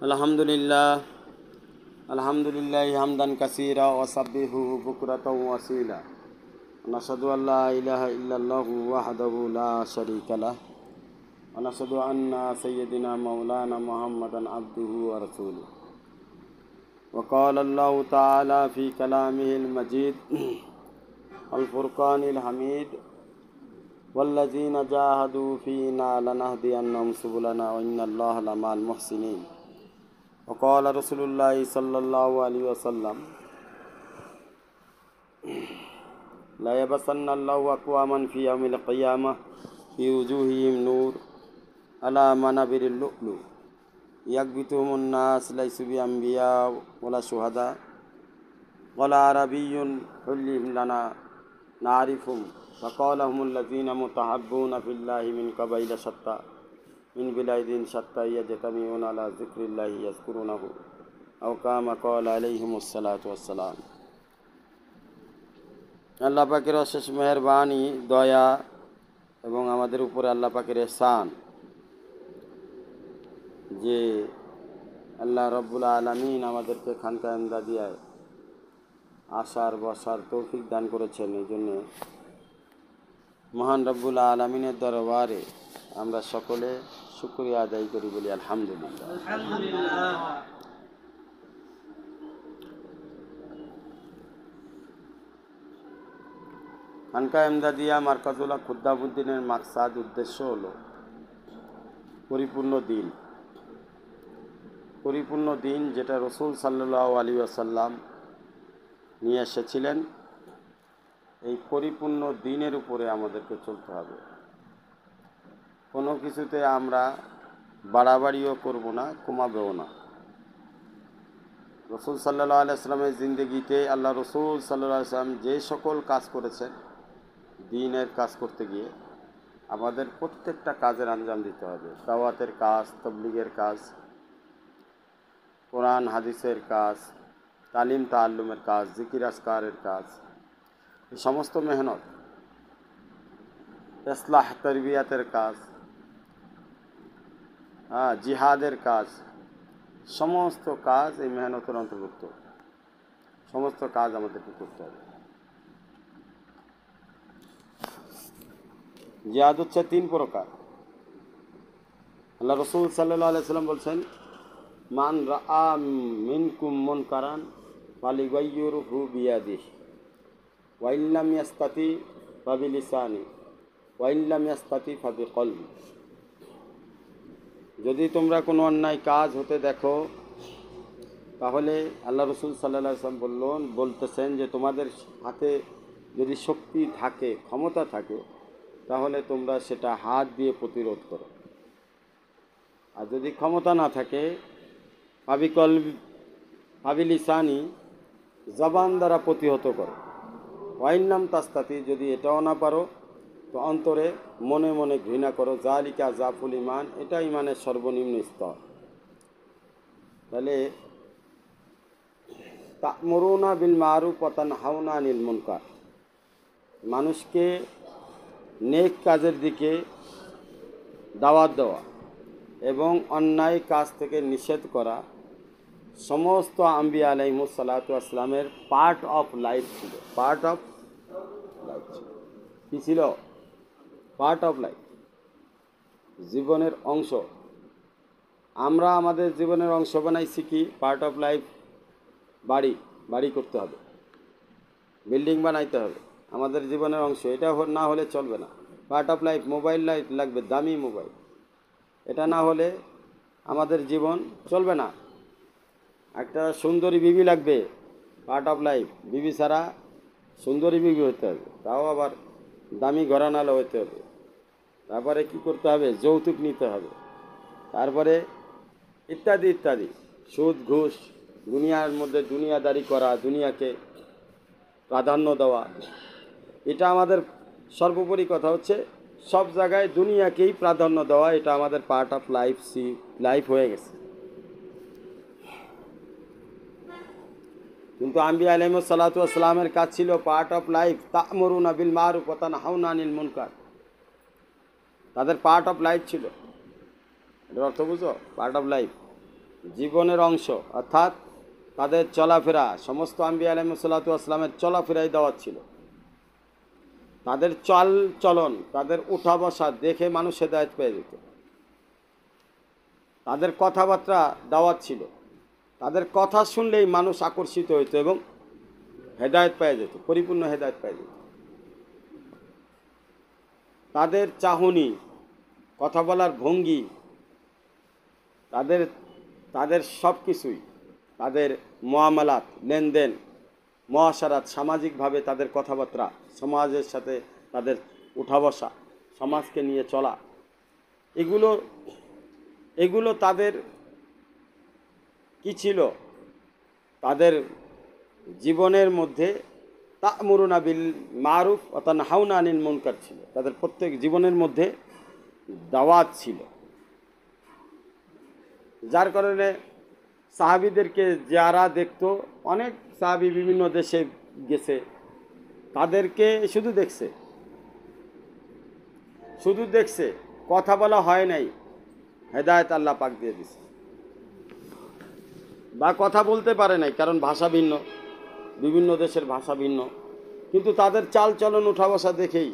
আলহামদুলিল্লাহ হামদান কাসীরা ওয়া সাব্বিহুহু বুকরাতাও ওয়া আসীলা। নাশহাদু আল্লা ইলাহা ইল্লাল্লাহু ওয়াহদাহু লা শারীকা লাহ ওয়া নাশহাদু আন্না সাইয়্যিদানা মাওলানা মুহাম্মাদান আবদুহু ওয়া রাসূলুহু। ওয়া ক্বালা আল্লাহু তাআলা ফি কালামিহিল মাজিদ আল ফুরকানিল হামিদ ওয়াল্লাযীনা জাহাদু ফীনা লানাহদিয়ান্নাহুম সুবুলানা ওয়া ইন্নাল্লাহা লামাল মুহসিনিন। وقال رسول الله صلى الله عليه وسلم لا يبسن الله أقواما في يوم القيامة في وجوههم نور على منابر اللؤلؤ يكبتهم الناس ليسوا بأنبياء ولا شهداء ولا عربي حلهم لنا نعرفهم فقال هم الذين متحبون في الله من قبائل شتى من بلاد شتى يجتمعون على ذكر الله يذكرونه أو كما قال عليهم الصلاة والسلام। আল্লাহ পাকের অশেষ মেহেরবানি, দয়া এবং আমাদের উপরে আল্লাহ পাকের ইহসান যে আল্লাহ রব্বুল আলামিন আমাদেরকে খানকাহ ইমদাদিয়ায় আসার বসার তৌফিক দান করেছেন। এই জন্য মহান রব্বুল আলামিনের দরবারে আমরা সকলে শুকরিয়া আদায় করি, বলি আলহামদুলিল্লাহ। খানকাহ ইমদাদিয়া মারকাজুল হক খুদ্দামউদ্দিনের মাকসাদ, উদ্দেশ্য হলো পরিপূর্ণ দিন যেটা রাসূল সাল্লাল্লাহু আলাইহি ওয়াসাল্লাম নিয়ে এসেছিলেন। এই পরিপূর্ণ দিনের উপরে আমাদেরকে চলতে হবে। কোনো কিছুতে আমরা বাড়াবাড়িও করব না, কমাবেও না। রাসূল সাল্লাল্লাহু আলাইহি ওয়াসাল্লামের জিন্দেগিতে আল্লাহ রাসূল সাল্লাল্লাহু আলাইহি ওয়াসাল্লাম যে সকল কাজ করেছেন, দ্বীনের কাজ করতে গিয়ে আমাদের প্রত্যেকটা কাজের আঞ্জাম দিতে হবে। দাওয়াতের কাজ, তাবলীগের কাজ, কোরআন হাদিসের কাজ, তালিম তাআল্লুমের কাজ, জিকির আজকারের কাজ, এই সমস্ত মেহনত, ইসলাহ তারবিয়াতের কাজ, জিহাদের কাজ, সমস্ত কাজ এই মেহনতের অন্তর্ভুক্ত। সমস্ত কাজ আমাদেরকে করতে হবে। জিহাদ হচ্ছে 3 প্রকার। আল্লাহ রাসূল সাল্লাল্লাহু আলাইহি ওয়াসাল্লাম বলছেন, মান রাআ মিনকুম মুনকারান ফালিগাইয়িরহু বিয়াদিহি ওয়া ইল্লাম ইয়াস্তাতি ফাবিলিসানি ওয়া ইল্লাম ইয়াস্তাতি ফাবিকলবি। যদি তোমরা কোনো অন্যায় কাজ হতে দেখো, তাহলে আল্লাহ রাসূল সাল্লাল্লাহু আলাইহি ওয়াসাল্লাম বলতেছেন যে তোমাদের হাতে যদি শক্তি থাকে, ক্ষমতা থাকে, তাহলে তোমরা সেটা হাত দিয়ে প্রতিরোধ করো। আর যদি ক্ষমতা না থাকে, ফাবিলিসানি, জবান দ্বারা প্রতিহত করো। ওয়াইন্নাম তাস্তাতি, যদি এটাও না পারো তো অন্তরে মনে মনে ঘৃণা করো। জালিকা জাফুল ইমান, এটা ইমানের সর্বনিম্ন স্তর। তাহলে তা'মুরুনা বিল মারুফ ওয়া তানহাউনা আনিল মুনকার, মানুষকে নেক কাজের দিকে দাওয়াত দেওয়া এবং অন্যায় কাজ থেকে নিষেধ করা সমস্ত আম্বিয়া আলাইহিমুস সালাতু ওয়াস সালামের পার্ট অফ লাইফ ছিল। কি ছিল? পার্ট অফ লাইফ, জীবনের অংশ। আমরা আমাদের জীবনের অংশ বানাইছি কি? Part of life. বাড়ি করতে হবে, বিল্ডিং বানাইতে হবে, আমাদের জীবনের অংশ। এটা না হলে চলবে না। Part of life, mobile life লাগবে, দামি মোবাইল। এটা না হলে আমাদের জীবন চলবে না। একটা সুন্দরী বিবি লাগবে, পার্ট অফ লাইফ। বিবি ছাড়া সুন্দরী বিবি হতে হবে, তাও আবার দামি ঘরানালো হতে হবে। তারপরে কি করতে হবে? যৌতুক নিতে হবে। তারপরে ইত্যাদি ইত্যাদি, সুদ ঘুষ, দুনিয়ার মধ্যে দুনিয়াদারি করা, দুনিয়াকে প্রাধান্য দেওয়া, এটা আমাদের সর্বোপরি কথা হচ্ছে সব জায়গায় দুনিয়াকেই প্রাধান্য দেওয়া। এটা আমাদের পার্ট অফ লাইফ হয়ে গেছে। কিন্তু আম্বিয়া আলাইহিমুস সালাতু ওয়াস সালামের কাজ ছিল পার্ট অফ লাইফ, তা'মুরুনা বিল মারুফ ওয়া তানহাউনা আনিল মুনকার। তাদের পার্ট অফ লাইফ ছিল। এর অর্থ বুঝো? Part of life. জীবনের অংশ, অর্থাৎ তাদের চলাফেরা, সমস্ত আম্বিয়া আলাইহিসসালাতু ওয়াসসালামের চলাফেরাই দাওয়াত ছিল। তাদের চাল চলন, তাদের উঠা বসা দেখে মানুষ হেদায়েত পেয়ে যেত। তাদের কথাবার্তা দাওয়াত ছিল। তাদের কথা শুনলেই মানুষ আকর্ষিত হইতো এবং হেদায়েত পেয়ে যেত, পরিপূর্ণ হেদায়েত পেয়ে যেত। তাদের চাহনি, কথা বলার ভঙ্গি, তাদের তাদের সব কিছুই, তাদের মুআমালাত, লেনদেন, মুআশারাত, সামাজিকভাবে তাদের কথাবার্তা, সমাজের সাথে তাদের উঠা বসা, সমাজকে নিয়ে চলা, এগুলো এগুলো তাদের কি ছিল? তাদের জীবনের মধ্যে তা'মুরুনা বিল মারুফ ওয়া তানহাউনা আনিল মুনকার ছিল। তাদের প্রত্যেক জীবনের মধ্যে দাওয়াত ছিল, যার কারণে সাহাবীদেরকে যারা দেখতো, অনেক সাহাবী বিভিন্ন দেশে গেছে, তাদেরকে শুধু দেখছে, কথা বলা হয় নাই, হেদায়েত আল্লাহ পাক দিয়ে দিছে। বা কথা বলতে পারে নাই, কারণ ভাষা ভিন্ন, বিভিন্ন দেশের ভাষা ভিন্ন, কিন্তু তাদের চাল চলন উঠা বসা দেখেই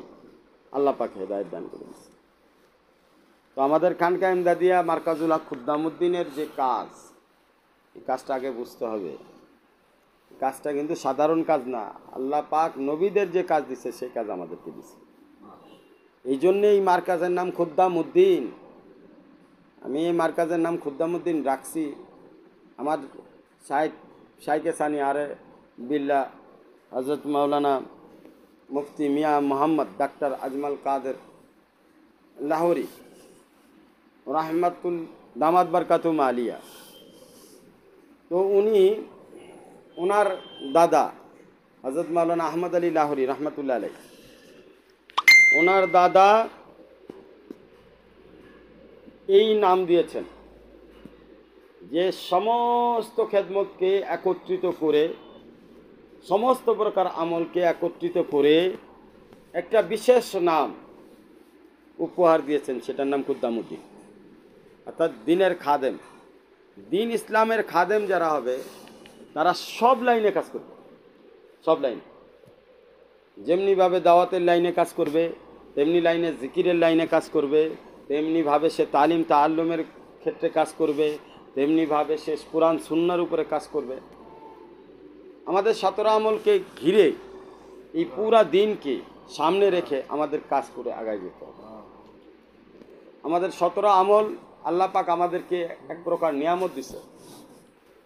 আল্লাহ পাক হেদায়েত দান করে দিয়েছে। তো আমাদের খানকা ইমদাদিয়া মারকাজুল হক খুদ্দামউদ্দিনের যে কাজ, এই কাজটা আগে বুঝতে হবে। কাজটা কিন্তু সাধারণ কাজ না, আল্লাহ পাক নবীদের যে কাজ দিছে সেই কাজ আমাদেরকে দিছে। এই জন্যে এই মার্কাজের নাম খুদ্দামউদ্দিন। আমি এই মার্কাজের নাম খুদ্দামউদ্দিন রাখছি আমার শাইখে সানি আরে বিল্লাহ হযরত মাওলানা মুফতি মিয়া মোহাম্মদ ডাক্তার আজমল কাদের লাহোরি রাহমাতুল দামাত বারকাতুম আলিয়া। তো ওনার দাদা হযরত মাওলানা আহমদ আলী লাহোরি রহমতুল্লাহ আলাইহি, ওনার দাদা এই নাম দিয়েছেন যে সমস্ত খেদমতকে একত্রিত করে, সমস্ত প্রকার আমলকে একত্রিত করে একটা বিশেষ নাম উপহার দিয়েছেন, সেটার নাম খুদ্দামউদ্দিন, অর্থাৎ দিনের খাদেম। দিন ইসলামের খাদেম যারা হবে তারা সব লাইনে কাজ করবে, সব লাইনে। যেমনিভাবে দাওয়াতের লাইনে কাজ করবে, তেমনি লাইনে জিকিরের লাইনে কাজ করবে, তেমনিভাবে সে তালিম তাআল্লুমের ক্ষেত্রে কাজ করবে, তেমনিভাবে সে কুরআন সুন্নাহর উপরে কাজ করবে। আমাদের 17 আমলকে ঘিরে এই পুরা দিনকে সামনে রেখে আমাদের কাজ করে আগায় যেতে হবে। আমাদের 17 আমল আল্লাহ পাক আমাদেরকে এক প্রকার নিয়ামত দিছে।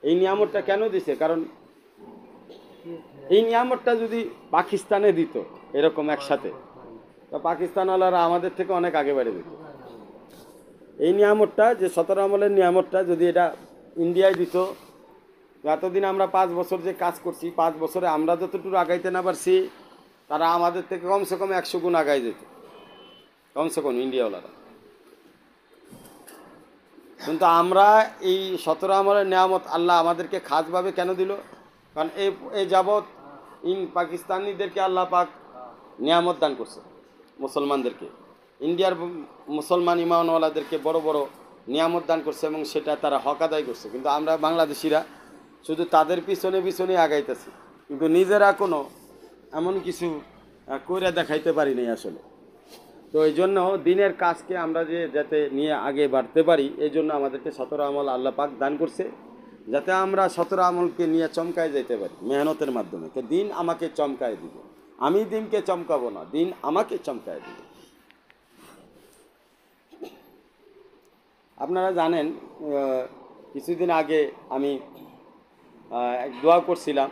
এই নিয়ামতটা কেন দিছে? কারণ এই নিয়ামতটা যদি পাকিস্তানে দিত এরকম একসাথে, তো পাকিস্তানওয়ালারা আমাদের থেকে অনেক আগে বেড়ে যেত। এই নিয়ামতটা, যে 17 আমলের নিয়ামতটা যদি এটা ইন্ডিয়ায় দিত, এতদিন আমরা 5 বছর যে কাজ করছি, 5 বছরে আমরা যতটুকু আগাইতে না পারছি, তারা আমাদের থেকে কমসে কম 100 গুণ আগাই যেত, কমসে কম ইন্ডিয়াওয়ালারা। কিন্তু আমরা এই 17 আমলের নিয়ামত আল্লাহ আমাদেরকে খাসভাবে কেন দিল? কারণ এই যাবৎ পাকিস্তানিদেরকে আল্লাহ পাক নিয়ামত দান করছে, মুসলমানদেরকে, ইন্ডিয়ার মুসলমান ইমানওয়ালাদেরকে বড় বড় নিয়ামত দান করছে, এবং সেটা তারা হক আদায় করছে। কিন্তু আমরা বাংলাদেশিরা শুধু তাদের পিছনে আগাইতেছি, কিন্তু নিজেরা কোনো এমন কিছু করে দেখাইতে পারি নাই আসলে। তো এই জন্য দিনের কাজকে আমরা যাতে নিয়ে আগে বাড়তে পারি, এই জন্য আমাদেরকে 17 আমল আল্লাহ পাক দান করছে, যাতে আমরা 17 আমলকে নিয়ে চমকায় যেতে পারি মেহনতের মাধ্যমে। তো দিন আমাকে চমকায় দিবে, আমি দিনকে চমকাবো না, দিন আমাকে চমকায় দিবে। আপনারা জানেন, কিছুদিন আগে আমি এক দোয়া করছিলাম,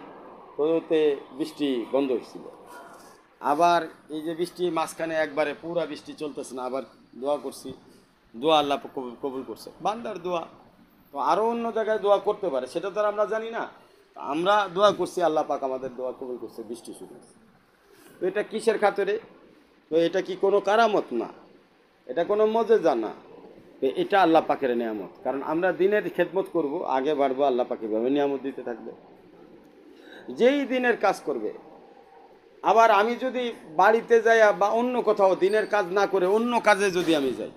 তোতে বৃষ্টি বন্ধ হয়েছিল। আবার এই যে বৃষ্টি মাঝখানে একবারে পুরা বৃষ্টি চলতেছে না, আবার দোয়া করছি, দোয়া আল্লাহ কবুল করছে, বান্দার দোয়া। তো আরও অন্য জায়গায় দোয়া করতে পারে, সেটা তো আর আমরা জানি না। আমরা দোয়া করছি, আল্লাহ পাক আমাদের দোয়া কবুল করছে, বৃষ্টি শুরু হয়েছে। তো এটা কিসের খাতিরে? তো এটা কি কোনো কারামত না, এটা কোনো মজেজা না, এটা আল্লাহ পাকের নিয়ামত। কারণ আমরা দিনের খেদমত করব, আগে বাড়বো, আল্লাহ পাক এভাবে নিয়ামত দিতে থাকবে। যেই দিনের কাজ করবে, আবার আমি যদি বাড়িতে যাই বা অন্য কোথাও দিনের কাজ না করে অন্য কাজে যদি আমি যাই,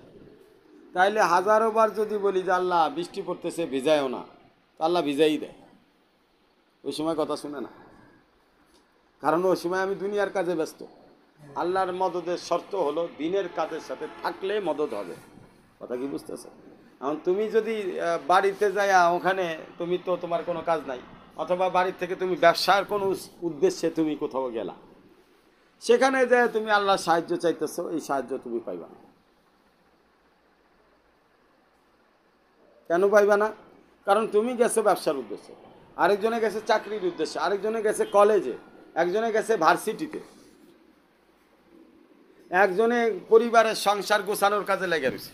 তাইলে হাজারো বার যদি বলি যে আল্লাহ বৃষ্টি পড়তেছে ভিজায়ও না, তা আল্লাহ ভিজাই দেয়। ওই সময় কথা শুনে না, কারণ ওই সময় আমি দুনিয়ার কাজে ব্যস্ত। আল্লাহর মদদের শর্ত হলো দিনের কাজের সাথে থাকলে মদদ হবে। কথা কি বুঝতেছে? এখন তুমি যদি বাড়িতে যাই ওখানে তুমি তো তোমার কোনো কাজ নাই, অথবা বাড়ির থেকে তুমি ব্যবসার কোনো উদ্দেশ্যে তুমি কোথাও গেলা, সেখানে যে তুমি আল্লাহর সাহায্য চাইতেছো, এই সাহায্য তুমি পাইবা না। কেন পাইবা না? কারণ তুমি গেছো ব্যবসার উদ্দেশ্যে, আরেকজনে গেছে চাকরির উদ্দেশ্যে, আরেকজনে গেছে কলেজে, একজনে গেছে ভার্সিটিতে, একজনে পরিবারের সংসার গোছানোর কাজে লেগে রয়েছে,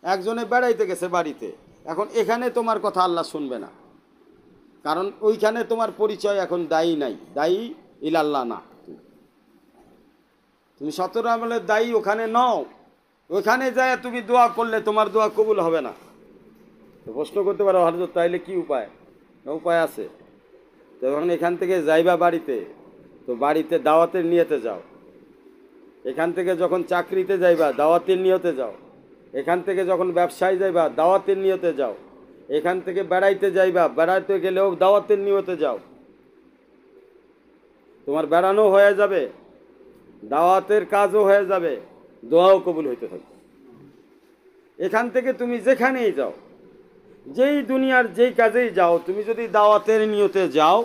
একজনে বেড়াইতে গেছে বাড়িতে। এখন এখানে তোমার কথা আল্লাহ শুনবে না, কারণ ওইখানে তোমার পরিচয় এখন দায়ী নাই, দায়ী ইলাল্লাহ না। তুমি 17 আমলের দায়ী ওখানে নও। ওখানে যায় তুমি দোয়া করলে তোমার দোয়া কবুল হবে না। তো প্রশ্ন করতে পারো হযরত তাইলে কি উপায়? উপায় আছে। তো যখন এখান থেকে যাইবা বাড়িতে, তো বাড়িতে দাওয়াতের নিয়তে যাও। এখান থেকে যখন চাকরিতে যাইবা দাওয়াতের নিয়তে যাও। এখান থেকে যখন ব্যবসায় যাইবা দাওয়াতের নিয়তে যাও। এখান থেকে বেড়াইতে যাইবা, বেড়াইতে গেলেও দাওয়াতের নিয়তে যাও। তোমার বেড়ানো হয়ে যাবে, দাওয়াতের কাজও হয়ে যাবে, দোয়াও কবুল হইতে থাকবে। এখান থেকে তুমি যেখানেই যাও, যেই দুনিয়ার যেই কাজেই যাও, তুমি যদি দাওয়াতের নিয়তে যাও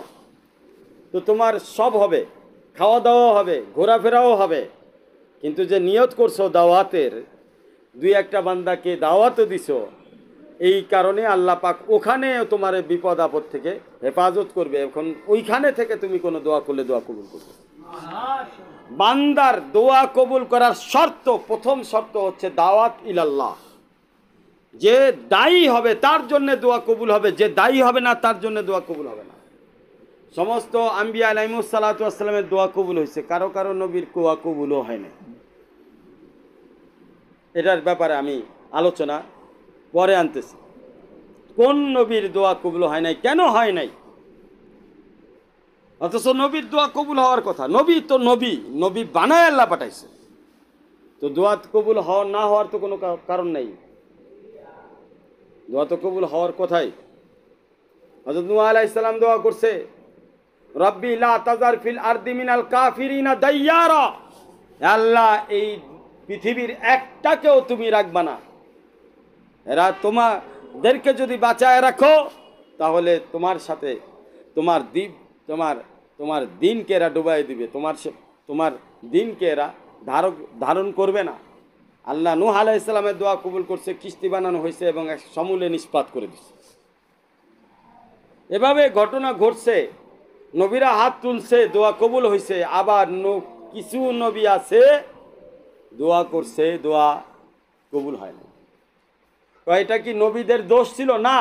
তো তোমার সব হবে, খাওয়া দাওয়াও হবে, ঘোরাফেরাও হবে। কিন্তু যে নিয়ত করছো দাওয়াতের, দুই একটা বান্দাকে দাওয়াতও দিছো, এই কারণে আল্লাহ পাক ওখানে তোমার বিপদ আপদ থেকে হেফাজত করবে। এখন ওইখানে থেকে তুমি কোনো দোয়া করলে দোয়া কবুল করবে। বান্দার দোয়া কবুল করার শর্ত, প্রথম শর্ত হচ্ছে দাওয়াত ইলাল্লাহ। যে দায়ী হবে তার জন্য দোয়া কবুল হবে, যে দায়ী হবে না তার জন্য দোয়া কবুল হবে না। সমস্ত আম্বিয়া আলাইহিমুস সালাতু ওয়াস সালামের দোয়া কবুল হয়েছে, কারো কারো নবীর দোয়া কবুলও হয় না। এটার ব্যাপারে আমি আলোচনা পরে আনতেছি। কোন নবীর দোয়া কবুল হয় নাই, কেন হয় নাই? অথচ নবীর দোয়া কবুল হওয়ার কথা। নবী তো নবী, নবী বানায় আল্লাহ পাঠাইছে, তো দোয়া কবুল হওয়ার না হওয়ার তো কোনো কারণ নাই। দোয়া তো কবুল হওয়ার কথাই। হযরত নূহ আলাইহিস সালাম দোয়া করছে, রব্বি লা তাজার ফিল আরদি মিনাল কাফিরিনা দাইয়ারা। আল্লাহ, এই পৃথিবীর একটাকেও তুমি রাখবা না, এরা তোমাদেরকে যদি বাঁচায় রাখো তাহলে তোমার সাথে তোমার দ্বীপ তোমার দিনকে এরা ডুবাই দিবে, তোমার দিনকে এরা ধারণ করবে না। আল্লাহ নূহ আলাইহিস সালামের দোয়া কবুল করছে, কিস্তি বানানো হয়েছে এবং এক সমূলে নিষ্পাত করে দিচ্ছে। এভাবে ঘটনা ঘটছে, নবীরা হাত তুলছে, দোয়া কবুল হয়েছে। আবার কিছু নবী আছে দোয়া করছে, দোয়া কবুল হয় না। এটা কি নবীদের দোষ ছিল? না,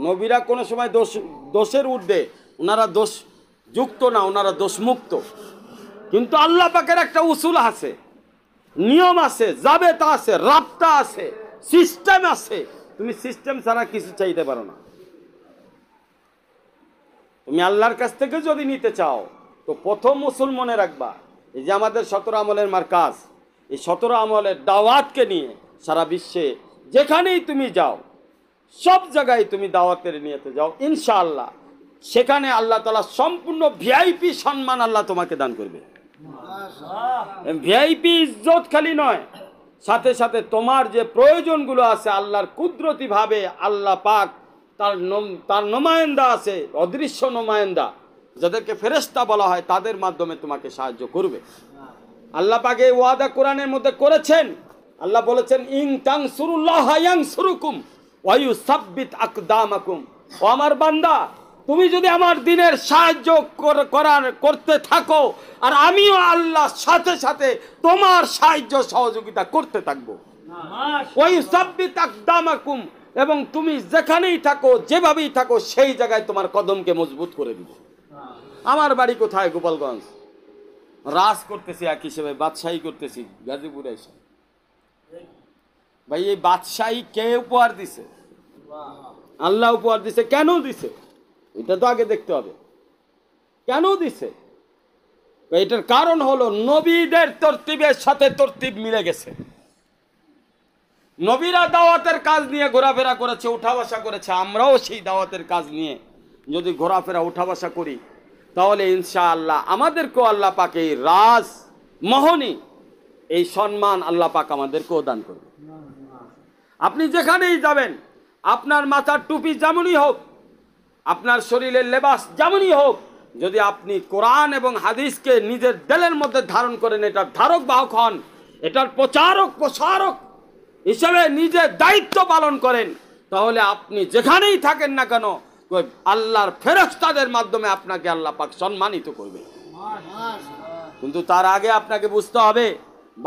নবীরা কোনো সময় দোষের ঊর্ধ্বে, ওনারা দোষ যুক্ত না, ওনারা দোষমুক্ত। কিন্তু আল্লাহ পাকের একটা উসুল আছে, নিয়ম আছে, জাবেতা আছে, রাবতা আছে, সিস্টেম আছে। তুমি সিস্টেম ছাড়া কিছু চাইতে পারো না। তুমি আল্লাহর কাছ থেকে যদি নিতে চাও তো প্রথম উসুল মনে রাখবা, এই যে আমাদের 17 আমলের মার্কাজ, এই 17 আমলের দাওয়াতকে নিয়ে সারা বিশ্বে যেখানেই তুমি যাও, সব জায়গায় তুমি দাওয়াতের নিয়েতে যাও, ইনশাআল্লাহ সেখানে আল্লাহ তাআলা সম্পূর্ণ ভিআইপি সম্মান আল্লাহ তোমাকে দান করবে। ভিআইপি ইজ্জত খালি নয়, সাথে সাথে তোমার যে প্রয়োজনগুলো আছে আল্লাহর কুদরতিভাবে আল্লাহ পাক তার নমায়েন্দা আছে, অদৃশ্য নমায়েন্দা, যাদেরকে ফেরেশতা বলা হয়, তাদের মাধ্যমে তোমাকে সাহায্য করবে। আল্লাহ পাক এই ওয়াদা কোরআনের মধ্যে করেছেন। আল্লাহ বলেছেন, ইন তানসুরুল্লাহ ইয়ানসুরুকুম ওয়া ইউসাব্বিত আকদামাকুম। ও আমার বান্দা, তুমি যদি আমার দ্বীনের সাহায্য করতে থাকো, আর আমিও আল্লাহর সাথে সাথে তোমার সাহায্য সহযোগিতা করতে থাকবো। ওয়া ইউসাব্বিত আকদামাকুম, এবং তুমি যেখানেই থাকো, যেভাবেই থাকো, সেই জায়গায় তোমার কদমকে মজবুত করে দিবে। আমার বাড়ি কোথায়? গোপালগঞ্জ। রাজ করতেছি এক হিসেবে, বাদশাহী করতেছি গাজীপুরে এসে। ভাই, এই বাদশাহী কে উপহার দিছে? আল্লাহ উপহার দিছে। কেন দিছে এটা তো আগে দেখতে হবে। কেন দিছে? এটার কারণ হলো নবীদের তরতিবের সাথে তরতিব মিলে গেছে। নবীরা দাওয়াতের কাজ নিয়ে ঘোরাফেরা করেছে, উঠা বসা করেছে। আমরাও সেই দাওয়াতের কাজ নিয়ে যদি ঘোরাফেরা উঠা বসা করি, তাহলে ইনশাআল্লাহ আমাদেরকেও আল্লাহ পাক এই রাজ মোহনী এই সম্মান আল্লাহ পাক আমাদেরকেও দান করবে। আপনি যেখানেই যাবেন, আপনার মাথার টুপি যেমনই হোক, আপনার শরীরের লেবাস যেমনই হোক, যদি আপনি কোরআন এবং হাদিসকে নিজের দিলের মধ্যে ধারণ করেন, এটার ধারক বাহক হন, এটার প্রচারক প্রসারক হিসেবে নিজের দায়িত্ব পালন করেন, তাহলে আপনি যেখানেই থাকেন না কেন, আল্লাহর ফেরেশতাদের মাধ্যমে আপনাকে আল্লাহ পাক সম্মানিত করবে। কিন্তু তার আগে আপনাকে বুঝতে হবে,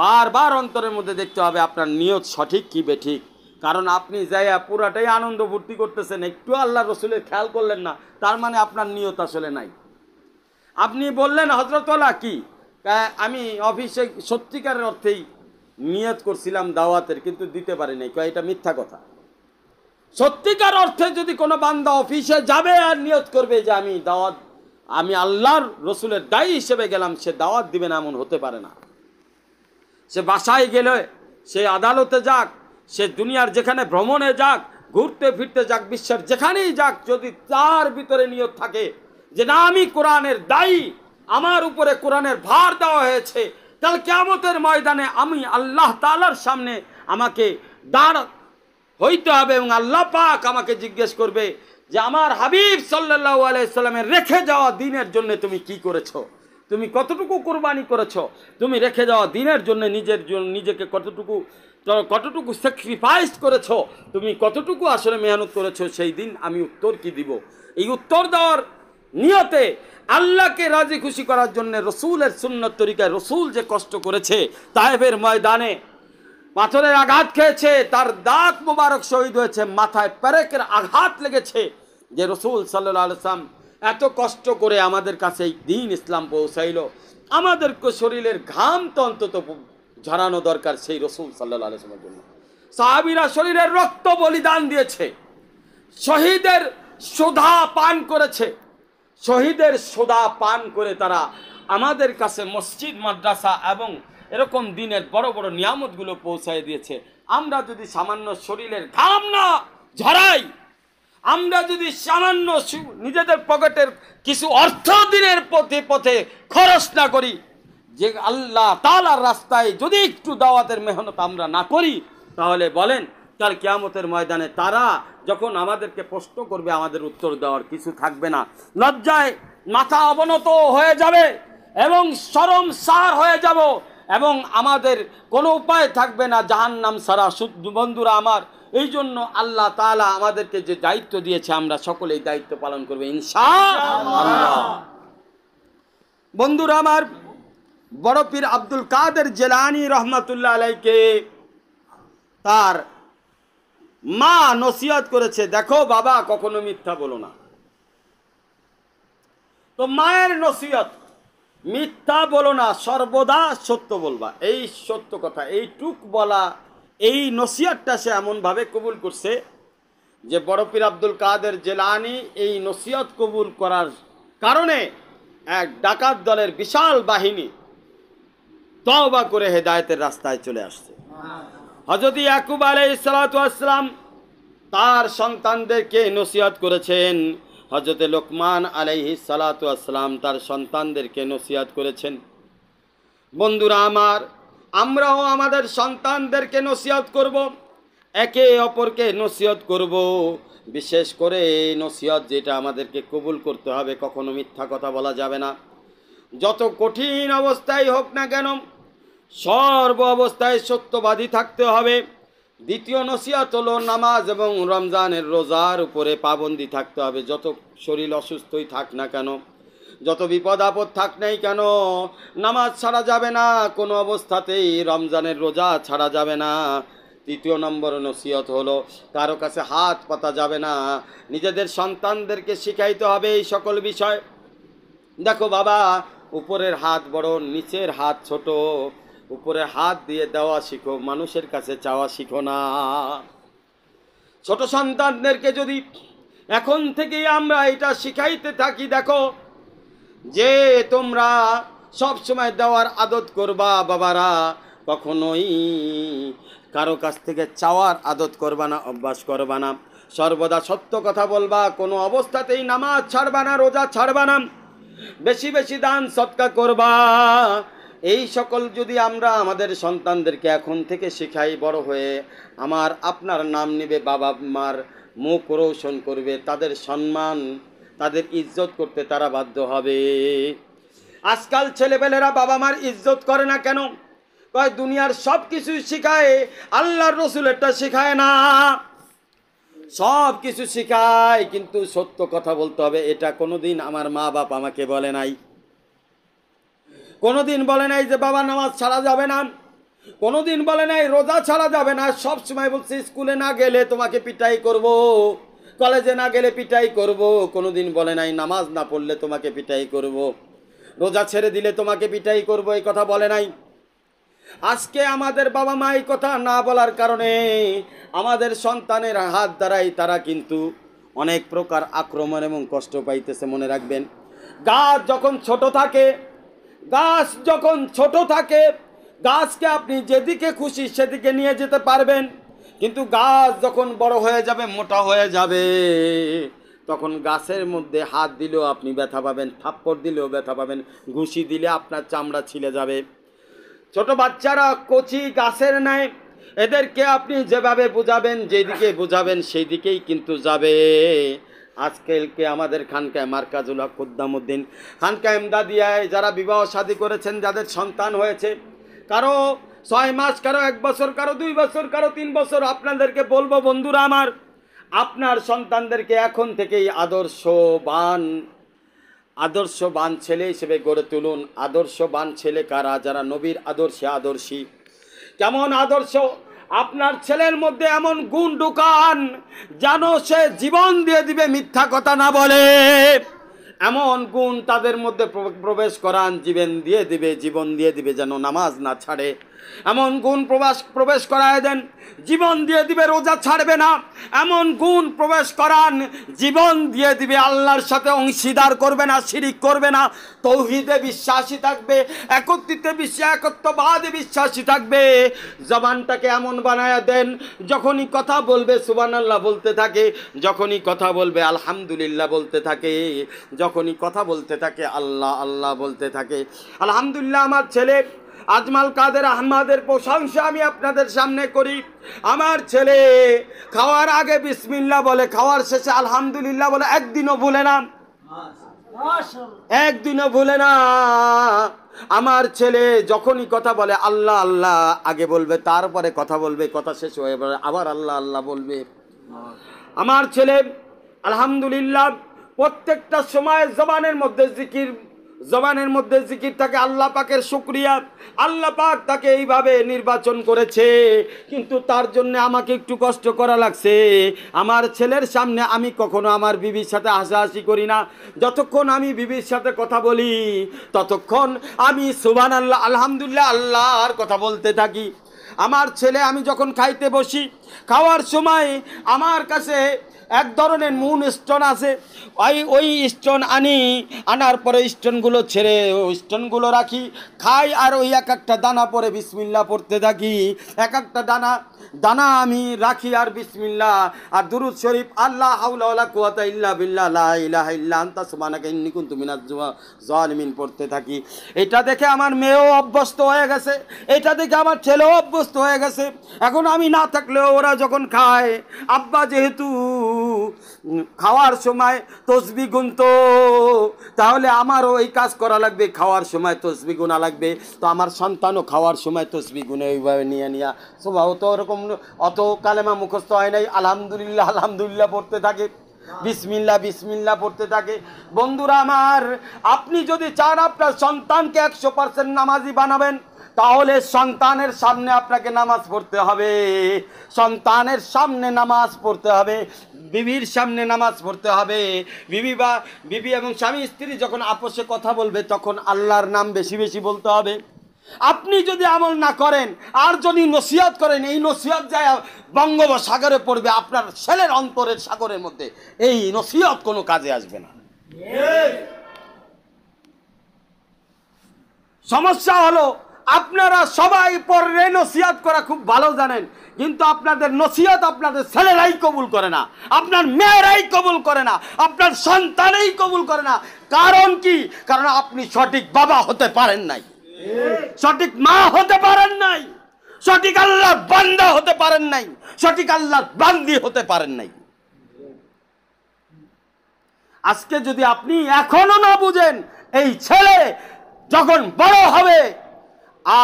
বারবার অন্তরের মধ্যে দেখতে হবে আপনার নিয়ত সঠিক কি বেঠিক। কারণ আপনি যাইয়া পুরাটাই আনন্দ ফুর্তি করতেছেন, একটু আল্লাহ রসুলের খেয়াল করলেন না, তার মানে আপনার নিয়ত আসলে নাই। আপনি বললেন হযরতওয়ালা কি, আমি অফিসে সত্যিকারের অর্থেই নিয়ত করছিলাম দাওয়াতের, কিন্তু দিতে পারি নাই, এটা মিথ্যা কথা। সত্যিকার অর্থে যদি কোনো বান্দা অফিসে যাবে আর নিয়ত করবে যে আমি দাওয়াত, আমি আল্লাহর রসুলের দায়ী হিসেবে গেলাম, সে দাওয়াত দিবে না এমন হতে পারে না। সে বাসায় গেলে, সে আদালতে যাক, সে দুনিয়ার যেখানে ভ্রমণে যাক, ঘুরতে ফিরতে যাক, বিশ্বের যেখানেই যাক, যদি তার ভিতরে নিয়ত থাকে যে না আমি কোরআনের দায়ী, আমার উপরে কোরআনের ভার দেওয়া হয়েছে, তাহলে কিয়ামতের ময়দানে আমি আল্লাহ তাআলার সামনে আমাকে দাঁড় হইতে হবে এবং আল্লাহ পাক আমাকে জিজ্ঞেস করবে যে আমার হাবিব সাল্লাল্লাহু আলাইহি সাল্লামের রেখে যাওয়া দ্বীনের জন্য তুমি কি করেছো, তুমি কতটুকু কুরবানি করেছো, তুমি রেখে যাওয়া দ্বীনের জন্য নিজেকে কতটুকু স্যাক্রিফাইস করেছো, তুমি কতটুকু আসলে মেহনত করেছো, সেই দিন আমি উত্তর কি দিব। এই উত্তর দেওয়ার নিয়তে আল্লাহকে রাজি খুশি করার জন্য রসুলের সুন্নত তরিকায় রসুল যে কষ্ট করেছে, তায়েফের ময়দানে পাথরের আঘাত খেয়েছে, তার দাঁত মোবারক শহীদ হয়েছে, মাথায় পেরেকের আঘাত লেগেছে, যে রসুল সাল্লাল্লাহু আলাইহি ওয়াসাল্লাম এত কষ্ট করে আমাদের কাছে এই দ্বীন ইসলাম পৌঁছাইল, আমাদেরকে শরীরের ঘাম তো অন্তত ঝরানো দরকার সেই রসুল সাল্লাল্লাহু আলাইহি ওয়াসাল্লামের জন্য। সাহাবীরা শরীরের রক্ত বলিদান দিয়েছে, শহীদের সুধা পান করেছে, শহীদের সুধা পান করে তারা আমাদের কাছে মসজিদ মাদ্রাসা এবং এরকম দিনের বড় বড় নিয়ামতগুলো পৌঁছায় দিয়েছে। আমরা যদি সামান্য শরীরের ঘাম না ঝরাই, আমরা যদি সামান্য নিজেদের পকেটের কিছু অর্থ দিনের পথে খরচ না করি, যে আল্লাহ তাআলার রাস্তায় যদি একটু দাওয়াতের মেহনত আমরা না করি, তাহলে বলেন কাল কিয়ামতের ময়দানে তারা যখন আমাদেরকে প্রশ্ন করবে, আমাদের উত্তর দেওয়ার কিছু থাকবে না। লজ্জায় মাথা অবনত হয়ে যাবে এবং শরম সার হয়ে যাব এবং আমাদের কোনো উপায় থাকবে না জাহান্নাম ছাড়া। বন্ধুরা আমার, এই জন্য আল্লাহ তাআলা আমাদেরকে যে দায়িত্ব দিয়েছে, আমরা সকলেই দায়িত্ব পালন করবে ইনশাআল্লাহ। বন্ধুরা আমার, বড় পীর আব্দুল কাদের জিলানী রহমাতুল্লাহ আলাইকে তার মা নসিহত করেছে, দেখো বাবা কখনো মিথ্যা বলো না। তো মায়ের নসিহত, মিথ্যা বলো না, সর্বদা সত্য বলবা, এই সত্য কথা, এইটুক বলা, এই নসিহতটা সে এমনভাবে কবুল করছে যে বড় পীর আব্দুল কাদের জিলানী এই নসিহত কবুল করার কারণে এক ডাকাত দলের বিশাল বাহিনী তওবা করে হেদায়েতের রাস্তায় চলে আসছে। হযরত ইয়াকুব আলাইহিস সালাতু ওয়াস সালাম তার সন্তানদেরকে নসিহত করেছেন, হযরত লোকমান আলাইহিস সালাতু ওয়াস সালাম তার সন্তানদেরকে নসিহত করেছেন। বন্ধুরা আমার, আমরাও আমাদের সন্তানদেরকে নসিহত করব, একে অপরকে নসিহত করব। বিশেষ করে নসিহত যেটা আমাদেরকে কবুল করতে হবে, কখনো মিথ্যা কথা বলা যাবে না। যত কঠিন অবস্থায় হোক না কেন, সর্ব অবস্থায় সত্যবাদী থাকতে হবে। দ্বিতীয় নসিহত হলো নামাজ এবং রমজানের রোজার উপরে পাবন্দি থাকতে হবে। যত শরীর অসুস্থই থাক না কেন, যত বিপদ আপদ থাক নাই কেন, নামাজ ছাড়া যাবে না, কোনো অবস্থাতেই রমজানের রোজা ছাড়া যাবে না। তৃতীয় নম্বর নসিহত হলো কারো কাছে হাত পাতা যাবে না। নিজেদের সন্তানদেরকে শিখাইতে হবে এই সকল বিষয়। দেখো বাবা, উপরের হাত বড়, নিচের হাত ছোট, উপরে হাত দিয়ে দেওয়া শিখো, মানুষের কাছে চাওয়া শিখো না। ছোট সন্তানদেরকে যদি এখন থেকেই আমরা এটা শিখাইতে থাকি, দেখো যে তোমরা সব সময় দেওয়ার আদত করবা বাবারা, কখনোই কারো কাছ থেকে চাওয়ার আদত করবা না, অভ্যাস করবা না। সর্বদা সত্য কথা বলবা, কোনো অবস্থাতেই নামাজ ছাড়বা না, রোজা ছাড়বা না, বেশি বেশি দান সৎকা করবা। এই সকল যদি আমরা আমাদের সন্তানদেরকে এখন থেকে শেখাই, বড় হয়ে আমার আপনার নাম নেবে, বাবা মার মুখ রৌশন করবে, তাদের সম্মান তাদের ইজ্জত করতে তারা বাধ্য হবে। আজকাল ছেলেপেলেরা বাবা মার ইজ্জত করে না কেন? কয় দুনিয়ার সব কিছু শিখায়, আল্লাহর রসুলেরটা শিখায় না। সব কিছু শিখায় কিন্তু সত্য কথা বলতে হবে, এটা কোনোদিন আমার মা বাপ আমাকে বলে নাই। কোনোদিন বলে নাই যে বাবা নামাজ ছাড়া যাবে না, কোনোদিন বলে নাই রোজা ছাড়া যাবে না। সব সময় বলছে স্কুলে না গেলে তোমাকে পিটাই করব, কলেজে না গেলে পিটাই করব। কোনোদিন বলে নাই নামাজ না পড়লে তোমাকে পিটাই করব, রোজা ছেড়ে দিলে তোমাকে পিটাই করব, এই কথা বলে নাই। আজকে আমাদের বাবা মা এই কথা না বলার কারণে আমাদের সন্তানের হাত দ্বারাই তারা কিন্তু অনেক প্রকার আক্রমণ এবং কষ্ট পাইতেছে। মনে রাখবেন, গাছ যখন ছোট থাকে, গাছকে আপনি যেদিকে খুশি সেদিকে নিয়ে যেতে পারবেন, কিন্তু গাছ যখন বড় হয়ে যাবে, মোটা হয়ে যাবে, তখন গাছের মধ্যে হাত দিলেও আপনি ব্যথা পাবেন, থাপ্পড় দিলেও ব্যথা পাবেন, ঘুষি দিলে আপনার চামড়া ছিলে যাবে। ছোট বাচ্চারা কচি গাছের ন্যায়, এদেরকে আপনি যেভাবে বুঝাবেন, যেদিকে বুঝাবেন সেই দিকেই কিন্তু যাবে। আজকালকে আমাদের খানকায় মার্কাজুল হক কুদ্দামউদ্দিন, খানকা ইমদাদিয়ায় যারা বিবাহ শাদী করেছেন, যাদের সন্তান হয়েছে, কারো 6 মাস, কারো 1 বছর, কারো 2 বছর, কারো 3 বছর, আপনাদেরকে বলবো বন্ধুরা আমার, আপনার সন্তানদেরকে এখন থেকেই আদর্শবান ছেলে হিসেবে গড়ে তুলুন। আদর্শবান ছেলে কারা? যারা নবীর আদর্শে আদর্শী। কেমন আদর্শ? আপনার ছেলের মধ্যে এমন গুণ ঢুকান যেন সে জীবন দিয়ে দিবে, মিথ্যা কথা না বলে। এমন গুণ তাদের মধ্যে প্রবেশ করান, জীবন দিয়ে দিবে যেন নামাজ না ছাড়ে। এমন গুণ প্রবেশ করায় দেন, জীবন দিয়ে দিবে, রোজা ছাড়বে না। এমন গুণ প্রবেশ করান, জীবন দিয়ে দিবে, আল্লাহর সাথে অংশীদার করবে না, শিরিক করবে না, তৌহিদে বিশ্বাসী থাকবে, একত্ববাদে বিশ্বাসী থাকবে। জবানটাকে এমন বানায়া দেন, যখনই কথা বলবে সুবহানাল্লাহ বলতে থাকে, যখনই কথা বলবে আলহামদুলিল্লাহ বলতে থাকে, যখনই কথা বলতে থাকে আল্লাহ আল্লাহ বলতে থাকে। আলহামদুলিল্লাহ, আমার ছেলে আজমাল কাদের আহমদের প্রশংসা আমি আপনাদের সামনে করি। আমার ছেলে খাওয়ার আগে বিসমিল্লাহ বলে, খাওয়ার শেষে আলহামদুলিল্লাহ বলে, একদিনও ভুলে না, একদিনও ভুলে না। আমার ছেলে যখনই কথা বলে আল্লাহ আল্লাহ আগে বলবে, তারপরে কথা বলবে, কথা শেষ হয়ে যাবে আবার আল্লাহ আল্লাহ বলবে। আমার ছেলে আলহামদুলিল্লাহ প্রত্যেকটা সময় জবানের মধ্যে জিকির থাকে, আল্লাহ পাকের শুকরিয়া। আল্লাহ পাক তাকে এইভাবে নির্বাচন করেছে, কিন্তু তার জন্য আমাকে একটু কষ্ট করা লাগছে। আমার ছেলের সামনে আমি কখনো আমার বিবির সাথে হাসাহাসি করি না। যতক্ষণ আমি বিবির সাথে কথা বলি ততক্ষণ আমি সুবহানাল্লাহ আলহামদুলিল্লাহ আল্লাহর কথা বলতে থাকি। আমার ছেলে, আমি যখন খাইতে বসি, খাওয়ার সময় আমার কাছে এক ধরনের মুন স্টোন আছে, ওই স্টোন আনার পরে স্টোনগুলো ছেড়ে ওই স্টোনগুলো রাখি, খাই, আর ওই এক একটা দানা পরে বিসমিল্লাহ পড়তে থাকি। এক একটা দানা আমি রাখি আর বিসমিল্লাহ আর দুরূদ শরীফ, আল্লাহ হাওলা ওয়ালা কুওয়াতা ইল্লা বিল্লাহ, লা ইলাহা ইল্লা আনতা সুবহানাকা ইন্নী কুনতু মিনাজ জালিমিন পড়তে থাকি। এটা দেখে আমার মেয়েও অভ্যস্ত হয়ে গেছে, এটা দেখে আমার ছেলেও অভ্যস্ত হয়ে গেছে। এখন আমি না থাকলেও ওরা যখন খায়, আব্বা যেহেতু খাওয়ার সময় তসবিহ গুনতো, তাহলে আমারও এই কাজ করা লাগবে, খাওয়ার সময় তসবিহ গুনা লাগবে। তো আমার সন্তানও খাওয়ার সময় তসবিহ গুনে ওইভাবে নিয়ে সবাই তো ওরকম অত কালেমা মুখস্থ হয় নাই, আলহামদুলিল্লাহ আলহামদুলিল্লাহ পড়তে থাকে, বিসমিল্লাহ বিসমিল্লাহ পড়তে থাকে। বন্ধুরা আমার, আপনি যদি চান আপনার সন্তানকে 100% নামাজি বানাবেন, তাহলে সন্তানের সামনে আপনাকে নামাজ পড়তে হবে, সন্তানের সামনে নামাজ পড়তে হবে, বিবির সামনে নামাজ পড়তে হবে। বিবি এবং স্বামী স্ত্রী যখন আপোষে কথা বলবে তখন আল্লাহর নাম বেশি বেশি বলতে হবে। আপনি যদি আমল না করেন আর যদি নসিহত করেন, এই নসিহত যায় বঙ্গোপসাগরে পড়বে, আপনার ছেলের অন্তরের সাগরের মধ্যে এই নসিহত কোনো কাজে আসবে না। সমস্যা হলো আপনারা সবাই পরে নসিহত করা খুব ভালো জানেন, কিন্তু আপনাদের নসিহত আপনাদের ছেলেরাই কবুল করে না, আপনার মেয়েরাই কবুল করে না, আপনার সন্তানেই কবুল করে না। কারণ কি? কারণ আপনি সঠিক বাবা হতে পারেন নাই, সঠিক মা হতে পারেন নাই, সঠিক আল্লাহর বান্দা হতে পারেন নাই, সঠিক আল্লাহর বান্দি হতে পারেন নাই। আজকে যদি আপনি এখনো না বুঝেন, এই ছেলে যখন বড় হবে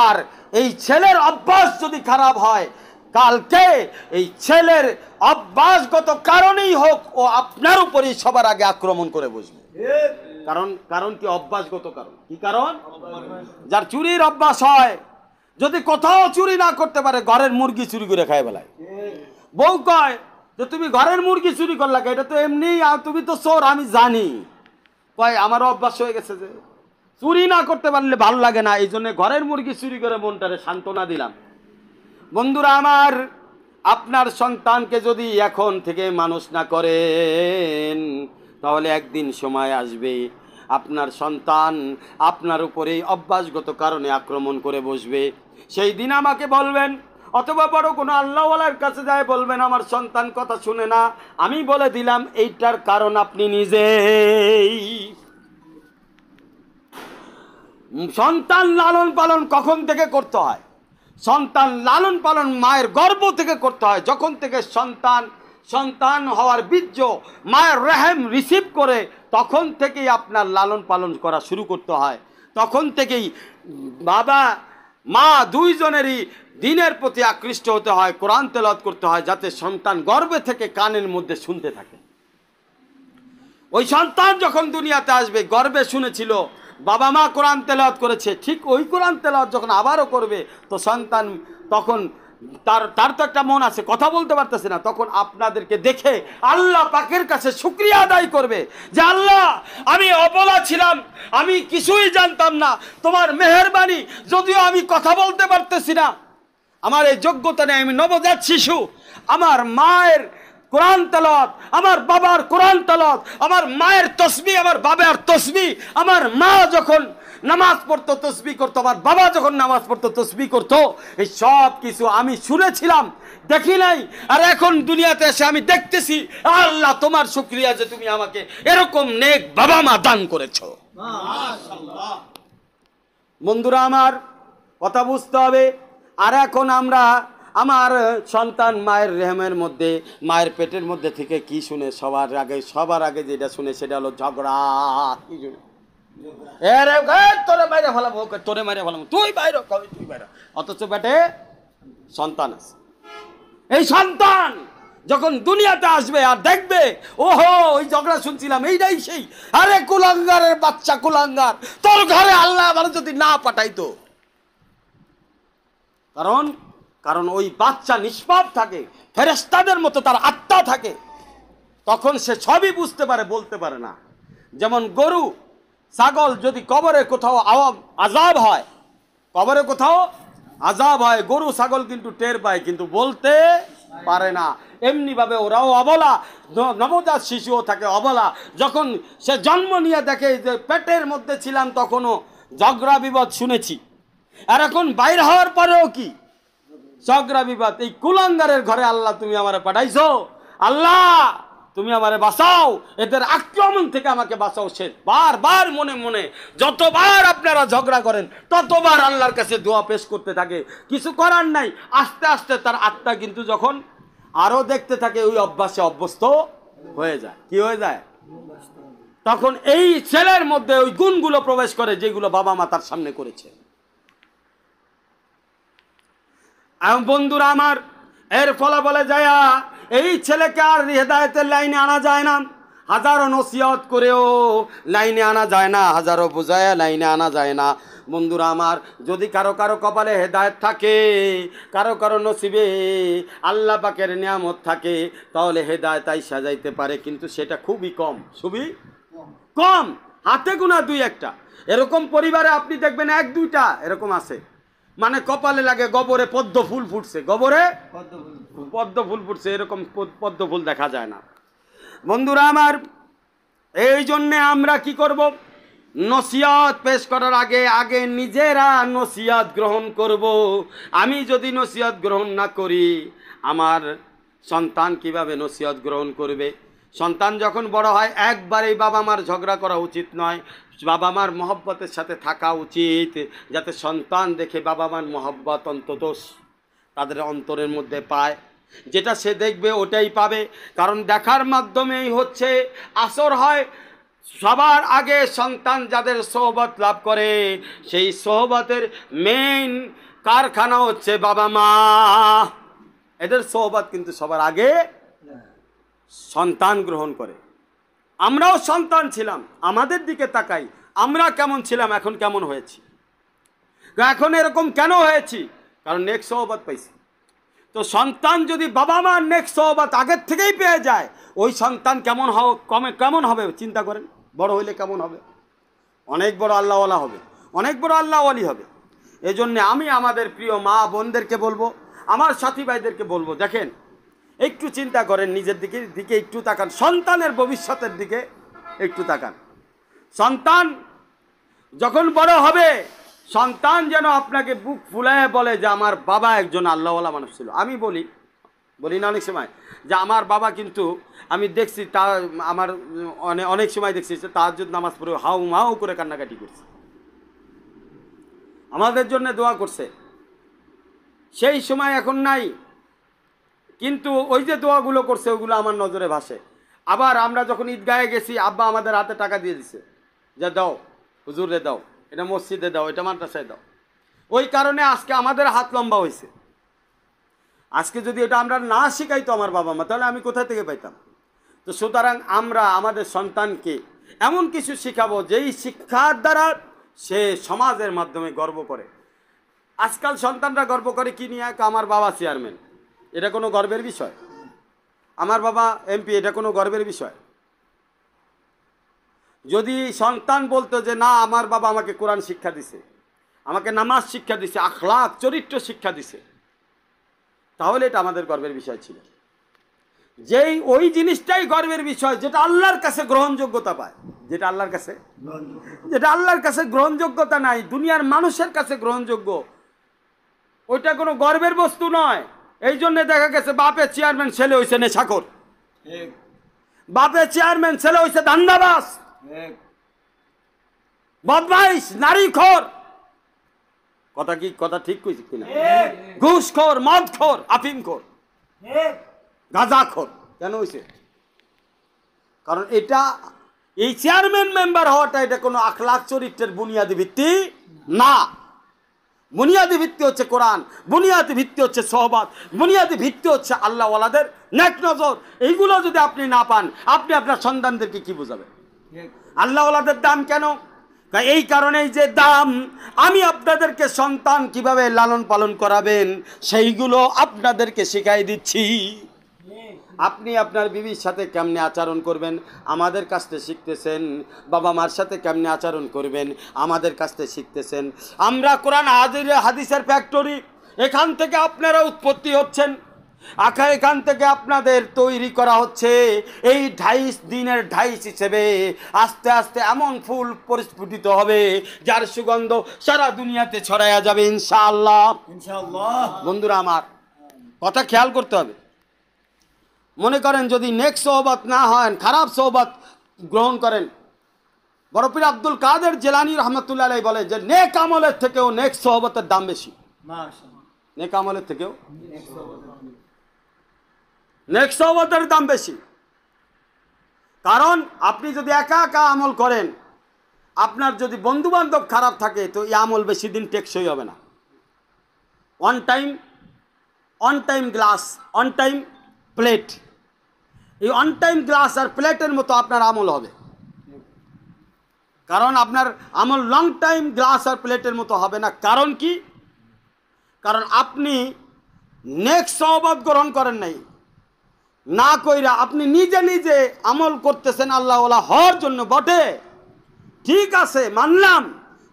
আর এই ছেলের অভ্যাস যদি খারাপ হয়, কালকে এই ছেলের অভ্যাসগত কারণেই হোক ও আপনার উপরেই সবার আগে আক্রমণ করে বসবে। কারণ কি? অভ্যাসগত কারণ। কি কারণ? যার চুরির অভ্যাস হয়, যদি কোথাও চুরি না করতে পারে, ঘরের মুরগি চুরি করে খায় বেলায়। বউ কয় যে তুমি ঘরের মুরগি চুরি করলা, এটা তো এমনি, তুমি তো চোর, আমি জানি। কয় আমারও অভ্যাস হয়ে গেছে যে চুরি না করতে পারলে ভালো লাগে না, এই জন্য ঘরের মুরগি চুরি করে মনটারে সান্ত্বনা দিলাম। বন্ধুরা আমার, আপনার সন্তানকে যদি এখন থেকে মানুষ না করেন, তাহলে একদিন সময় আসবে আপনার সন্তান আপনার উপরে অভ্যাসগত কারণে আক্রমণ করে বসবে। সেই দিন আমাকে বলবেন, অথবা বড় কোনো আল্লাহওয়ালার কাছে যায় বলবেন আমার সন্তান কথা শুনে না। আমি বলে দিলাম এইটার কারণ আপনি নিজেই। সন্তান লালন পালন কখন থেকে করতে হয়? সন্তান লালন পালন মায়ের গর্ভ থেকে করতে হয়। যখন থেকে সন্তান হওয়ার বীর্য মায়ের রেহেম রিসিভ করে, তখন থেকেই আপনার লালন পালন করা শুরু করতে হয়। তখন থেকেই বাবা মা দুইজনেরই দিনের প্রতি আকৃষ্ট হতে হয়, কোরআন তেলাওয়াত করতে হয়, যাতে সন্তান গর্ভে থেকে কানের মধ্যে শুনতে থাকে। ওই সন্তান যখন দুনিয়াতে আসবে, গর্ভে শুনেছিল বাবা মা কোরআন তেলাওয়াত করেছে, ঠিক ওই কোরআন তেলাওয়াত যখন আবারও করবে, তো সন্তান তখন তার তো একটা মন আছে, কথা বলতে পারতেছে না, তখন আপনাদেরকে দেখে আল্লাহ পাকের কাছে শুকরিয়া আদায় করবে যে আল্লাহ, আমি অবলা ছিলাম, আমি কিছুই জানতাম না, তোমার মেহেরবানি, যদিও আমি কথা বলতে পারতেছি না, আমার এই যোগ্যতা নেই, আমি নবজাত শিশু, আমার মায়ের কোরআন তেলাওয়াত, আমার বাবার কোরআন তেলাওয়াত, আমার মায়ের তসবিহ, আমার বাবার তসবিহ, আমার মা যখন নামাজ পড়তো তসবিহ করতো, আমার বাবা যখন নামাজ পড়তো তসবিহ করতো, এই সব কিছু আমি শুনেছিলাম, দেখি নাই, আর এখন দুনিয়াতে এসে আমি দেখতেছি। আল্লাহ তোমার শুকরিয়া যে তুমি আমাকে এরকম নেক বাবা মা দান করেছো। বন্ধুরা আমার, কথা বুঝতে হবে। আর এখন আমরা আমার সন্তান মায়ের রেহেমের মধ্যে, মায়ের পেটের মধ্যে থেকে কি শুনে? সবার আগে যেটা শুনে সেটা হলো ঝগড়া। কি শুনে? তোরে বাইরে ফেলাবো, তোরে মারে ফেলাবো, তুই বাইরে, তুই বাইরে। অথচ পেটে সন্তান আছে। এই সন্তান যখন দুনিয়াতে আসবে আর দেখবে, ওহো ওই ঝগড়া শুনছিলাম, এইটাই সেই, আরে কুলাঙ্গারের বাচ্চা, কুলাঙ্গার, তোর ঘরে আল্লাহ আমার যদি না পাঠাইতো। কারণ ওই বাচ্চা নিষ্পাপ থাকে, ফেরেশতাদের মতো তার আত্মা থাকে, তখন সে সবই বুঝতে পারে, বলতে পারে না। যেমন গরু ছাগল যদি কবরে কোথাও আযাব হয়, কবরে কোথাও আযাব হয়, গরু ছাগল কিন্তু টের পায়, কিন্তু বলতে পারে না। এমনি ভাবে ওরাও অবলা, নবজাত শিশুও থাকে অবলা। যখন সে জন্ম নিয়ে দেখে যে পেটের মধ্যে ছিলাম, তখনও ঝগড়া বিবাদ শুনেছি, আর এখন বাইরে হওয়ার পরেও কি ঝগড়া বিবাদ। এই কুলাঙ্গারের ঘরে আল্লাহ তুমি আমারে পাঠাইছো, আল্লাহ তুমি আমারে বাঁচাও, এদের আক্রমণ থেকে আমাকে বাঁচাও। সে বারবার মনে মনে যতবার আপনারা ঝগড়া করেন, ততবার আল্লাহর কাছে দোয়া পেশ করতে থাকে। কিছু করার নাই, আস্তে আস্তে তার আত্মা কিন্তু যখন আরো দেখতে থাকে, ওই অভ্যাসে অভ্যস্ত হয়ে যায়। কি হয়ে যায়? তখন এই ছেলের মধ্যে ওই গুণগুলো প্রবেশ করে, যেগুলো বাবা মা তার সামনে করেছে। বন্ধুরা আমার, এর ফলাফলে যায় এই ছেলেকে আর হেদায়েতের লাইনে আনা যায় না। হাজারো নসিহত করেও লাইনে আনা যায় না, হাজারো বোঝায় লাইনে আনা যায় না। বন্ধুরা আমার, যদি কারো কারো কপালে হেদায়েত থাকে, কারো কারো নসিবে আল্লাহ পাকের নিয়ামত থাকে, তাহলে হেদায়েত আইসা যাইতে পারে, কিন্তু সেটা খুবই কম, খুবই কম, হাতে গোনা দুই একটা। এরকম পরিবারে আপনি দেখবেন এক দুইটা এরকম আছে, মানে কপালে লাগে গবরে পদ্ম ফুল ফুটছে, গবরে পদ্ম ফুল ফুটছে, এরকম পদ্ম ফুল দেখা যায় না। বন্ধুরা আমার, এই জন্যে আমরা কি করব? নসিহত পেশ করার আগে আগে নিজেরা নসিহত গ্রহণ করব। আমি যদি নসিহত গ্রহণ না করি, আমার সন্তান কিভাবে নসিহত গ্রহণ করবে? সন্তান যখন বড় হয়, একবারেই বাবা মার ঝগড়া করা উচিত নয়। বাবা মার মহব্বতের সাথে থাকা উচিত, যাতে সন্তান দেখে বাবা মার মহব্বত অন্তত তাদের অন্তরের মধ্যে পায়। যেটা সে দেখবে ওটাই পাবে, কারণ দেখার মাধ্যমেই হচ্ছে আসর হয়। সবার আগে সন্তান যাদের সোহবত লাভ করে, সেই সোহবতের মেইন কারখানা হচ্ছে বাবা মা। এদের সোহবত কিন্তু সবার আগে সন্তান গ্রহণ করে। আমরাও সন্তান ছিলাম, আমাদের দিকে তাকাই, আমরা কেমন ছিলাম, এখন কেমন হয়েছি। এখন এরকম কেন হয়েছি? কারণ নেক্সট সোহবত পাইছি। তো সন্তান যদি বাবা মার নেক্সট সোহবত আগের থেকেই পেয়ে যায়, ওই সন্তান কেমন হবে চিন্তা করেন। বড় হইলে কেমন হবে? অনেক বড় আল্লাহওয়ালা হবে, অনেক বড় আল্লাহওয়ালি হবে। এই জন্যে আমি আমাদের প্রিয় মা বোনদেরকে বলবো, আমার সাথী ভাইদেরকে বলবো, দেখেন একটু চিন্তা করেন, নিজের দিকে একটু তাকান, সন্তানের ভবিষ্যতের দিকে একটু তাকান। সন্তান যখন বড় হবে, সন্তান যেন আপনাকে বুক ফুলায় বলে যে আমার বাবা একজন আল্লাহওয়ালা মানুষ ছিল। আমি বলি না অনেক সময় যে আমার বাবা কিন্তু আমি দেখছি তা আমার অনেক সময় দেখছি তাহাজ্জুদ নামাজ পড়ে হাউ মাউ করে কান্নাকাটি করছে, আমাদের জন্য দোয়া করছে। সেই সময় এখন নাই, কিন্তু ওই যে দোয়াগুলো করছে ওগুলো আমার নজরে ভাসে। আবার আমরা যখন ঈদগাহে গেছি, আব্বা আমাদের হাতে টাকা দিয়ে দিছে যে দাও হুজুরে দাও, এটা মসজিদে দাও, এটা মাদ্রাসায় দাও। ওই কারণে আজকে আমাদের হাত লম্বা হয়েছে। আজকে যদি এটা আমরা না শিখাইতো আমার বাবা মা, তাহলে আমি কোথা থেকে পাইতাম? তো সুতরাং আমরা আমাদের সন্তানকে এমন কিছু শিখাবো যেই শিক্ষার দ্বারা সে সমাজের মাধ্যমে গর্ব করে। আজকাল সন্তানরা গর্ব করে কি নিয়ে? আমার বাবা চেয়ারম্যান, এটা কোনো গর্বের বিষয়? আমার বাবা এমপি, এটা কোনো গর্বের বিষয়? যদি সন্তান বলতো যে না আমার বাবা আমাকে কোরআন শিক্ষা দিছে, আমাকে নামাজ শিক্ষা দিছে, আখলাক চরিত্র শিক্ষা দিছে, তাহলে এটা আমাদের গর্বের বিষয় ছিল। যেই ওই জিনিসটাই গর্বের বিষয় যেটা আল্লাহর কাছে গ্রহণযোগ্যতা পায়, যেটা আল্লাহর কাছে গ্রহণযোগ্যতা নাই, দুনিয়ার মানুষের কাছে গ্রহণযোগ্য, ওইটা কোনো গর্বের বস্তু নয়। এই জন্য দেখা গেছে বাপের চেয়ারম্যান ছেলে হয়েছে নেশাখোর, বাপের চেয়ারম্যান ছেলে হয়েছে ধান্দাবাজ, বদমাইশ, নারীখোর। কথা ঠিক কইছি কিনা? ঘুষখোর, মদখোর, আফিমখোর, গাঁজাখোর। কেন হয়েছে? কারণ এটা এই চেয়ারম্যান মেম্বার হওয়াটা এটা কোনো আখলাক চরিত্রের বুনিয়াদি ভিত্তি না। বুনিয়াদি ভিত্তি হচ্ছে কোরআন, বুনিয়াদি ভিত্তি হচ্ছে সোহবত, বুনিয়াদি ভিত্তি হচ্ছে আল্লাহ ওয়ালাদের নেক নজর। এইগুলো যদি আপনি না পান, আপনি আপনার সন্তানদেরকে কি বোঝাবেন? আল্লাহ ওয়ালাদের দাম কেন? এই কারণেই যে দাম, আমি আপনাদেরকে সন্তান কিভাবে লালন পালন করাবেন সেইগুলো আপনাদেরকে শিখাই দিচ্ছি। আপনি আপনার বিবির সাথে কেমনে আচরণ করবেন আমাদের কাছ থেকে শিখতেছেন, বাবা মার সাথে কেমনে আচরণ করবেন আমাদের কাছ থেকে শিখতেছেন। আমরা কোরআন হাদিসের ফ্যাক্টরি, এখান থেকে আপনারা উৎপত্তি হচ্ছেন, এখান থেকে আপনাদের তৈরি করা হচ্ছে। এই ২২ দিনের ২২ হিসেবে আস্তে আস্তে এমন ফুল পরিস্ফুটিত হবে যার সুগন্ধ সারা দুনিয়াতে ছড়ায়া যাবে ইনশাআল্লাহ। বন্ধুরা আমার কথা খেয়াল করতে হবে। মনে করেন যদি নেক্সট সোহবত না হয়, খারাপ সোহবত গ্রহণ করেন, বড় পীর আব্দুল কাদের জিলানী রহমতুল্লাহ আলাইহি বলে যে নেক আমলের থেকেও নেক্সট সোহবতের দাম বেশি। নেক আমলের থেকেও নেক্সট সোহবতের দাম বেশি। কারণ আপনি যদি একা একা আমল করেন, আপনার যদি বন্ধু বান্ধব খারাপ থাকে, তো এই আমল বেশি দিন টেকসই হবে না। On time glass, on time plate, এই অন টাইম গ্লাস আর প্লেটের মতো আপনার আমল হবে। কারণ আপনার আমল লং টাইম গ্লাস আর প্লেটের মতো হবে না। কারণ কি? কারণ আপনি নেক্সট সোহবত গ্রহণ করেন নাই, না কইরা আপনি নিজে নিজে আমল করতেছেন আল্লাহ ওয়ালা হওয়ার জন্য বটে, ঠিক আছে মানলাম,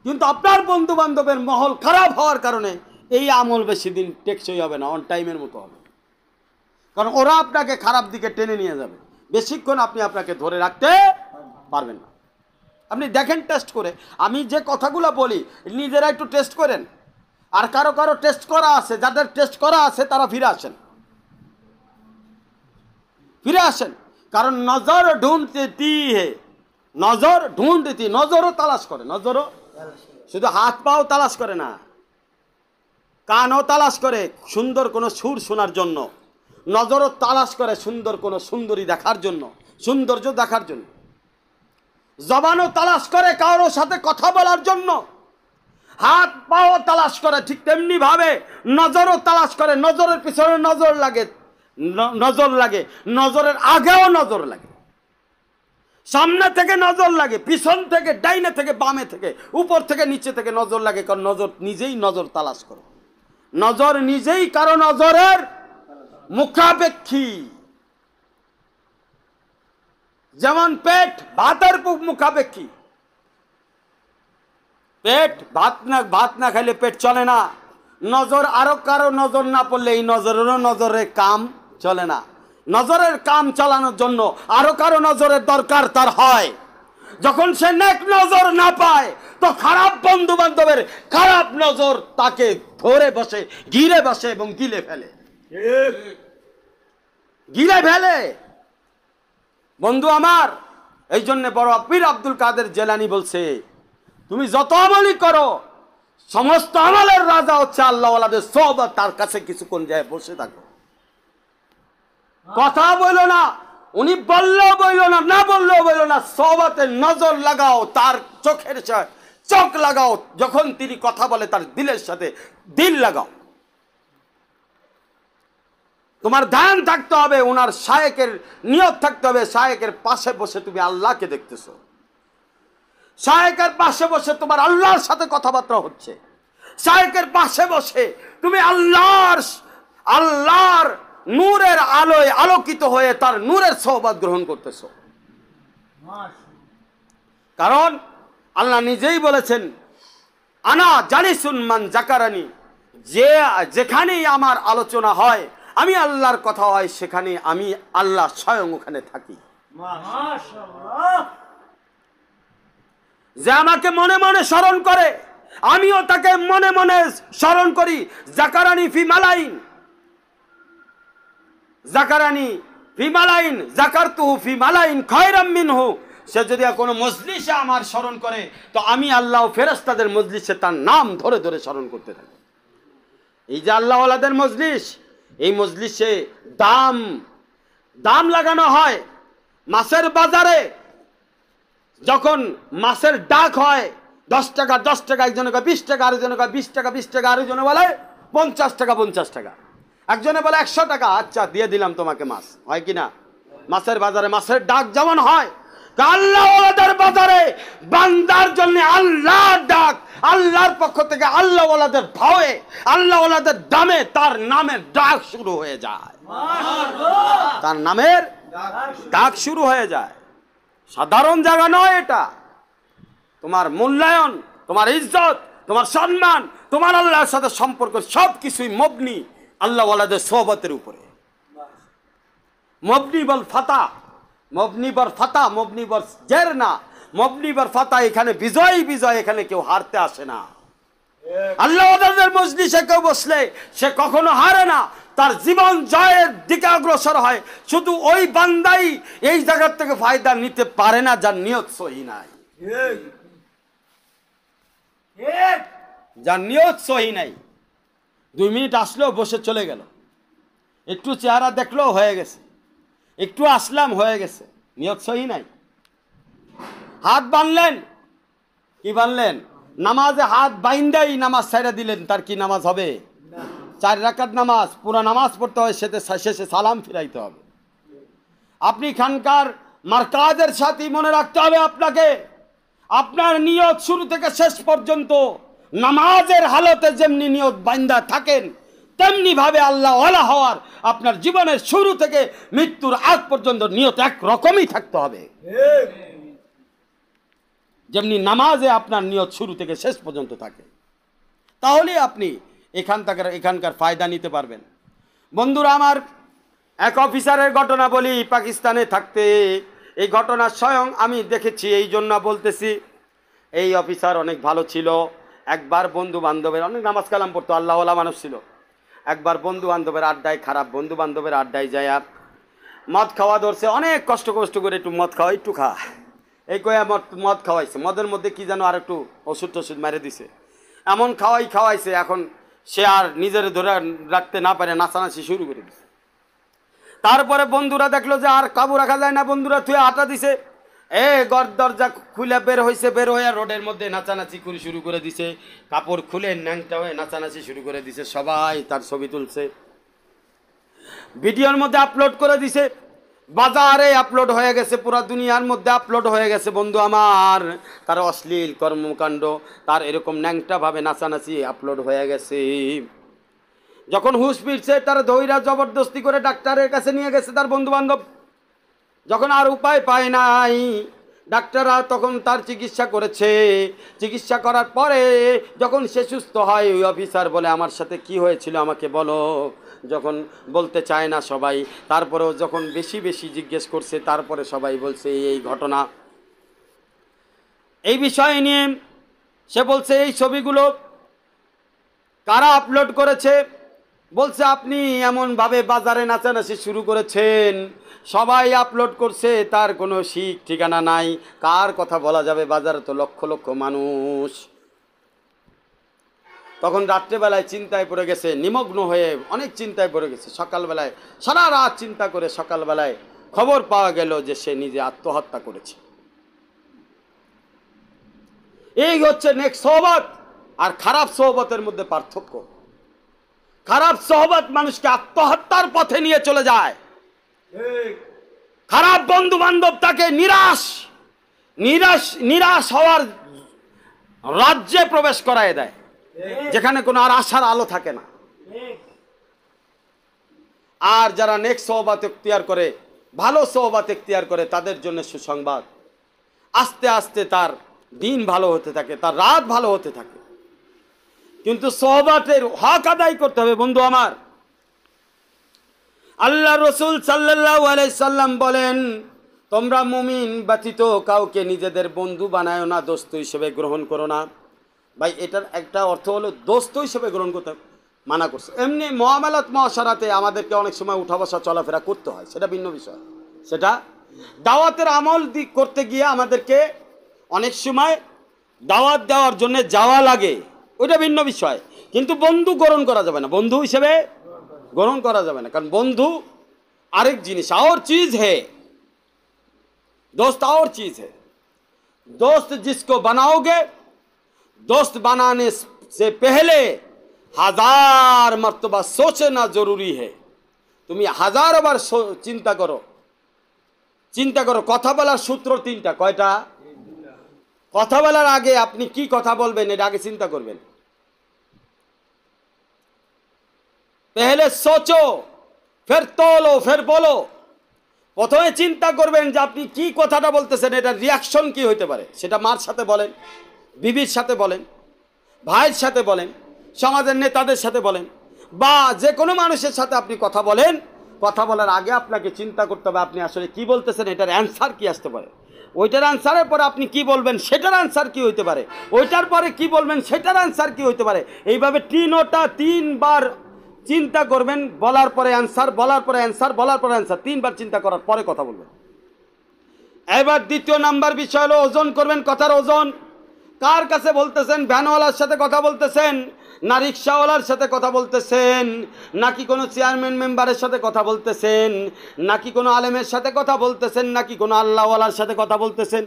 কিন্তু আপনার বন্ধু বান্ধবের মহল খারাপ হওয়ার কারণে এই আমল বেশি দিন টেকসই হবে না, অন টাইমের মতো হবে। কারণ ওরা আপনাকে খারাপ দিকে টেনে নিয়ে যাবে, বেশিক্ষণ আপনি আপনাকে ধরে রাখতে পারবেন না। আপনি দেখেন টেস্ট করে। আমি যে কথাগুলো বলি নিজেরা একটু টেস্ট করেন। আর কারো কারো টেস্ট করা আছে, যাদের টেস্ট করা আছে তারা ফিরে আসেন, ফিরে আসেন। কারণ নজর ঢুঁড়তি হে, নজর ঢুঁড়তি, নজরও তালাশ করে, নজরও শুধু হাত পাও তালাশ করে না, কানও তালাশ করে সুন্দর কোনো সুর শোনার জন্য, নজরও তালাশ করে সুন্দর কোনো সুন্দরী দেখার জন্য, সৌন্দর্য দেখার জন্য, জবানও তালাশ করে কারোর সাথে কথা বলার জন্য, হাত পাও তালাশ করে, ঠিক তেমনি ভাবে নজরও তালাশ করে। নজরের পিছনে নজর লাগে, নজর লাগে, নজরের আগেও নজর লাগে, সামনে থেকে নজর লাগে, পিছন থেকে, ডাইনে থেকে, বামে থেকে, উপর থেকে, নিচে থেকে নজর লাগে। কারণ নজর নিজেই নজর তালাশ করে, নজর নিজেই কারো নজরের মুখাপেক্ষী। যেমন পেট ভাতের মুখাপেক্ষী, পেট ভাত না খাইলে পেট চলে না। নজর আরো কারো নজর না পড়লে এই নজরেরও নজরের কাম চলে না। নজরের কাম চালানোর জন্য আরো কারো নজরের দরকার তার হয়। যখন সে নেক নজর না পায় তো খারাপ বন্ধু বান্ধবের খারাপ নজর তাকে ধরে বসে, ঘিরে বসে এবং গিলে ফেলে, গিলে ফেলে। বন্ধু আমার, এই জন্য বড় পীর আব্দুল কাদের জেলানী বলছে, তুমি যত আমলই করো, সমস্ত আমলের রাজা হচ্ছে আল্লাহ ওয়ালাদের সোহবত। তার কাছে কিছুক্ষণ যায় বসে থাকো, কথা বলো না, উনি বললেও বললো না, না বললেও বললো না, সোহবতে নজর লাগাও, তার চোখের চোখ লাগাও। যখন তিনি কথা বলে তার দিলের সাথে দিল লাগাও। তোমার ধ্যান থাকতে হবে, ওনার শায়েকের নিয়ত থাকতে হবে, শায়েকের পাশে বসে তুমি আল্লাহকে দেখতেছো, শায়েকের পাশে বসে তোমার আল্লাহর সাথে কথাবার্তা হচ্ছে, শায়েকের পাশে বসে তুমি আল্লাহর নূরের আলোয় আলোকিত হয়ে তার নূরের সোহবত গ্রহণ করতেছো। কারণ আল্লাহ নিজেই বলেছেন, আনা জালিসুন মান জাকারানি, যেখানেই আমার আলোচনা হয়, আমি আল্লাহর কথা হয়, সেখানে আমি আল্লাহ স্বয়ং ওখানে থাকি। যে আমাকে মনে মনে স্মরণ করে, আমিও তাকে মনে মনে স্মরণ করি। জাকারানি ফি মালাইন, জাকারানি ফি মালাইন জাকারতুহু ফি মালাইন খায়রাম মিনহু। সে যদি কোনো মজলিসে আমার স্মরণ করে তো আমি আল্লাহ ফেরেশতাদের মজলিসে তার নাম ধরে ধরে স্মরণ করতে থাকি। এই যে আল্লাহ ওয়ালাদের মজলিস, এই মজলিসে দাম লাগানো হয়। মাছের বাজারে যখন মাছের ডাক হয়, 10 টাকা 10 টাকা, একজনে কয় 20 টাকা, আরেকজনে কয় 20 টাকা 20 টাকা, আরেকজনে বলে 50 টাকা 50 টাকা, একজনে বলে 100 টাকা, আচ্ছা দিয়ে দিলাম তোমাকে মাছ, হয় কিনা? মাছের বাজারে মাছের ডাক যেমন হয়, আল্লাহ ওয়ালাদের বাজারে বান্দার জন্য আল্লাহর ডাক, আল্লাহর পক্ষ থেকে আল্লাহ ওয়ালাদের ভাবে, আল্লাহ ওয়ালাদের দামে তার নামের ডাক শুরু হয়ে যায়, তার নামের ডাক শুরু হয়ে যায়। সাধারণ জায়গা নয় এটা। তোমার মূল্যায়ন, তোমার ইজ্জত, তোমার সম্মান, তোমার আল্লাহর সাথে সম্পর্ক সব কিছুই মবনি আল্লাহ ওয়ালাদের সোহবতের উপরে। মবনি বল ফাতা, মবনি বর ফাতা, মবনি বর জের না, মবনি বর ফাতা। এখানে বিজয় বিজয়, এখানে কেউ হারতে আসে না। আল্লাহ ওয়ালাদের মজলিসে কেউ বসলে সে কখনো হারে না, তার জীবন জয়ের দিকে অগ্রসর হয়। শুধু ওই বান্দাই এই জায়গার থেকে ফায়দা নিতে পারে না যার নিয়ত সহি নাই, যার নিয়ত সহি নাই। 2 মিনিট আসলেও বসে চলে গেল, একটু চেহারা দেখলেও হয়ে গেছে, একটু আসলাম হয়ে গেছে, নিয়ত সহি নাই। হাত বানলেন, কি বানলেন? নামাজে হাত বাইন্দাই নামাজ ছাইড়া দিলেন, তার কি নামাজ হবে? 4 রাকাত নামাজ, পুরো নামাজ পড়তে হয়, শেষে সালাম ফিরাইতে হবে। আপনি খানকার মারকাজের সাথে মনে রাখতে হবে আপনাকে, আপনার নিয়ত শুরু থেকে শেষ পর্যন্ত নামাজের হালতে যেমনি নিয়ত বান্দা থাকেন, তেমনি ভাবে আল্লাহ ওয়ালা হওয়ার আপনার জীবনের শুরু থেকে মৃত্যুর আগ পর্যন্ত নিয়ত এক রকমই থাকতে হবে। যেমনি নামাজে আপনার নিয়ত শুরু থেকে শেষ পর্যন্ত থাকে, তাহলে আপনি এখানকার ফায়দা নিতে পারবেন। বন্ধুরা আমার, এক অফিসারের ঘটনা বলি। পাকিস্তানে থাকতে এই ঘটনা স্বয়ং আমি দেখেছি, এই জন্য বলতেছি। এই অফিসার অনেক ভালো ছিল। একবার বন্ধু বান্ধবের, অনেক নামাজ কালাম পড়তো, আল্লাহওয়ালা মানুষ ছিল। একবার বন্ধু বান্ধবের আড্ডায়, খারাপ বন্ধু বান্ধবের আড্ডায় যায় আর মদ খাওয়া ধরছে। অনেক কষ্ট করে একটু মদ খাওয়া, একটু খা, এই কয়া মদ খাওয়াইছে। মদের মধ্যে কি যেন আর একটু ওষুধ টষুধ মেরে দিছে, এমন খাওয়াইছে। এখন সে আর নিজের ধরে রাখতে না পারে, নাচানাচি শুরু করে দিছে। তারপরে বন্ধুরা দেখলো যে আর কাবু রাখা যায় না, বন্ধুরা থুয়ে আটা দিছে। ঘর দরজা খুলে বের হয়ে রোডের মধ্যে নাচানাচি করে শুরু করে দিছে। কাপড় খুলে ন্যাংটা হয়ে নাচানাচি শুরু করে দিছে। সবাই তার ছবি তুলছে, ভিডিওর মধ্যে আপলোড করে দিছে। বাজারে আপলোড হয়ে গেছে, পুরো দুনিয়ার মধ্যে আপলোড হয়ে গেছে। বন্ধু আমার, তার অশ্লীল কর্মকাণ্ড, তার এরকম ন্যাংটাভাবে নাচানাচি আপলোড হয়ে গেছে। যখন হুঁশ ফিরছে, তার ধৈরা জবরদস্তি করে ডাক্তারের কাছে নিয়ে গেছে তার বন্ধু বান্ধব। যখন আর উপায় পায় নাই, ডাক্তাররা তখন তার চিকিৎসা করেছে। চিকিৎসা করার পরে যখন সে সুস্থ হয়, ওই অফিসার বলে, আমার সাথে কি হয়েছিল আমাকে বলো। যখন বলতে চায় না সবাই, তারপরেও যখন বেশি জিজ্ঞেস করছে, তারপরে সবাই বলছে এই ঘটনা। এই বিষয় নিয়ে সে বলছে, এই ছবিগুলো কারা আপলোড করেছে? বলছে, আপনি এমনভাবে বাজারে নাচানাচি শুরু করেছেন, সবাই আপলোড করছে, তার কোনো ঠিক ঠিকানা নাই। কার কথা বলা যাবে? বাজারে তো লক্ষ লক্ষ মানুষ। তখন রাত্রেবেলায় চিন্তায় পড়ে গেছে, নিমগ্ন হয়ে অনেক চিন্তায় পড়ে গেছে। সকালবেলায় সারা রাত চিন্তা করে সকালবেলায় খবর পাওয়া গেল যে সে নিজে আত্মহত্যা করেছে। এই হচ্ছে নেক সোহবত আর খারাপ সোহবতের মধ্যে পার্থক্য। খারাপ সোহবত মানুষকে আত্মহত্যার পথে নিয়ে চলে যায়। খারাপ বন্ধু বান্ধব তাকে নিরাশ হওয়ার রাজ্যে প্রবেশ করায় দেয়, যেখানে কোনো আর আশার আলো থাকে না। আর যারা নেক সোহবত ইখতিয়ার করে, ভালো সোহবত ইখতিয়ার করে, তাদের জন্য সুসংবাদ। আস্তে আস্তে তার দিন ভালো হতে থাকে, তার রাত ভালো হতে থাকে। কিন্তু সোহবতের হক আদায় করতে হবে বন্ধু আমার। আল্লাহ রসুল সাল্লাল্লাহু আলাইহি সাল্লাম বলেন, তোমরা মুমিন ব্যতীত কাউকে নিজেদের বন্ধু বানায় না, দোস্ত হিসেবে গ্রহণ করো না। ভাই, এটার একটা অর্থ হলো দোস্ত হিসেবে গ্রহণ করতে মানা করছে। এমনি মুআমালাত মুআশারাতে আমাদেরকে অনেক সময় উঠা বসা চলাফেরা করতে হয়, সেটা ভিন্ন বিষয়। সেটা দাওয়াতের আমল করতে গিয়ে আমাদেরকে অনেক সময় দাওয়াত দেওয়ার জন্য যাওয়া লাগে, ওইটা ভিন্ন বিষয়। কিন্তু বন্ধু গ্রহণ করা যাবে না, বন্ধু হিসেবে গ্রহণ করা যাবে না। কারণ বন্ধু আরেক জিনিস, और चीज है दोस्त, और चीज है। दोस्त जिसको बनाओगे, दोस्त बनाने से पहले 1000 मर्तबा सोचना जरूरी है। তুমি 1000 বার চিন্তা করো। কথা বলার সূত্র 3টা। কয়টা? কথা বলার আগে আপনি কি কথা বলবেন, এটা আগে চিন্তা করবেন। पहले सोचो, फिर तोलो, फिर बोलो। প্রথমে চিন্তা করবেন যে আপনি কি কথাটা বলতেছেন, এটা রিয়াকশন কি হইতে পারে। সেটা মার সাথে বলেন, বিবির সাথে বলেন, ভাইয়ের সাথে বলেন, সমাজের নেতাদের সাথে বলেন, বা যে কোনো মানুষের সাথে আপনি কথা বলেন। কথা বলার আগে আপনাকে চিন্তা করতে হবে আপনি আসলে কি বলতেছেন, এটার অ্যান্সার কি আসতে পারে। ওইটার অ্যান্সারের পরে আপনি কি বলবেন, সেটার অ্যান্সার কি হইতে পারে। ওইটার পরে কি বলবেন, সেটার অ্যান্সার কি হইতে পারে। এইভাবে 3বার চিন্তা করবেন, বলার পরে অ্যান্সার, বলার পরে অ্যান্সার, বলার পরে অ্যান্সার, 3বার চিন্তা করার পরে কথা বলবেন। এবার 2 নাম্বার বিষয় হলো ওজন করবেন, কথার ওজন। কার কাছে বলতেছেন? ভ্যানওয়ালার সাথে কথা বলতেছেন, না রিক্সাওয়ালার সাথে কথা বলতেছেন, নাকি কোনো চেয়ারম্যান মেম্বারের সাথে কথা বলতেছেন, নাকি কোনো আলেমের সাথে কথা বলতেছেন, নাকি কোনো আল্লাহওয়ালার সাথে কথা বলতেছেন।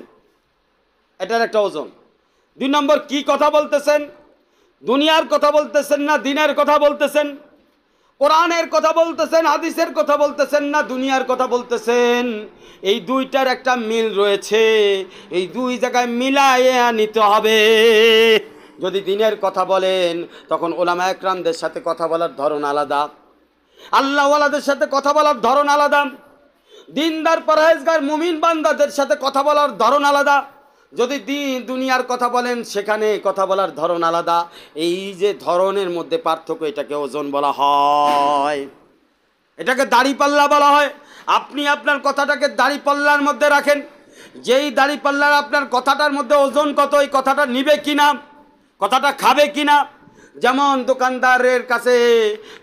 এটার একটা ওজন। 2 নম্বর, কি কথা বলতেছেন? দুনিয়ার কথা বলতেছেন না দিনের কথা বলতেছেন? কোরআনের কথা বলতেছেন, হাদিসের কথা বলতেছেন, না দুনিয়ার কথা বলতেছেন? এই দুইটার একটা মিল রয়েছে, এই 2 জায়গায় মিলাইয়া নিতে হবে। যদি দিনের কথা বলেন, তখন ওলামা একরামদের সাথে কথা বলার ধরন আলাদা, আল্লাহওয়ালাদের সাথে কথা বলার ধরন আলাদা, দিনদার পরহেজগার মুমিন বান্দাদের সাথে কথা বলার ধরন আলাদা। যদি দুনিয়ার কথা বলেন, সেখানে কথা বলার ধরন আলাদা। এই যে ধরনের মধ্যে পার্থক্য, এটাকে ওজন বলা হয়। এটাকে দাড়িপাল্লা বলা হয়। আপনি আপনার কথাটাকে দাড়িপাল্লার মধ্যে রাখেন। যেই দাড়িপাল্লার আপনার কথাটার মধ্যে ওজন কত, এই কথাটা নিবে কিনা, কথাটা খাবে কিনা। যেমন দোকানদারের কাছে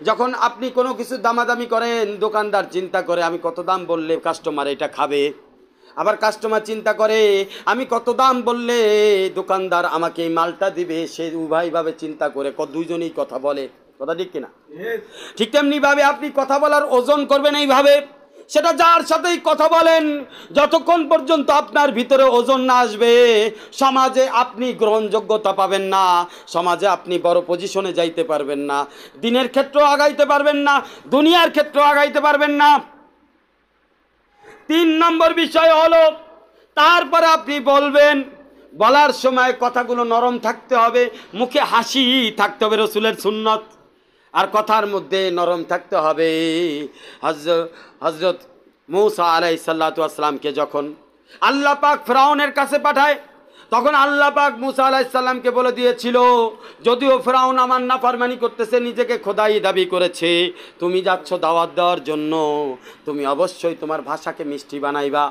যখন আপনি কোনো কিছু দামাদামি করেন, দোকানদার চিন্তা করে আমি কত দাম বললে কাস্টমার এটা খাবে, আবার কাস্টমার চিন্তা করে আমি কত দাম বললে দোকানদার আমাকে এই মালটা দিবে। সে উভয়ভাবে চিন্তা করে দুইজনেই কথা বলে, কথা ঠিক কিনা? ঠিক তেমনিভাবে আপনি কথা বলার ওজন করবেন এইভাবে, সেটা যার সাথেই কথা বলেন, যতক্ষণ পর্যন্ত আপনার ভিতরে ওজন না আসবে সমাজে আপনি গ্রহণযোগ্যতা পাবেন না, সমাজে আপনি বড় পজিশনে যাইতে পারবেন না, দিনের ক্ষেত্রেও আগাইতে পারবেন না, দুনিয়ার ক্ষেত্রেও আগাইতে পারবেন না। 3 নম্বর বিষয় হলো, তারপরে আপনি বলবেন, বলার সময় কথাগুলো নরম থাকতে হবে, মুখে হাসি থাকতে হবে, রসুলের সুন্নত, আর কথার মধ্যে নরম থাকতে হবে। হযরত মূসা আলাইহিস সালাতু ওয়াস সালামকে যখন আল্লাহ পাক ফিরআউনের কাছে পাঠায়, তখন আল্লাহ পাক মূসা আলাইহিস সালামকে বলে দিয়েছিল, যদিও ফিরআউন আমার নাফরমানি করতেছে, নিজেকে খোদাই দাবি করেছে, তুমি যাচ্ছ দাওয়াত দেওয়ার জন্য, তুমি অবশ্যই তোমার ভাষাকে মিষ্টি বানাইবা,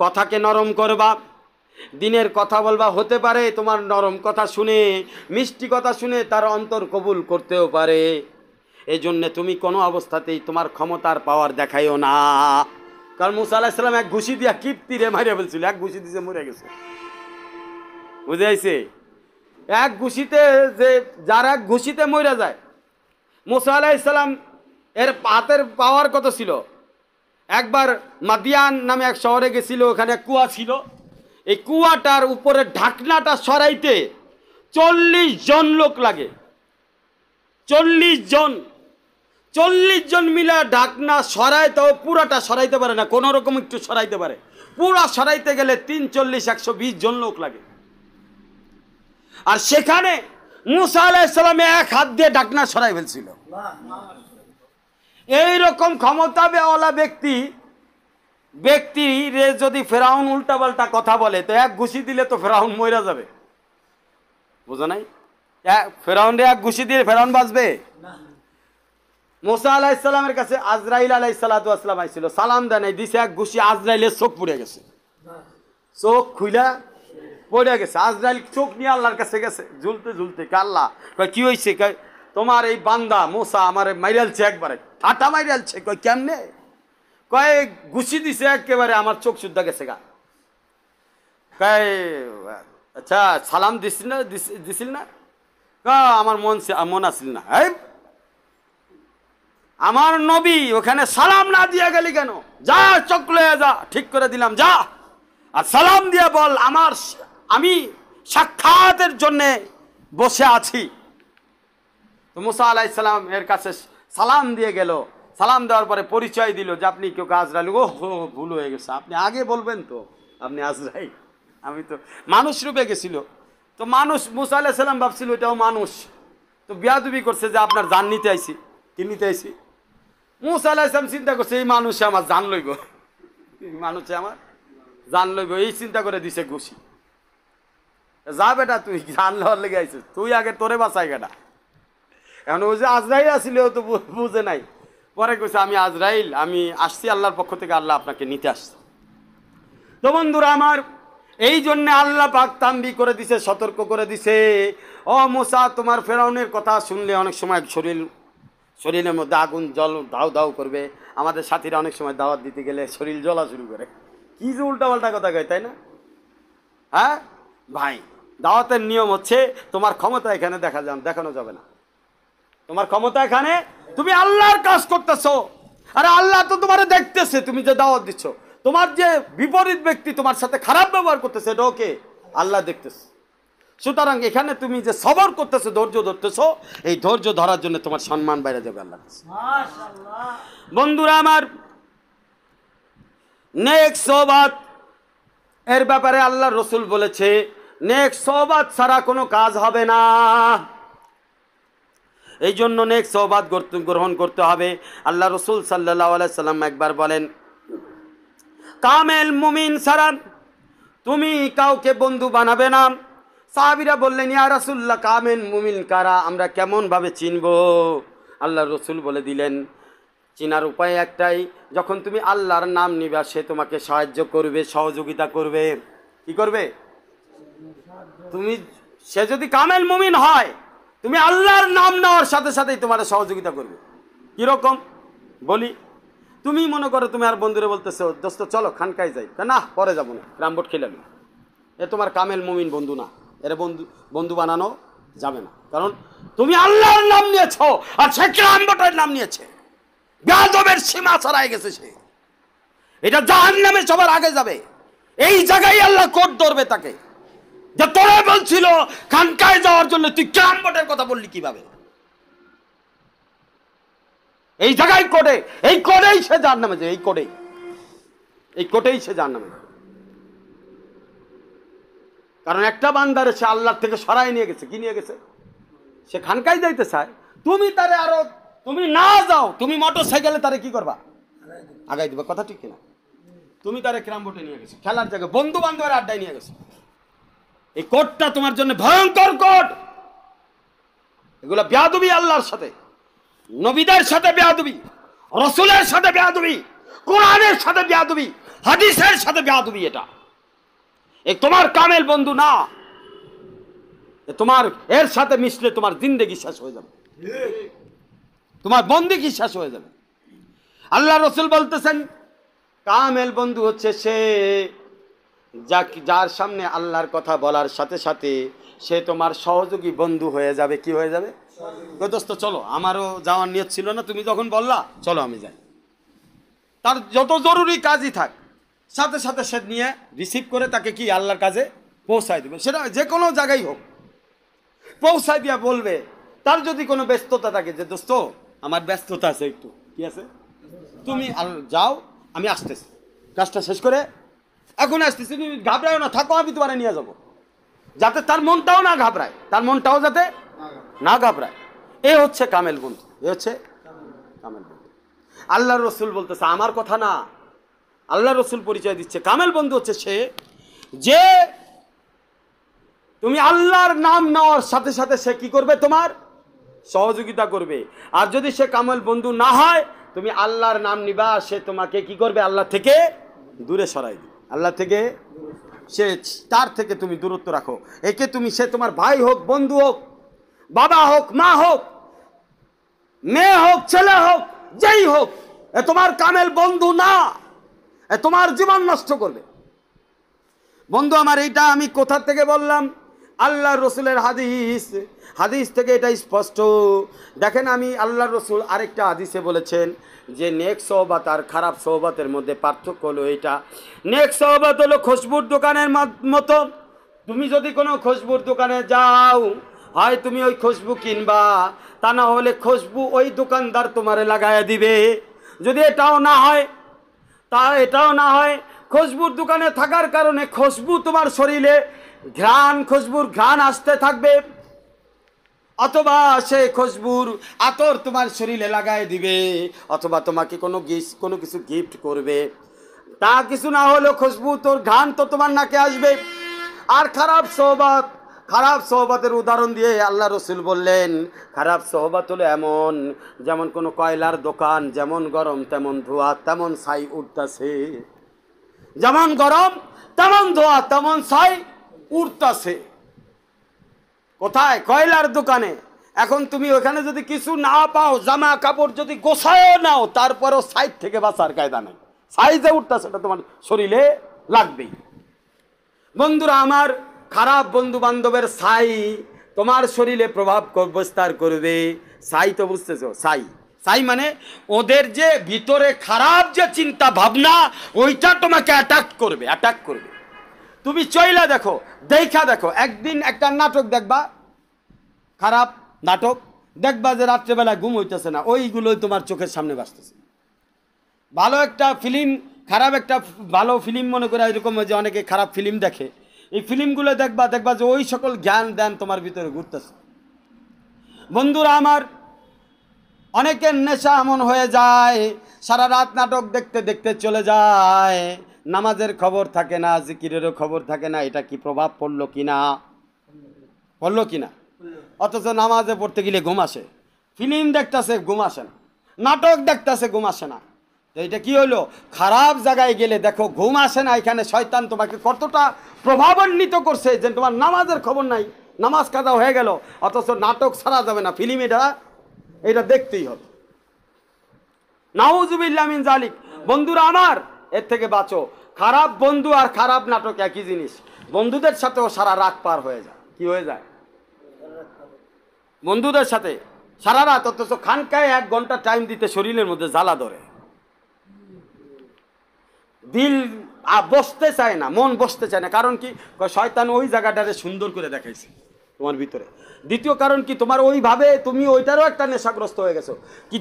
কথাকে নরম করবা, দিনের কথা বলবা। হতে পারে তোমার নরম কথা শুনে, মিষ্টি কথা শুনে তার অন্তর কবুল করতেও পারে। এই জন্যে তুমি কোনো অবস্থাতেই তোমার ক্ষমতার পাওয়ার দেখাইও না। কারণ মূসা আলাইহিস সালাম এক ঘুষি দিয়া কিপ্তিরে মারিয়া ফেলছিল, এক ঘুষি দিতে মরে গেছে, বুঝে আইছে? এক ঘুষিতে, যে যার এক ঘুষিতে মরে যায়। মূসা আলাইহিস সালাম এর হাতের পাওয়ার কত ছিল? একবার মাদিয়ান নামে এক শহরে গেছিল, ওখানে কুয়া ছিল, এই কুয়াটার উপরে ঢাকনাটা সরাইতে 40 জন লোক লাগে। 40 জন মিলে ঢাকনা সরায়, তাও পুরাটা সরাইতে পারে না, কোনো রকম একটু সরাইতে পারে। পুরা সরাইতে গেলে 3, 40, 120 জন লোক লাগে। আর সেখানে মূসা আলাইহিস সালাম এক হাত দিয়ে ঢাকনা সরাই ফেলছিল। এইরকম ক্ষমতাওয়ালা ব্যক্তি রে যদি ফেরাউন উল্টাপাল্টা কথা বলে, তো এক ঘুষি দিলে তো ফেরাউন মরে যাবে, বুঝো নাই? ফেরাউন রে এক ঘুষি দিয়ে ফেরাউন বাঁচবে? মূসা আলাইহিস সালামের কাছে আজরাইল আলাইহিস সালাতু ওয়াস সালাম আইছিল, সালাম দেয় নাই, দিছে এক ঘুষি, আজরাইলের চোখ পুড়ে গেছে, চোখ খুইলা পড়ে গেছে। আজরাইল চোখ নিয়ে আল্লাহর কাছে গেছে, ঝুলতে ঝুলতে, আল্লাহ কয় কি হয়েছে? কয় তোমার এই বান্দা মূসা আমারে মাইরালছে, একবারে ঠাটা মাইরালছে। কয় কেমনে? কয় ঘুষি দিছে একেবারে আমার চোখ শুদ্ধা গেছে গা। কয় আচ্ছা সালাম দিছিল না? আমার মন আসিল না। আমার নবী ওখানে সালাম না দিয়ে গেলি কেন? যা চোখ লয়ে যা, ঠিক করে দিলাম, যা আর সালাম দিয়ে বল আমি সাক্ষাতের জন্যে বসে আছি। তো মূসা আলাইহিস সালাম এর কাছে সালাম দিয়ে গেল। সালাম দেওয়ার পরে পরিচয় দিল যে আপনি কেউ আজরাইল। ও ভুল হয়ে গেছে, আপনি আগে বলবেন তো আপনি আজরাইল, আমি তো মানুষ রূপে গেছিল। তো মানুষ, মূসা আলাইহিস সালাম ভাবছিল এটাও মানুষ, তো বিয়াদবি করছে যে আপনার জান নিতে আইছি, কি নিতে আইছি। মূসা আলাইহিস সালাম চিন্তা করছে এই মানুষে আমার জান লইব, মানুষে আমার জান লইব, এই চিন্তা করে দিছে ঘুষি। যা বেটা তুই জান লওয়ার লেগে আইছিস, তুই আগে তোরে বাঁচাই বেটা। এখন ওই যে আজরাইল আসলে ও তো বুঝে নাই, পরে কইছে আমি আজরাইল, আমি আসছি আল্লাহর পক্ষ থেকে, আল্লাহ আপনাকে নিতে আসছে। তো বন্ধুরা আমার, এই জন্যে আল্লাহ পাক তাম্বি করে দিছে, সতর্ক করে দিছে, ও মূসা তোমার ফেরাউনের কথা শুনলে অনেক সময় শরীরের মধ্যে আগুন জল দাউ দাউ করবে। আমাদের সাথীরা অনেক সময় দাওয়াত দিতে গেলে শরীর জ্বলা শুরু করে, কি যে উল্টাপাল্টা কথা কয়, তাই না? হ্যাঁ ভাই, দাওয়াতের নিয়ম হচ্ছে তোমার ক্ষমতা এখানে দেখানো যাবে না। তোমার ক্ষমতা এখানে, তুমি আল্লাহর কাজ করতেছো, আরে আল্লাহ তো তোমার দেখতেছে তুমি যে দাওয়াত দিচ্ছ। তোমার যে বিপরীত ব্যক্তি তোমার সাথে খারাপ ব্যবহার করতেছে, এটা ওকে আল্লাহ দেখতেছে। সুতরাং এখানে তুমি যে সবর করতেছো, ধৈর্য ধরতেছো, এই ধৈর্য ধরার জন্য তোমার সম্মান বাইরে যাবে আল্লাহর কাছে। বন্ধুরা আমার, নেক্সট সোহবত এর ব্যাপারে আল্লাহ রসুল বলেছে, নেক্সট সোহবত ছাড়া কোনো কাজ হবে না। এই জন্য নেক্সট সোহবত গ্রহণ করতে হবে। আল্লাহ রসুল সাল্লাল্লাহু আলাইহি সাল্লাম একবার বলেন, কামেল মুমিন ছাড়া তুমি কাউকে বন্ধু বানাবে না। সাহাবীরা বললেন, ইয়া রাসূলুল্লাহ, কামেল মুমিন কারা, আমরা কেমন ভাবে চিনব? আল্লাহ রসুল বলে দিলেন, চিনার উপায় একটাই, যখন তুমি আল্লাহর নাম নিবা সে তোমাকে সাহায্য করবে, সহযোগিতা করবে। কি করবে? তুমি, সে যদি কামেল মুমিন হয়, তুমি আল্লাহর নাম নেওয়ার সাথে সাথেই তোমার সহযোগিতা করবে। কিরকম বলি, তুমি মনে করো তুমি আর বন্ধুরে বলতেছো দোস্ত চলো খানকায় যাই, না পরে যাবো না, ক্যারাম বোর্ড খেলে নি, এ তোমার কামেল মুমিন বন্ধু না, এর বন্ধু বন্ধু বানানো যাবে না। কারণ তুমি আল্লাহর নাম নিয়েছ আর সে ক্যারাম বোর্ডের নাম নিয়েছে, বেয়াদবের সীমা ছাড়াই গেছে সে, এটা জাহান্নামে সবার আগে যাবে। এই জায়গায় আল্লাহ কোর্ট ধরবে তাকে, যে তোরা বলছিল খানকায় যাওয়ার জন্য তুই ক্যারাম বোর্ডের কথা বললি কিভাবে। এই জায়গায় কোর্টে, এই কোর্টেই সে জাহান্নামে যাবে, এই কোর্টেই সে জাহান্নামে যাবে। কারণ একটা বান্দারে সে আল্লাহ থেকে সরাই নিয়ে গেছে। কি নিয়ে গেছে? সে খানকায় যাইতে চায়, তুমি তারে আরো, তুমি না যাও, তুমি মোটর সাইকেলে তারে কি করবা? আগাই দিবা। কথা ঠিক কিনা? তুমি তারে ক্যারাম বোর্ডে নিয়ে গেছো, খেলার জায়গায় বন্ধু বান্ধবের আড্ডায় নিয়ে গেছো। এই কোর্টটা তোমার জন্য ভয়ঙ্কর কোর্ট। এগুলো বেয়াদবি, আল্লাহর সাথে, নবীদের সাথে বেয়াদবি, রাসূলের সাথে বেয়াদবি, কোরআনের সাথে বেয়াদবি, হাদিসের সাথে বেয়াদবি। এটা এই তোমার কামেল বন্ধু না, তোমার এর সাথে মিশলে তোমার জিন্দেগি শেষ হয়ে যাবে, তোমার বন্দেগী শেষ হয়ে যাবে। আল্লাহ রাসূল বলতেছেন কামেল বন্ধু হচ্ছে সে যার সামনে আল্লাহর কথা বলার সাথে সাথে সে তোমার সহযোগী বন্ধু হয়ে যাবে। কি হয়ে যাবে? দোস্ত চলো, আমারও যাওয়ার নিয়ত ছিল না, তুমি যখন বললা চলো আমি যাই। তার যত জরুরি কাজই থাক সাথে সাথে সে নিয়ে রিসিভ করে তাকে কি আল্লাহর কাজে পৌঁছায় দেবে। সেটা যে কোনো জায়গায় হোক, পৌঁছায় দিয়া বলবে। তার যদি কোনো ব্যস্ততা থাকে, যে দোস্ত আমার ব্যস্ততা আছে, একটু কি আছে, তুমি যাও, আমি আসতেছি, কাজটা শেষ করে এখন আসতেছি, তুমি ঘাবড়াও না, থাকো, আমি তোমার নিয়ে যাবো। যাতে তার মনটাও না ঘাবড়ায়, তার মনটাও যাতে না ঘাবড়ায়। এ হচ্ছে কামেল বন্ধু, এ হচ্ছে কামেল বন্ধু। আল্লাহ রসুল বলতেছে, আমার কথা না, আল্লাহ রসুল পরিচয় দিচ্ছে কামেল বন্ধু হচ্ছে সে যে তুমি আল্লাহর নাম নেওয়ার সাথে সাথে সে কি করবে? তোমার সহযোগিতা করবে। আর যদি সে কামেল বন্ধু না হয়, তুমি আল্লাহর নাম নিবা, সে তোমাকে কি করবে? আল্লাহ থেকে দূরে সরাই দিবে। আল্লাহ থেকে সে, তার থেকে তুমি দূরত্ব রাখো। একে তুমি, সে তোমার ভাই হোক, বন্ধু হোক, বাবা হোক, মা হোক, মেয়ে হোক, ছেলে হোক, যেই হোক, এ তোমার কামেল বন্ধু না, এ তোমার জীবন নষ্ট করবে। বন্ধু আমার, এইটা আমি কোথা থেকে বললাম? আল্লাহ রসুলের হাদিস থেকে এটা স্পষ্ট। দেখেন, আমি আল্লাহ রসুল আরেকটা হাদিসে বলেছেন যে নেক সোহবাত আর খারাপ সোহবাতের মধ্যে পার্থক্য হলো এইটা। নেক সোহবাত হলো খুশবুর দোকানের মতো। তুমি যদি কোনো খুশবুর দোকানে যাও, হয় তুমি ওই খুশবু কিনবা, তা না হলে খুশবু ওই দোকানদার তোমারে লাগাইয়া দিবে। যদি এটাও না হয়, খুশবুর দোকানে থাকার কারণে খুশবু তোমার শরীরে খুশবুর ঘ্রাণ আসতে থাকবে, অথবা সে খুশবুর আতর তোমার শরীরে লাগাই দিবে, অথবা তোমাকে কোনো কিছু গিফট করবে। তা কিছু না হলেও খুশবু তোর ঘ্রাণ তো তোমার নাকে আসবে। আর খারাপ সোহবতের উদাহরণ দিয়ে আল্লাহ রসুল বললেন, খারাপ সোহবত হলো এমন, যেমন কোনো কয়লার দোকান, যেমন গরম তেমন ধোঁয়া তেমন ছাই উঠতেছে, যেমন গরম তেমন ধোঁয়া তেমন ছাই উঠতেছে। কোথায়? কয়লার দোকানে। এখন তুমি ওখানে যদি কিছু না পাও, জামা কাপড় যদি গোছায়ও নাও, তারপরেও সাইড থেকে বাঁচার কায়দা নাই, সাইজে উঠতেছে, এটা তোমার শরীরে লাগবেই। বন্ধুরা আমার, খারাপ বন্ধু বান্ধবের ছাই তোমার শরীরে প্রভাব বিস্তার করবে। ছাই তো বুঝতেছো? ছাই মানে ওদের যে ভিতরে খারাপ যে চিন্তা ভাবনা, ওইটা তোমাকে অ্যাটাক করবে। তুমি চইলা দেখো, একদিন একটা নাটক দেখবা, খারাপ নাটক দেখবা, যে রাত্রেবেলা ঘুম হইতেছে না, ওইগুলোই তোমার চোখের সামনে ভাসতেছে। ভালো একটা ফিল্ম মনে করে, এরকম যে অনেকে খারাপ ফিল্ম দেখে, এই ফিল্মগুলো দেখবা যে ওই সকল জ্ঞান দেন তোমার ভিতরে ঘুরতেছে। বন্ধুরা আমার, অনেকের নেশা এমন হয়ে যায়, সারা রাত নাটক দেখতে দেখতে চলে যায়, নামাজের খবর থাকে না, জিকিরেরও খবর থাকে না। এটা কি প্রভাব পড়লো কিনা? অথচ নামাজে পড়তে গেলে ঘুম আসে, ফিল্ম দেখতেছে ঘুম আসে না। নাটক দেখতেছে, ঘুম আসে না। তো এটা কি হইলো? খারাপ জায়গায় গেলে দেখো ঘুম আসে না, এখানে শয়তান তোমাকে কতটা প্রভাবান্বিত করছে যে তোমার নামাজের খবর নাই, নামাজ কাজা হয়ে গেল, অথচ নাটক ছাড়া যাবে না, ফিল্ম এটা দেখতেই হবে। নাউজুবিল্লাহ মিন জালিক। বন্ধুরা আমার, এর থেকে বাঁচো। খারাপ বন্ধু আর খারাপ নাটক একই জিনিস। বন্ধুদের সাথেও সারা রাত পার হয়ে যায়। কি হয়ে যায়? বন্ধুদের সাথে সারা রাত, অথচ খানকায় 1 ঘন্টা টাইম দিতে শরীরের মধ্যে জ্বালা ধরে, দিল বসতে চায় না, মন বসতে চায় না। কারণ কি? শয়তান ওই জায়গাটারে সুন্দর করে দেখাইছে তোমার ভিতরে। দ্বিতীয় কারণ কি? তোমার ওইভাবে তুমি ওইটারও একটা নেশাগ্রস্ত হয়ে গেছো। কি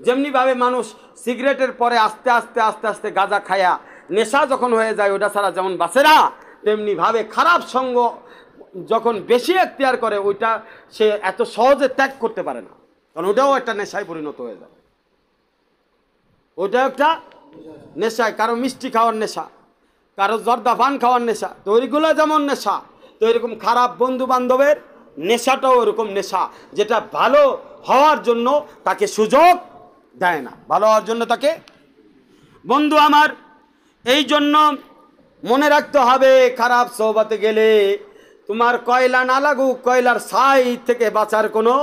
যেমনিভাবে মানুষ সিগারেটের পরে আস্তে আস্তে আস্তে আস্তে গাঁজা খায়া নেশা যখন হয়ে যায় ওইটা ছাড়া যেমন বাঁচে না, তেমনিভাবে খারাপ সঙ্গ যখন বেশি এখতিয়ার করে ওইটা সে এত সহজে ত্যাগ করতে পারে না, কারণ ওটাও একটা নেশায় পরিণত হয়ে যায়। ওইটাও একটা নেশায়, কারো মিষ্টি খাওয়ার নেশা, কারো জর্দা পান খাওয়ার নেশা। তো ওইগুলো যেমন নেশা, তো এরকম খারাপ বন্ধু বান্ধবের নেশাটাও এরকম নেশা, যেটা ভালো হওয়ার জন্য তাকে সুযোগ দেয় না, ভালো হওয়ার জন্য তাকে। বন্ধু আমার, এই জন্য মনে রাখতে হবে, খারাপ সোহবতে গেলে তোমার কয়লা না লাগুক, কয়লার ছাই থেকে বাঁচার কোনো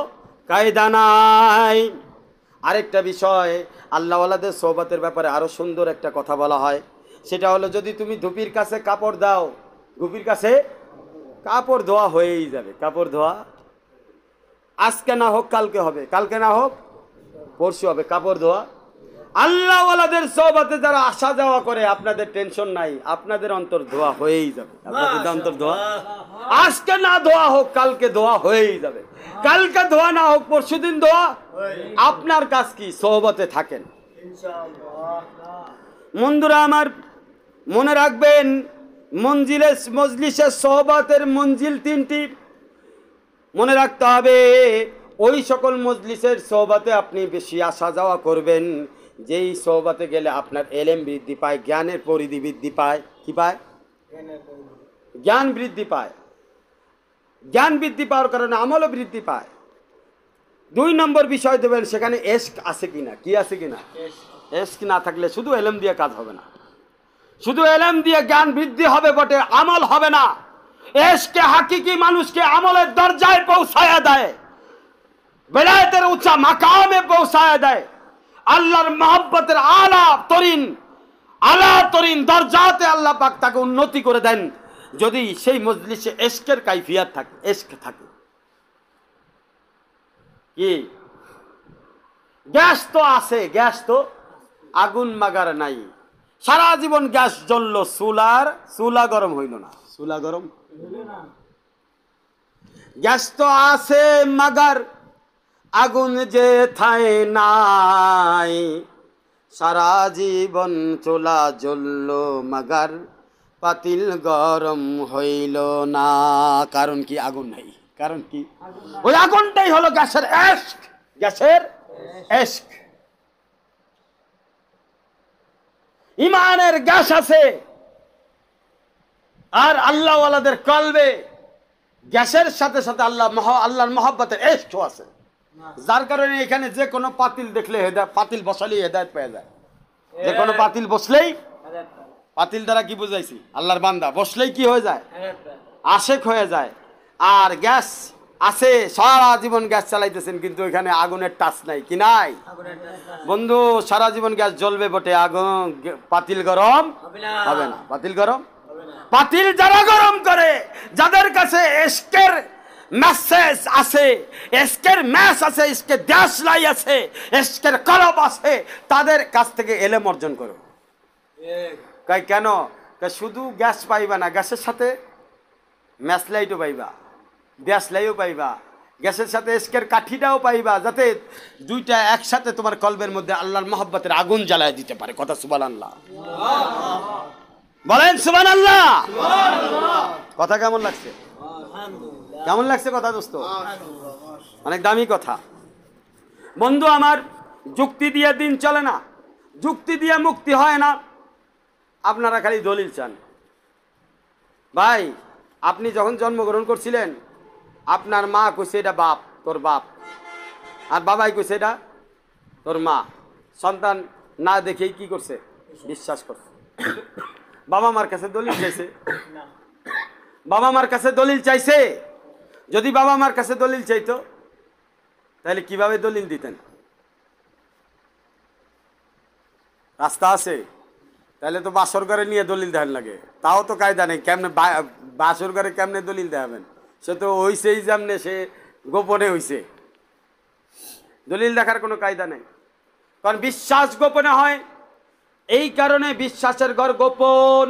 কায়দা নাই। আরেকটা বিষয়, আল্লাহওয়ালাদের সোহবতের ব্যাপারে আরো সুন্দর একটা কথা বলা হয়। সেটা হলো, যদি তুমি ধুপির কাছে কাপড় দাও, ধুপির কাছে কাপড় ধোয়া হয়েই যাবে। কাপড় ধোয়া আজকে না হোক কালকে হবে, কালকে না হোক পরশু হবে। কাপড় ধোয়া আল্লাহওয়ালাদের সোহবতে যারা আসা যাওয়া করে, আপনাদের টেনশন নাই, আপনাদের অন্তর ধোয়া হয়েই যাবে। আপনাদের অন্তর ধোয়া আজকে না ধোয়া হোক কালকে ধোয়া হয়েই যাবে, কালকে ধোয়া না হোক পরশুদিন ধোয়া। আপনার কাজ কি? সোহবতে থাকেন। বন্ধুরা আমার, মনে রাখবেন, মজলিসের সোহবতের মঞ্জিল 3টি। মনে রাখতে হবে, ওই সকল মজলিসের সোহবতে আপনি বেশি আসা যাওয়া করবেন যেই সোহবতে গেলে আপনার এলেম বৃদ্ধি পায়, জ্ঞানের পরিধি বৃদ্ধি পায়। কি পায়? জ্ঞান বৃদ্ধি পায়। জ্ঞান বৃদ্ধি পাওয়ার কারণে আমলও বৃদ্ধি পায়। 2 নম্বর বিষয় দেবেন, সেখানে এশক আছে কিনা। কি আছে কিনা? এশক না থাকলে শুধু এলেম দিয়ে কাজ হবে না। শুধু এলেম দিয়ে জ্ঞান বৃদ্ধি হবে বটে, আমল হবে না। এশকে হাকিকি মানুষকে আমলের দরজায় পৌঁছায়া দেয়, বেলায়েতের উচ্চা মাকামে পৌঁছায়া দেয়, আল্লাহর মহব্বতের আলা তরিন দরজাতে আল্লাহ পাক তাকে উন্নতি করে দেন, যদি সেই মজলিসে এশকের কাইফিয়াত থাকে, এশক থাকে। কি? গ্যাস তো আছে, গ্যাস তো আগুন মাগার নাই। সারা জীবন গ্যাস জ্বললো, চুলা গরম হইল না। চুলা গরম, গ্যাস তো আছে মাগার আগুন যে থায় নাই। সারা জীবন চুলা জ্বললো মাগার পাতিল গরম হইল না। কারণ কি? আগুন নাই। কারণ কি? ওই আগুনটাই হলো গ্যাসের এশক। গ্যাসের এশক। ইমানের গ্যাস আছে, আর আল্লাহওয়ালাদের কলবে গ্যাসের সাথে সাথে আল্লাহর মহব্বতের এশক আছে, যার কারণে এখানে যে কোনো পাতিল দেখলে পাতিল বসালেই হেদায়েত পেয়ে যায়। যে কোনো পাতিল বসলেই, পাতিল দ্বারা কি বুঝাইছি? আল্লাহর বান্দা বসলেই কি হয়ে যায়? আশেক হয়ে যায়। আর গ্যাস আছে, সারা জীবন গ্যাস চালাইতেছেন, কিন্তু এখানে আগুনের টাচ নাই। কি নাই? বন্ধু, সারা জীবন গ্যাস জ্বলবে বটে, আগুন পাতিল গরম হবে না। পাতিল গরম, পাতিল যারা গরম করে, যাদের কাছে এশকের মেসেজ আছে, এশকের ম্যাস আছে, এশকের দেশলাই আছে, এশকের কলব আছে, তাদের কাছ থেকে এলেম অর্জন করো। কেন? শুধু গ্যাস পাইবা না, গ্যাসের সাথে ম্যাস লাইটও পাইবা, দেশলাইও পাইবা, গ্যাসের সাথে এশকের কাঠিটাও পাইবা, যাতে দুইটা একসাথে তোমার কলবের মধ্যে আল্লাহর মহব্বতের আগুন জ্বালায় দিতে পারে। কথা সুবহানাল্লাহ বলেন, সুবহানাল্লাহ। কথা কেমন লাগছে? কেমন লাগছে কথা দোস্ত? অনেক দামি কথা। বন্ধু আমার, যুক্তি দিয়ে দিন চলে না, যুক্তি দিয়ে মুক্তি হয় না। আপনারা খালি দলিল চান। ভাই, আপনি যখন জন্মগ্রহণ করছিলেন, আপনার মা কইছে এটা বাপ, তোর বাপ, আর বাবাই কইছে এটা তোর মা সন্তান না দেখেই কি করছে? বিশ্বাস করছে। বাবা মার কাছে দলিল চাইছে? বাবা মার কাছে দলিল চাইছে? যদি বাবা মার কাছে দলিল চাইতো তাহলে কিভাবে দলিল দিতেন? রাস্তা আছে? তাহলে তো বাসর ঘরে নিয়ে দলিল দেন লাগে, তাও তো কায়দা নেই। কেমনে বাসর ঘরে কেমনে দলিল দেখাবেন? সে তো হইছেই যেমনে, সে গোপনে হইছে, দলিল দেখার কোনো কায়দা নেই। কারণ বিশ্বাস গোপনে হয়, এই কারণে বিশ্বাসের ঘর গোপন।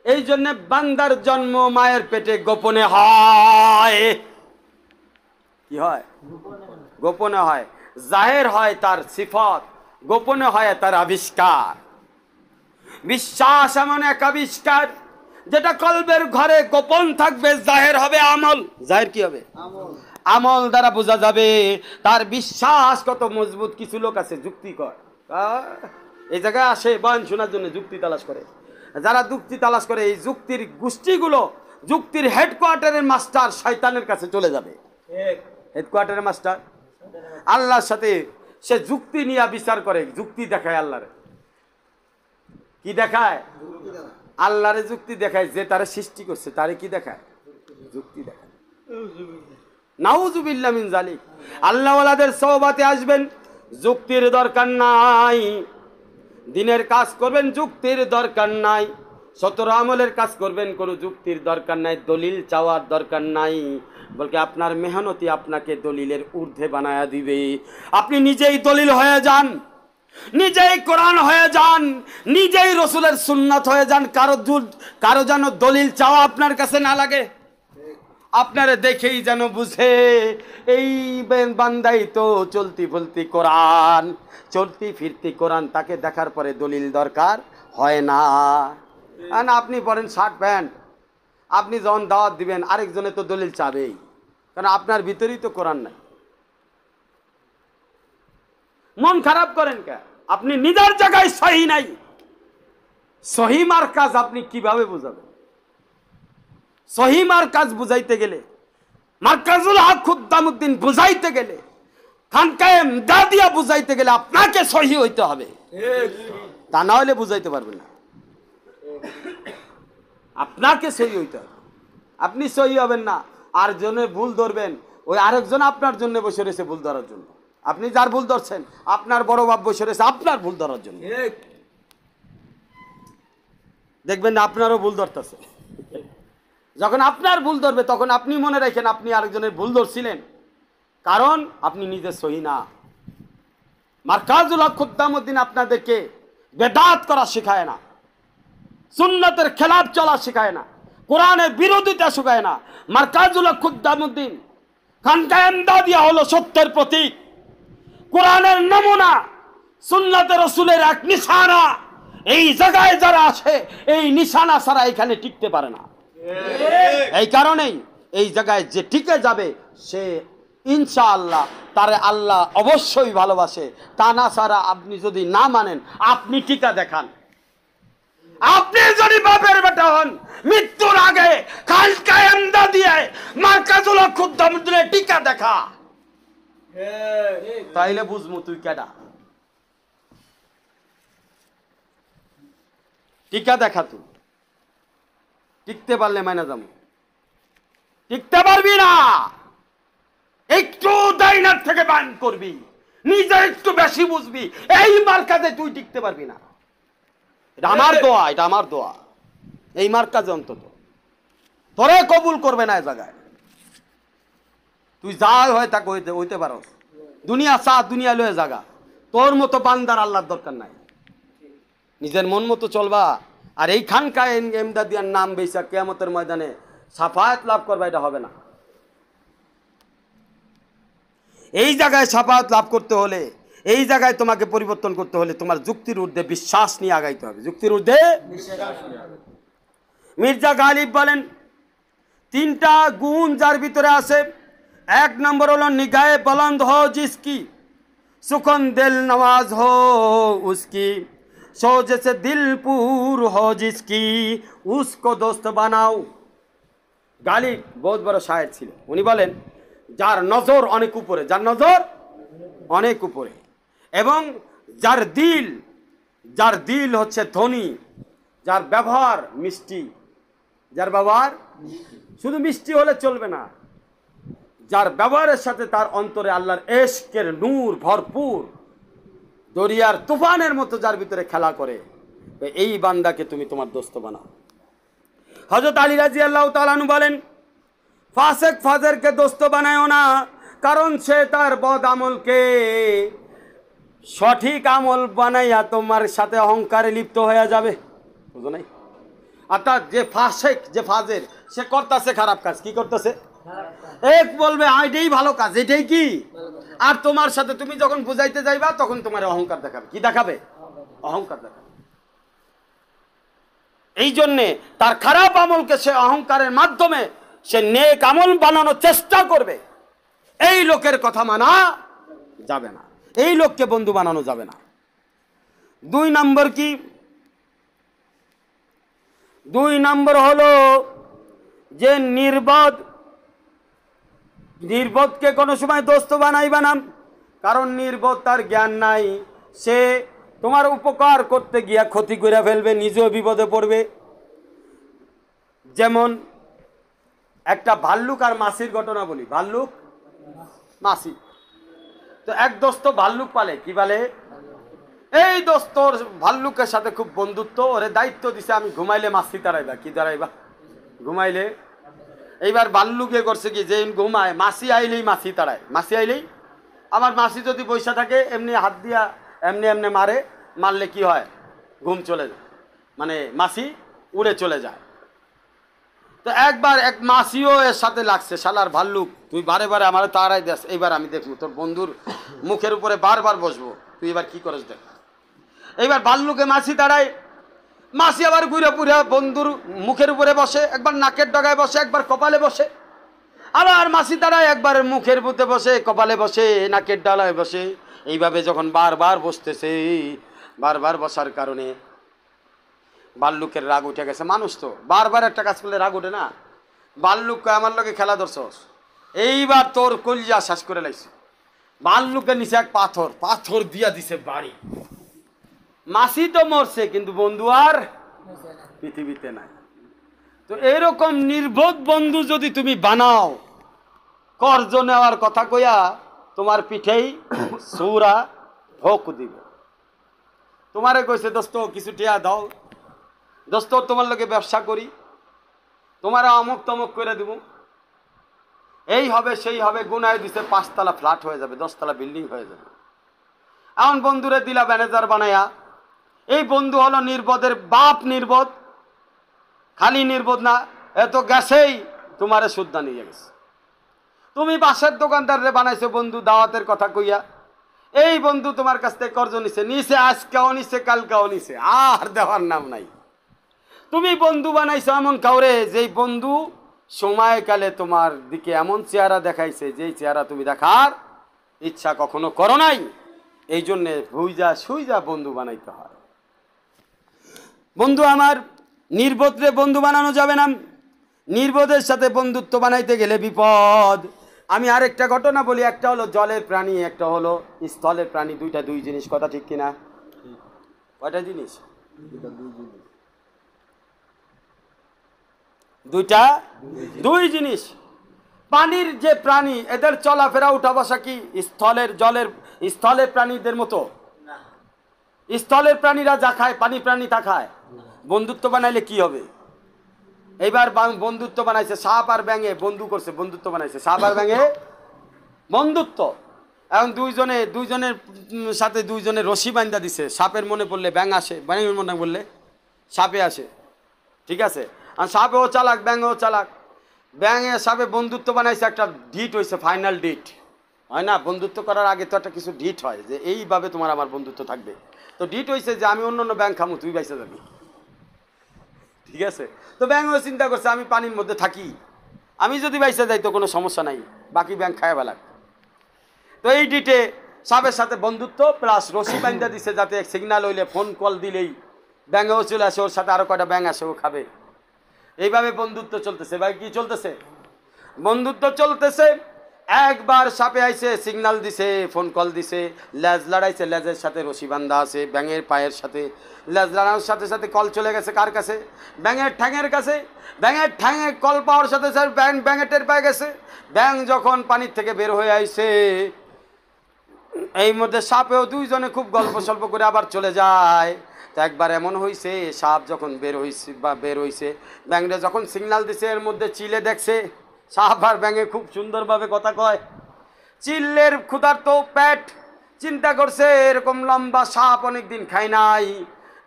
এই জন্য বান্দার জন্ম মায়ের পেটে গোপনে হয়। কি হয়? গোপনে হয়। জাহের হয় তার সিফত, গোপনে হয় তার আবিষ্কার। বিশ্বাস এমন এক আবিষ্কার যেটা কলবের ঘরে গোপন থাকবে, জাহের হবে আমল। জাহের কি হবে? আমল দ্বারা বোঝা যাবে তার বিশ্বাস কত মজবুত। কিছু লোক আছে যুক্তি কর, এই জায়গায় আসে বয়ান শোনার জন্য যুক্তি তালাশ করে। যারা যুক্তি তালাশ করে, এই যুক্তির গোষ্ঠীগুলো, যুক্তির হেডকোয়ার্টারের মাস্টার শয়তানের কাছে চলে যাবে। হেডকোয়ার্টারের মাস্টার আল্লাহর সাথে সে যুক্তি নিয়ে বিচার করে, যুক্তি দেখায় আল্লাহরে। কি দেখায়? আল্লাহরে যুক্তি দেখায়। যে তারা সৃষ্টি করছে তারে কি দেখায়? যুক্তি দেখায়। নাউযুবিল্লাহ মিন যালিক। আল্লাহ ওয়ালাদের সোহবতে আসবেন, যুক্তির দরকার নাই। দিনের কাজ করবেন, যুক্তির দরকার নাই। সতর আমলের কাজ করবেন, কোনো যুক্তির দরকার নাই, দলিল চাওয়ার দরকার নাই। বলকে আপনার মেহনতি আপনাকে দলিলের ঊর্ধ্বে বানায়া দিবে। আপনি নিজেই দলিল হয়ে যান, নিজেই কোরআন হয়ে যান, নিজেই রসুলের সুন্নাত হয়ে যান। কারো যেন দলিল চাওয়া আপনার কাছে না লাগে। আপনারা দেখেই যেন বুঝে এই বান্দাই তো চলতি ফলতি কোরআন, চলতি ফিরতি কোরআন। তাকে দেখার পরে দলিল দরকার হয় না। আপনি পরেন শার্ট প্যান্ট, আপনি যখন দাওয়াত দিবেন আরেকজনে তো দলিল চাবেই, কারণ আপনার ভিতরেই তো কোরআন নাই। মন খারাপ করেন কে? আপনি নিজের জায়গায় সহি নাই। সহি মার্কাজ আপনি কিভাবে বুঝাবেন? সহি মার্কাজ বুঝাইতে গেলে, মার্কাজুল হক খুদ্দামউদ্দিন বুঝাইতে গেলে, খানকায়ে এমদাদিয়া বুঝাইতে গেলে আপনাকে সহি হইতে হবে, তা না হলে বুঝাইতে পারবেন না। আপনাকে সহি হইতে হবে। আপনি সহি হবেন না, আর জনে ভুল ধরবেন, ওই আরেকজন আপনার জন্য বসে রয়েছে ভুল ধরার জন্য। আপনি যার ভুল ধরছেন, আপনার বড় বাপ বসে রয়েছে আপনার ভুল ধরার জন্য। দেখবেন না আপনারও ভুল ধরতেছে। যখন আপনার ভুল ধরবে তখন আপনি মনে রাখেন আপনি আরেকজনের ভুল ধরছিলেন, কারণ আপনি নিজে সহি না। মারকাজুল হক খুদ্দামউদ্দিন আপনাদেরকে বেদাত করা শেখায় না, সুন্নতের খেলাফ চলা শেখায় না, কোরআনের বিরোধিতা শেখায় না। মারকাজুল হক খুদ্দামউদ্দিন খানকায়ে এমদাদিয়া হলো সত্যের প্রতীক, কোরআনের নমুনা, সুন্নতে রাসূলের এক নিশানা। এই জায়গায় যারা আসে এই নিশানা ছাড়া এখানে টিকতে পারে না। এই কারণেই এই জায়গায় যে টিকে যাবে সে ইনশাআল্লাহ তারে আল্লাহ অবশ্যই ভালোবাসে। তা না ছাড়া আপনি যদি না মানেন, আপনি টিকা দেখান। আপনি যদি বাপের বেটা হন, মৃত্যুর আগে খানকায়ে এমদাদিয়া মারকাজুল হক খুদ্দামউদ্দিনের টিকা দেখা, তাইলে বুঝমু তুই কেডা। টিকা দেখা, তুই টিকতে পারলে মাইনা যাবো, টিকতে পারবি না। একটু দাইনার থেকে বান করবি, নিজে একটু বেশি বুঝবি, এই মার্কাজে তুই টিকতে পারবি না। এটা আমার দোয়া, এটা আমার দোয়া। এই মার্কাজে অন্তত তোরে কবুল করবে না। এই জায়গায় তুই যা হয় তাকে হইতে পারো, দুনিয়া চা দুনিয়া লয়ে জাগা, তোর মতো বান্দার আল্লাহর দরকার নাই। নিজের মন মতো চলবা, আর এই খানকায়ে এমদাদিয়ার নাম বেচা কিয়ামতের ময়দানে সাফায়াত লাভ করবা, এটা হবে না। এই জায়গায় সাফায়াত লাভ করতে হলে, এই জায়গায় তোমাকে পরিবর্তন করতে হলে তোমার যুক্তির ঊর্ধ্বে বিশ্বাস নিয়ে আগাইতে হবে। যুক্তির ঊর্ধ্বে মির্জা গালিব বলেন 3টা গুণ যার ভিতরে আছে। 1 নম্বর হলো নিগাহে বুলন্দ হো জিসকি, সুখন দিল নওয়াজ হো উসকি, सोजे से दिल पूर हो जिसकी उसको दोस्त বানাও। গালিব বহুত বড় শায়ের ছিল। উনি বলেন যার নজর অনেক উপরে, যার নজর অনেক উপরে, এবং যার দিল হচ্ছে ধনী, যার ব্যবহার মিষ্টি, যার ব্যবহার শুধু মিষ্টি হলে চলবে না, যার ব্যবহারের সাথে তার অন্তরে আল্লাহর ইশকের নূর ভরপুর, দরিয়ার তুফানের মতো যার ভিতরে খেলা করে, এই বান্দাকে তুমি তোমার দোস্ত বানাও। হযরত আলী রাদিয়াল্লাহু তাআলা আনহু বলেন, ফাসিক ফাজরকে দোস্ত বানায়ও না, কারণ সে তার বদ আমলকে সঠিক আমল বানাইয়া তোমার সাথে অহংকারে লিপ্ত হয়ে যাবে। বুঝো নাই? অর্থাৎ যে ফাসিক, যে ফাজের, সে করতেছে খারাপ কাজ। কি করতেছে? এক বলবে এটাই ভালো কাজ, এটাই কি, আর তোমার সাথে তুমি যখন বুঝাইতে যাইবা তখন তোমার অহংকার দেখাবে। কি দেখাবে? অহংকার দেখাবে। এই জন্যে তার খারাপ আমলকে সে অহংকারের মাধ্যমে সে নেক আমল বানানোর চেষ্টা করবে। এই লোকের কথা মানা যাবে না, এই লোককে বন্ধু বানানো যাবে না। 2 নম্বর কি? 2 নম্বর হলো যে নির্বোধকে কোনো সময় দোস্ত বানাইবা না, কারণ নির্বোধ তার জ্ঞান নাই, সে তোমার উপকার করতে গিয়া ক্ষতি করে ফেলবে, নিজেও বিপদে পড়বে। যেমন একটা ভাল্লুক আর মাছির ঘটনা বলি। ভাল্লুক মাছি, তো এক দোস্ত ভাল্লুক পালে। কি পালে? এই দোস্তর ভাল্লুকের সাথে খুব বন্ধুত্ব, ওরে দায়িত্ব দিছে আমি ঘুমাইলে মাছি তাড়াইবা। কি তাড়াইবা? ঘুমাইলে। এইবার ভাল্লুকে করছে কি, যে ঘুমায় মাছি আইলেই মাছি তাড়ায়। মাছি আইলেই, আমার মাছি যদি বৈশা থাকে এমনি হাত দিয়া এমনি এমনি মারলে কি হয়? ঘুম চলে যায়, মানে মাছি উড়ে চলে যায়। তো একবার এক মাছিও এর সাথে লাগছে, শালার ভাল্লুক তুই বারে বারে আমার তাড়াই দেস, এইবার আমি দেখবো তোর বন্ধুর মুখের উপরে বারবার বসবো, তুই এবার কি করিস দেখ। এইবার ভাল্লুকে মাছি তাড়ায়, মাছি আবার ঘুরে পুরে বন্ধুর মুখের উপরে বসে, একবার নাকের ডগায় বসে, একবার কপালে বসে। আবার মাছি তাড়ায় একবার মুখের বুতে বসে, কপালে বসে, নাকের ডালায় বসে। এইভাবে যখন বারবার বসতেছে, বারবার বসার কারণে ভাল্লুকের রাগ উঠে গেছে। মানুষ তো বারবার একটা কাজ করলে রাগ উঠে না? ভাল্লুক আমার লোকে খেলা ধরছস, এইবার তোর কলিজা শ্বাস করে লাইছে। ভাল্লুকের নিচে এক পাথর দিয়া দিছে বাড়ি। মাছি তো মরছে, কিন্তু বন্ধু আর পৃথিবীতে নাই। তো এরকম নির্বোধ বন্ধু যদি তুমি বানাও, কর্জ নেওয়ার কথা কইয়া তোমার পিঠেই সুরা ভোক দিবে। তোমারে কইছে দোস্ত কিছু টিয়া দাও, দোস্ত তোমার লোকে ব্যবসা করি, তোমার অমুক তমুক করে দিব, এই হবে সেই হবে, গুনায় দিছে 5 তলা ফ্ল্যাট হয়ে যাবে, 10 তলা বিল্ডিং হয়ে যাবে। এমন বন্ধুরে দিলা ম্যানেজার বানায়া। এই বন্ধু হলো নির্বোধের বাপ। নির্বোধ খালি নির্বোধ না, এত গেছেই তোমারে সুদ্ধা নিয়ে গেছে। তুমি বাসের দোকানদারে বানাইছো বন্ধু দাওয়াতের কথা কইয়া, এই বন্ধু তোমার কাছ থেকে কর্জ নিছে, আজকেও নিছে, কালকেও নিছে, আর দেওয়ার নাম নাই। তুমি বন্ধু বানাইছো এমন কাউরে, যেই বন্ধু সময়কালে তোমার দিকে এমন চেহারা দেখাইছে, যেই চেহারা তুমি দেখার ইচ্ছা কখনো করো নাই। এই জন্যে সুইজা বন্ধু বানাইতে হয়। বন্ধু আমার, নির্বোধরে বন্ধু বানানো যাবে না। নির্বোধের সাথে বন্ধুত্ব বানাইতে গেলে বিপদ। আমি আরেকটা ঘটনা বলি। একটা হলো জলের প্রাণী, একটা হলো স্থলের প্রাণী। দুই জিনিস, কথা ঠিক কিনা? কয়টা জিনিস? দুই জিনিস। পানির যে প্রাণী, এদের চলাফেরা উঠা বসা কি স্থলের প্রাণীদের মতো? স্থলের প্রাণীরা যা খায় পানি প্রাণী তা খায়। বন্ধুত্ব বানাইলে কি হবে? এইবার বন্ধুত্ব বানাইছে সাপ আর ব্যাঙে, বন্ধু করছে, বন্ধুত্ব বানাইছে সাপ আর ব্যাঙে বন্ধুত্ব। এখন দুইজনের সাথে দুইজনের রশি বান্ধা দিছে। সাপের মনে পড়লে ব্যাঙ আসে, ব্যাঙের মনে পড়লে সাপে আসে। ঠিক আছে? আর সাপেও চালাক, ব্যাঙেও চালাক। ব্যাঙে সাপে বন্ধুত্ব বানাইছে, একটা ডিট হয়েছে, ফাইনাল ডিট হয় না? বন্ধুত্ব করার আগে তো একটা কিছু ডিট হয়, যে এইভাবে তোমার আমার বন্ধুত্ব থাকবে। তো ডিট হয়েছে যে আমি অন্য ব্যাঙ খামু, তুই বাইসা যাবি। ঠিক আছে? তো ব্যাঙও চিন্তা করছে আমি পানির মধ্যে থাকি, আমি যদি বাইসা যাই তো কোনো সমস্যা নাই, বাকি ব্যাঙ খায় বেলাক। তো এই ডিটে সাপের সাথে বন্ধুত্ব প্লাস রশি বান্ধা দিছে, যাতে সিগন্যাল হইলে ফোন কল দিলেই ব্যাঙেও চলে আসে, ওর সাথে আরো কয়টা ব্যাঙ আসে, ও খাবে। এইভাবে বন্ধুত্ব চলতেছে। ভাই কি চলতেছে? বন্ধুত্ব চলতেছে। একবার সাপে আইছে, সিগন্যাল দিছে, ফোন কল দিছে, লেজ লড়াইছে, লেজের সাথে রশি বান্ধা আছে, ব্যাঙের পায়ের সাথে লেজ লড়ানোর সাথে সাথে কল চলে গেছে কার কাছে? ব্যাঙের ঠ্যাঙের কাছে। ব্যাঙের ঠ্যাঙে কল পাওয়ার সাথে সাথে ব্যাঙে টের পেয়ে গেছে। ব্যাঙ যখন পানির থেকে বের হয়ে আইছে, এই মধ্যে সাপেও দুইজনে খুব গল্প সল্প করে আবার চলে যায়। তো একবার এমন হয়েছে, সাপ যখন বের হইছে, ব্যাঙে যখন সিগন্যাল দিছে, এর মধ্যে চিলে দেখছে। সাপ আর ব্যাঙে খুব সুন্দরভাবে কথা কয়। চিল্লের ক্ষুধার্ত পেট চিন্তা করছে, এরকম লম্বা সাপ অনেকদিন খাই নাই,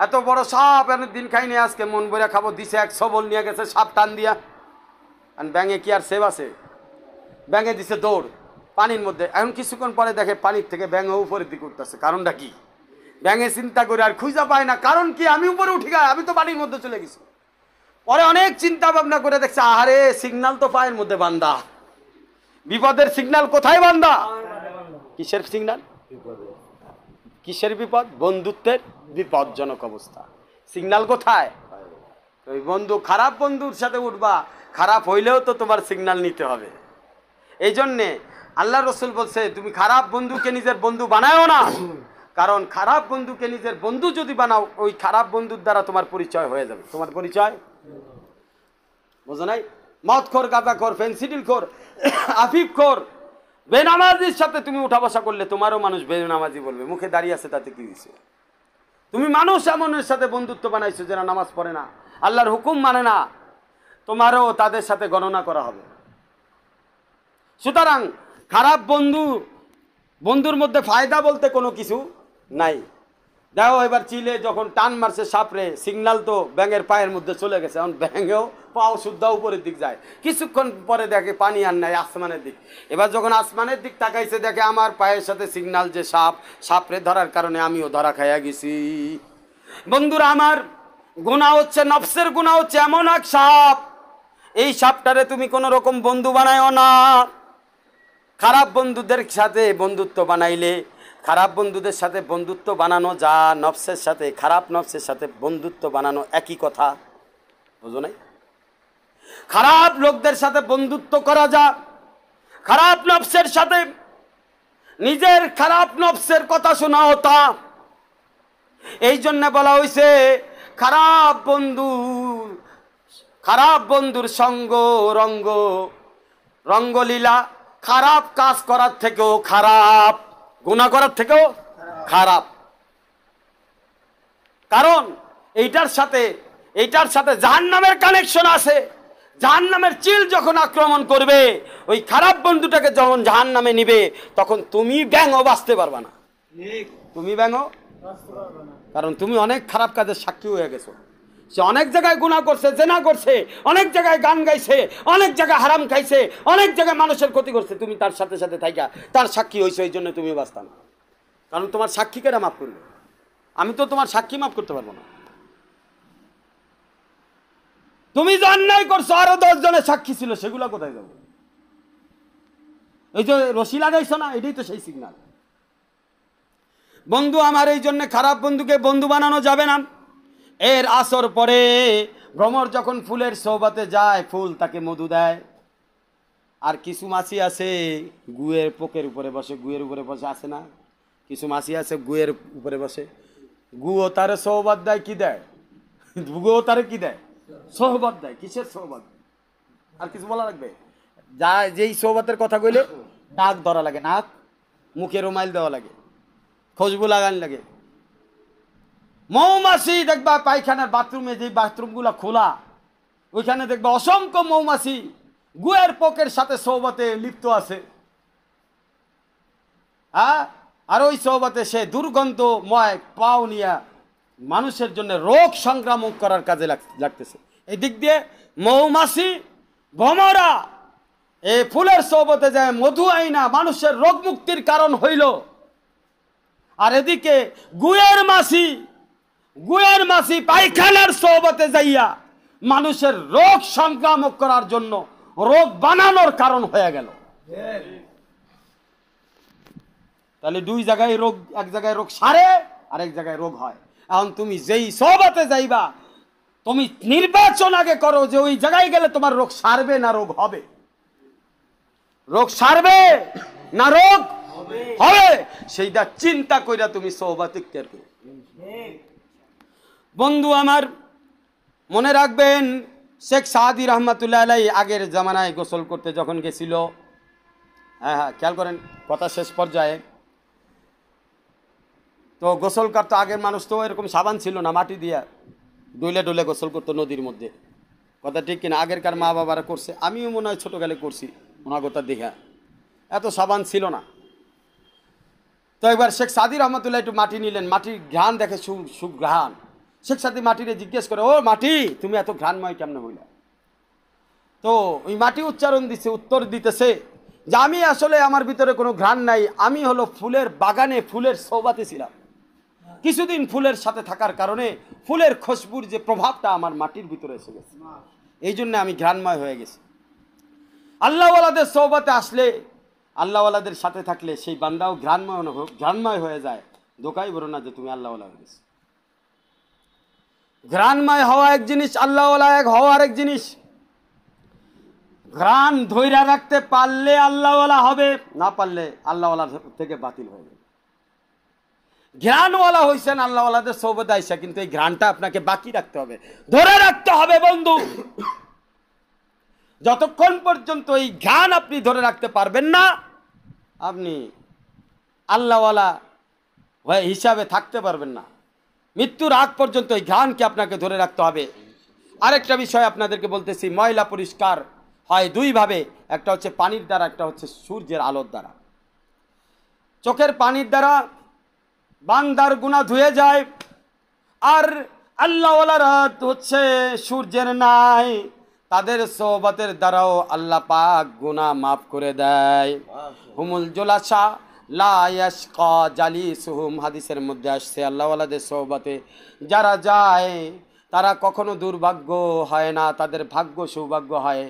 এত বড় সাপ অনেকদিন খাইনি, আজকে মন ভরে খাবো। দিছে এক সবল, নিয়ে গেছে সাপ টান দিয়া। আর ব্যাঙে কি আর সেভ আছে? ব্যাঙে দিছে দৌড় পানির মধ্যে। এখন কিছুক্ষণ পরে দেখে পানির থেকে ব্যাঙে উপরের দিকে উঠতেছে। কারণটা কি? ব্যাঙে চিন্তা করে আর খুঁজা পায় না, কারণ কি? আমি উপরে উঠি গা, আমি তো পানির মধ্যে চলে গেছি। পরে অনেক চিন্তা ভাবনা করে দেখছে, আহারে সিগন্যাল তো পায়ের মধ্যে বান্ধা। বিপদের সিগন্যাল কোথায় বান্ধা? কিসের সিগন্যাল? কিসের বিপদ? বন্ধুত্বের বিপজ্জনক অবস্থা। সিগন্যাল কোথায়? ওই বন্ধু, খারাপ বন্ধুর সাথে উঠবা, খারাপ হইলেও তো তোমার সিগন্যাল নিতে হবে। এই জন্যে আল্লাহ রসুল বলছে, তুমি খারাপ বন্ধুকে নিজের বন্ধু বানাও না, কারণ খারাপ বন্ধুকে নিজের বন্ধু যদি বানাও, ওই খারাপ বন্ধুর দ্বারা তোমার পরিচয় হয়ে যাবে। তোমার পরিচয় বোঝো নাই? মদ খোর, গাঁজা খোর, ফেন্সিডিল খোর, আফিফ খোর, বেনামাজির সাথে তুমি উঠা বসা করলে তোমারও মানুষ বেনামাজি বলবে। মুখে দাঁড়িয়ে আছে, তাতে কি হয়েছে? তুমি মানুষ এমনের সাথে বন্ধুত্ব বানাইছো যারা নামাজ পড়ে না, আল্লাহর হুকুম মানে না, তোমারও তাদের সাথে গণনা করা হবে। সুতরাং খারাপ বন্ধুর মধ্যে ফায়দা বলতে কোনো কিছু নাই। দেখো এবার চিলে যখন টান মারছে সাপরে, সিগন্যাল তো ব্যাঙের পায়ের মধ্যে চলে গেছে। এখন ব্যাঙেও পাও শুদ্ধা উপরের দিক যায়। কিছুক্ষণ পরে দেখে পানি আর নাই, আসমানের দিক। এবার যখন আসমানের দিক তাকাইছে, দেখে আমার পায়ের সাথে সিগন্যাল যে সাপরে ধরার কারণে আমিও ধরা খাইয়া গেছি। বন্ধুরা আমার, গুনাহ হচ্ছে, নফসের গুনাহ হচ্ছে এমন এক সাপ, এই সাপটারে তুমি কোনো রকম বন্ধু বানায়ও না। খারাপ বন্ধুদের সাথে বন্ধুত্ব বানাইলে, খারাপ বন্ধুদের সাথে বন্ধুত্ব বানানো যা নফসের সাথে, খারাপ নফসের সাথে বন্ধুত্ব বানানো একই কথা, বুঝো নাই? খারাপ লোকদের সাথে বন্ধুত্ব করা যা, খারাপ নফসের সাথে নিজের খারাপ নফসের কথা শোনাও তা। এই জন্য বলা হয়েছে, খারাপ বন্ধুর সঙ্গ রঙ্গলীলা, খারাপ কাজ করার থেকেও খারাপ, গুনাহ করার থেকেও খারাপ। কারণ এইটার সাথে জাহান্নামের কানেকশন আছে। জাহান্নামের চিল যখন আক্রমণ করবে, ওই খারাপ বন্ধুটাকে যখন জাহান্নামে নিবে, তখন তুমি ব্যাঙও বাঁচতে পারবা না। তুমি ব্যাঙও, কারণ তুমি অনেক খারাপ কাজের সাক্ষী হয়ে গেছো। সে অনেক জায়গায় গুনাহ করছে, জেনা করছে, অনেক জায়গায় গান গাইছে, অনেক জায়গায় হারাম খাইছে, অনেক জায়গায় মানুষের ক্ষতি করছে। তুমি তার সাথে সাথে থাইকা তার সাক্ষী হইছো, এই জন্য তুমি বাঁচতা না। কারণ তোমার সাক্ষী কেরা মাফ করবে? আমি তো তোমার সাক্ষী মাফ করতে পারবো না। তুমি যে অন্যায় করছো, আরো 10 জনের সাক্ষী ছিল, সেগুলো কোথায় যাবে? এই যে রশি লাগাইছো না, এটাই তো সেই সিগন্যাল। বন্ধু আমার, এই জন্য খারাপ বন্ধুকে বন্ধু বানানো যাবে না। এর আসর পরে ভ্রমর যখন ফুলের সোহবতে যায়, ফুল তাকে মধু দেয়। আর কিছু মাছি আছে গুয়ের পোকের উপরে বসে, গুয়ের উপরে বসে, আসে না? কিছু মাছি আছে গুয়ের উপরে বসে, গুও তারে সোহবত দেয়। কি দেয়? গুও তারে কি দেয়? সোহবত দেয়। কিসের সোহবত? আর কিছু বলা লাগবে? যেই সোহবতের কথা কইলে নাক ধরা লাগে, নাক মুখে রুমাইল দেওয়া লাগে, খুশবু লাগান লাগে। মৌমাছি দেখবা পায়খানার বাথরুমে, যে বাথরুমগুলো খোলা, ওইখানে দেখবা অসংখ্য মৌমাছি গুয়ের পোকের সাথে সোহবতে লিপ্ত আছে। আর ওই সোহবতে সে দুর্গন্ধময় পাও নিয়া মানুষের জন্য রোগ সংক্রামক করার কাজে লাগতেছে। এই দিক দিয়ে মৌমাছি ভ্রমরা এই ফুলের সোহবতে যায়, মধু আইনা মানুষের রোগ মুক্তির কারণ হইল। আর এদিকে গুয়ের মাছি পায়খানার সোহবতে যাইয়া মানুষের রোগ সংক্রামক করার জন্য, রোগ বানানোর কারণ হয়ে গেল। তাহলে দুই জায়গায় রোগ, এক জায়গায় রোগ সারে, আরেক জায়গায় রোগ হয়। এখন তুমি যেই সোহবতে যাইবা, তুমি নির্বাচন আগে করো যে ওই জায়গায় গেলে তোমার রোগ সারবে না রোগ হবে। রোগ সারবে না রোগ হবে, সেইটা চিন্তা কইরা তুমি সওবাত ইখতিয়ার করো। বন্ধু আমার মনে রাখবেন, শেখ সাদি রহমাতুল্লাহ আলাইহি আগের জামানায় গোসল করতে যখন গেছিল, হ্যাঁ খেয়াল করেন কথা শেষ পর্যায়ে, তো গোসল করতো আগের মানুষ তো এরকম সাবান ছিল না, মাটি দিয়া ডলে ডলে গোসল করতো নদীর মধ্যে, কথা ঠিক কিনা? আগেরকার মা বাবারা করছে, আমিও মনে হয় ছোটোকালে করছি ওনাগোটা দেখা, এত সাবান ছিল না। তো একবার শেখ সাদি রহমতুল্লাহ একটু মাটি নিলেন, মাটির ঘ্রাণ দেখে সুঘ্রাণ। শেখ সাদি মাটিরে জিজ্ঞেস করে, ও মাটি তুমি এত ঘ্রাণময় কেমন হইলা? তো ওই মাটি উচ্চারণ দিচ্ছে, উত্তর দিতেছে যে আমি আসলে আমার ভিতরে কোনো ঘ্রাণ নাই, আমি হলো ফুলের বাগানে ফুলের সওবাতে ছিলাম, কিছুদিন ফুলের সাথে থাকার কারণে ফুলের খুশবুর যে প্রভাবটা আমার মাটির ভিতরে এসে গেছে, এই জন্য আমি ঘ্রাণময় হয়ে গেছি। আল্লাহওয়ালাদের সওবাতে আসলে, আল্লাহওয়ালাদের সাথে থাকলে সেই বান্দাও ঘ্রাণময় হয়ে যায়। দোকাই বলো না যে তুমি আল্লাহওয়ালা হয়ে গেছো। ঘ্রাণময় হওয়া এক জিনিস, আল্লাহওয়ালা এক হওয়া আরেক জিনিস। ঘ্রাণ ধৈর্য রাখতে পারলে আল্লাহওয়ালা হবে, না পারলে আল্লাহওয়ালা থেকে বাতিল হয়ে যাবে। ঘ্রাণওয়ালা হয়েছেন আল্লাহওয়ালাদের সওবাতে আইসা, কিন্তু এই ঘ্রাণটা আপনাকে বাকি রাখতে হবে, ধরে রাখতে হবে বন্ধু। যতক্ষণ পর্যন্ত এই ঘ্রাণ আপনি ধরে রাখতে পারবেন না, আপনি আল্লাহওয়ালা হয়ে হিসাবে থাকতে পারবেন না। মৃত্যুর আগ পর্যন্ত এই ঘ্রাণকে আপনাকে ধরে রাখতে হবে। আরেকটা বিষয় আপনাদেরকে বলতেছি, ময়লা পরিষ্কার হয় দুইভাবে, একটা হচ্ছে পানির দ্বারা, একটা হচ্ছে সূর্যের আলোর দ্বারা। চোখের পানির দ্বারা বান্দার গুনাহ ধুয়ে যায়, আর আল্লাহওয়ালারা হচ্ছে সূর্যের নাই, তাদের সওবাতের দ্বারাও আল্লাহ পাক গুনাহ মাফ করে দেয়। হুমুল জুলাসা লা ইয়াশকা জালিসুহুম, হাদিসের মধ্যে আসছে আল্লাহওয়ালাদের সওবাতে যারা যায় তারা কখনো দুর্ভাগ্য হয় না, তাদের ভাগ্য সৌভাগ্য হয়।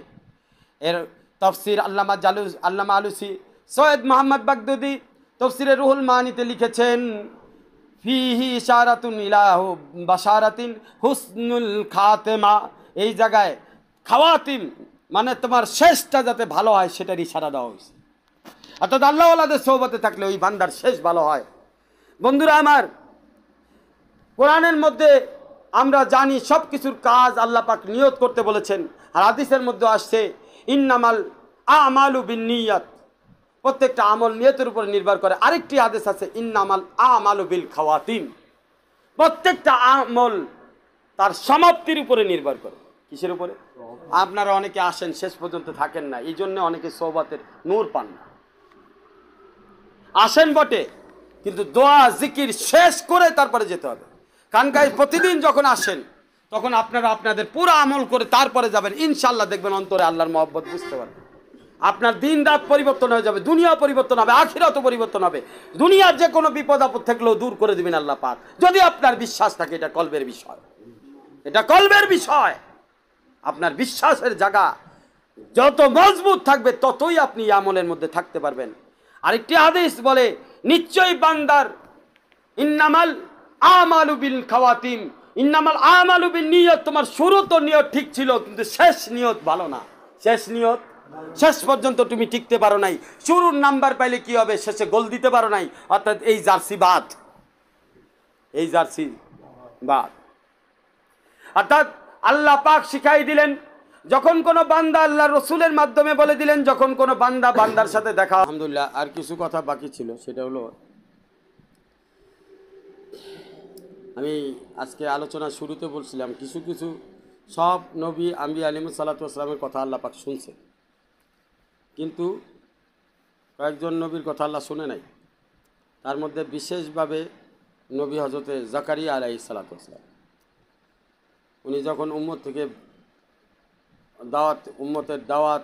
এর তাফসীর আল্লামা আলুসি সৈয়দ মোহাম্মদ বাগদাদি তাফসীরে রুহুল মানিতে লিখেছেন, ফিহি ইশারাতুন ইলাহু বাশারাতিন হুসনুল খাতেমা, এই জায়গায় খাওয়াতিম মানে তোমার শেষটা যাতে ভালো হয় সেটার ইশারা দেওয়া হয়েছে। অর্থাৎ আল্লাহওয়ালাদের সওবাতে থাকলে ওই বান্দার শেষ ভালো হয়। বন্ধুরা আমার, কোরআনের মধ্যে আমরা জানি সব কিছুর কাজ আল্লাহ পাক নিয়ত করতে বলেছেন, আর হাদিসের মধ্যে আসছে ইন্নামাল আমালু বিন্নিয়াত, প্রত্যেকটা আমল নিয়তের উপর নির্ভর করে। আরেকটি হাদিস আছে ইন্নামাল আমালু বিল খাওয়াতিম, প্রত্যেকটা আমল তার সমাপ্তির উপরে নির্ভর করে। কিসের উপরে? আপনারা অনেকে আসেন শেষ পর্যন্ত থাকেন না, এই জন্য অনেকে সওবাতের নূর পান না। আসেন বটে, কিন্তু দোয়া জিকির শেষ করে তারপরে যেতে হবে। কানকায় প্রতিদিন যখন আসেন তখন আপনারা আপনাদের পুরো আমল করে তারপরে যাবেন, ইনশাল্লাহ দেখবেন অন্তরে আল্লাহর মহব্বত বুঝতে পারবেন। আপনার দিন রাত পরিবর্তন হয়ে যাবে, দুনিয়া পরিবর্তন হবে, আখিরাতও পরিবর্তন হবে। দুনিয়ার যে কোনো বিপদ আপদ থাকলেও দূর করে দিবেন আল্লাহ পাক, যদি আপনার বিশ্বাস থাকে। এটা কলবের বিষয়, এটা কলবের বিষয়। আপনার বিশ্বাসের জায়গা যত মজবুত থাকবে ততই আপনি আমলের মধ্যে থাকতে পারবেন। আরেকটি হাদিস বলে, নিশ্চয়ই বান্দার ইন্নামাল আমালু বিল খাওয়াতিম, ইন্নামাল আমালু বিন নিয়ত, তোমার শুরু তো নিয়ত ঠিক ছিল কিন্তু শেষ নিয়ত ভালো না। শেষ নিয়ত, শেষ পর্যন্ত তুমি টিকতে পারো নাই। শুরুর নাম্বার পাইলে কি হবে, শেষে গোল দিতে পারো নাই, অর্থাৎ এই জার্সি বাদ, এই জার্সি বাদ। অর্থাৎ আল্লাহ পাক শিখাই দিলেন, যখন কোনো বান্দা আল্লাহ রসুলের মাধ্যমে বলে দিলেন, যখন কোনো বান্দা বান্দার সাথে দেখা। আলহামদুলিল্লাহ, আর কিছু কথা বাকি ছিল, সেটা হলো আমি আজকে আলোচনা শুরুতে বলছিলাম কিছু কিছু সব নবী আম্বিয়া আলাইহিস সালাতু ওয়াস সালামের কথা আল্লাহ পাক শুনছে, কিন্তু কয়েকজন নবীর কথা আল্লাহ শুনে নাই। তার মধ্যে বিশেষভাবে নবী হযরতে জাকারিয়া আলাইহিস সালাতু ওয়াস সালাম, উনি যখন উম্মতের দাওয়াত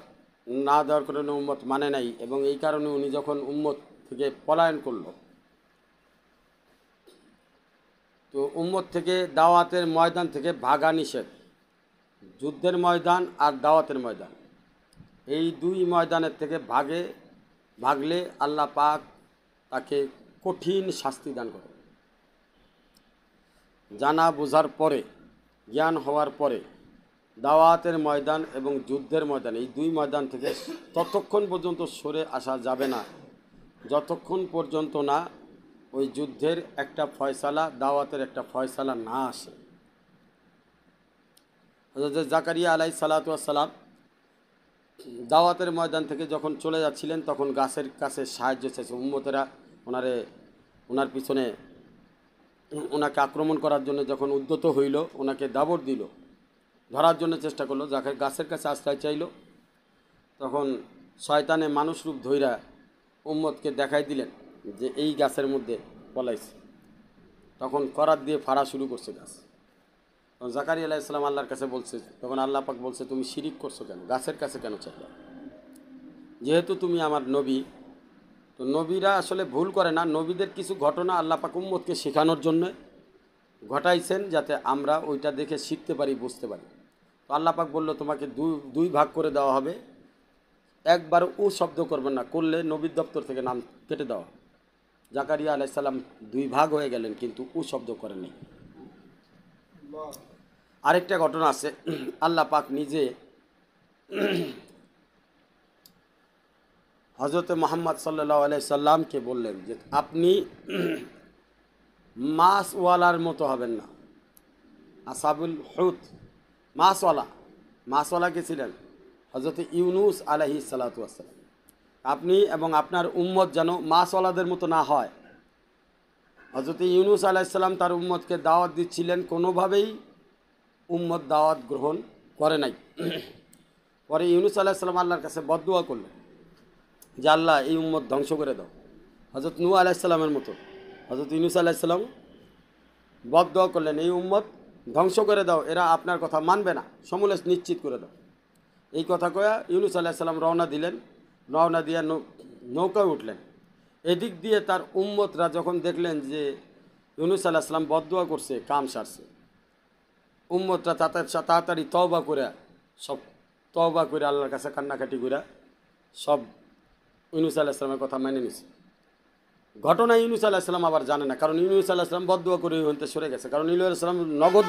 না দেওয়ার কারণে উম্মত মানে নাই, এবং এই কারণে উনি যখন উম্মত থেকে পলায়ন করলো, তো উম্মত থেকে দাওয়াতের ময়দান থেকে ভাগা নিষেধ। যুদ্ধের ময়দান আর দাওয়াতের ময়দান, এই দুই ময়দানের থেকে ভাগলে আল্লাহ পাক তাকে কঠিন শাস্তি দান করে। জানা বোঝার পরে, জ্ঞান হওয়ার পরে দাওয়াতের ময়দান এবং যুদ্ধের ময়দান, এই দুই ময়দান থেকে ততক্ষণ পর্যন্ত সরে আসা যাবে না যতক্ষণ পর্যন্ত না ওই যুদ্ধের একটা ফয়সালা, দাওয়াতের একটা ফয়সালা না আসে। হযরত জাকারিয়া আলাইহিস সালাতু ওয়াস সালাম দাওয়াতের ময়দান থেকে যখন চলে যাচ্ছিলেন তখন গাছের কাছে সাহায্য চাইছে। উম্মতেরা ওনার পিছনে ওনাকে আক্রমণ করার জন্য যখন উদ্যত হইল, ওনাকে দাবড় দিল, ধরার জন্য চেষ্টা করলো, যাকে গাছের কাছে আশ্রয় চাইল, তখন শয়তানে মানুষ রূপ ধইরা উম্মতকে দেখাই দিলেন যে এই গাছের মধ্যে পলাইছে। তখন করাত দিয়ে ফাড়া শুরু করছে গাছ। তখন জাকারিয়া আলাইহিস সালাম আল্লাহর কাছে বলছে, তখন আল্লাহ পাক বলছে, তুমি শিরিক করছো কেন, গাছের কাছে কেন চাইলে? যেহেতু তুমি আমার নবী, তো নবীরা আসলে ভুল করে না। নবীদের কিছু ঘটনা আল্লাহ পাক উম্মতকে শেখানোর জন্য ঘটাইছেন, যাতে আমরা ওইটা দেখে শিখতে পারি, বুঝতে পারি। তো আল্লাহ পাক বলল, তোমাকে দুই ভাগ করে দেওয়া হবে, একবার ও শব্দ করবেন না, করলে নবীর দপ্তর থেকে নাম কেটে দেওয়া। জাকারিয়া আলাইহিস সালাম দুই ভাগ হয়ে গেলেন, কিন্তু ও শব্দ করেননি। আরেকটা ঘটনা আছে, আল্লাহ পাক নিজে হযরত মুহাম্মদ সাল্লাল্লাহু আলাইহি সাল্লামকে বললেন যে আপনি মাছওয়ালার মতো হবেন না। আসাবুল হুত, মাছওয়ালা কে ছিলেন? হযরত ইউনুস আলাইহিস সালাতু ওয়াস সালাম। আপনি এবং আপনার উম্মত যেন মাছওয়ালাদের মতো না হয়। হযরত ইউনুস আলাইহিস সালাম তার উম্মতকে দাওয়াত দিচ্ছিলেন, কোনোভাবেই উম্মত দাওয়াত গ্রহণ করে নাই। পরে ইউনুস আলাইহিস সালাম আল্লাহর কাছে বদদুয়া করলেন যে আল্লাহ, এই উম্মত ধ্বংস করে দাও। হযরত নূহ আলাইহিস সালামের মতো হযরত ইউনুস আলাইহিস সালাম বদদুয়া করলেন, এই উম্মত ধ্বংস করে দাও, এরা আপনার কথা মানবে না, সমূলে নিশ্চিত করে দাও। এই কথা কয়া ইউনুস আলাইহিস সালাম রওনা দিলেন। রওনা দিয়ে নৌকায় উঠলেন। এদিক দিয়ে তার উম্মতরা যখন দেখলেন যে ইউনুস আলাইহিস সালাম বদদুয়া করছে, কাম সারছে, উম্মতরা তাড়াতাড়ি তওবা করে আল্লাহর কাছে কান্নাকাটি করে সব ইউনুস আলাইহিস সালামের কথা মেনে নিছে। ঘটনা ইউনুস আলাইহিস সালাম আবার জানে না, কারণ ইউনুস আলাইহিস সালাম বদদুয়া করে হইতে সরে গেছে। কারণ ইউনুস আলাইহিস সালাম নগদ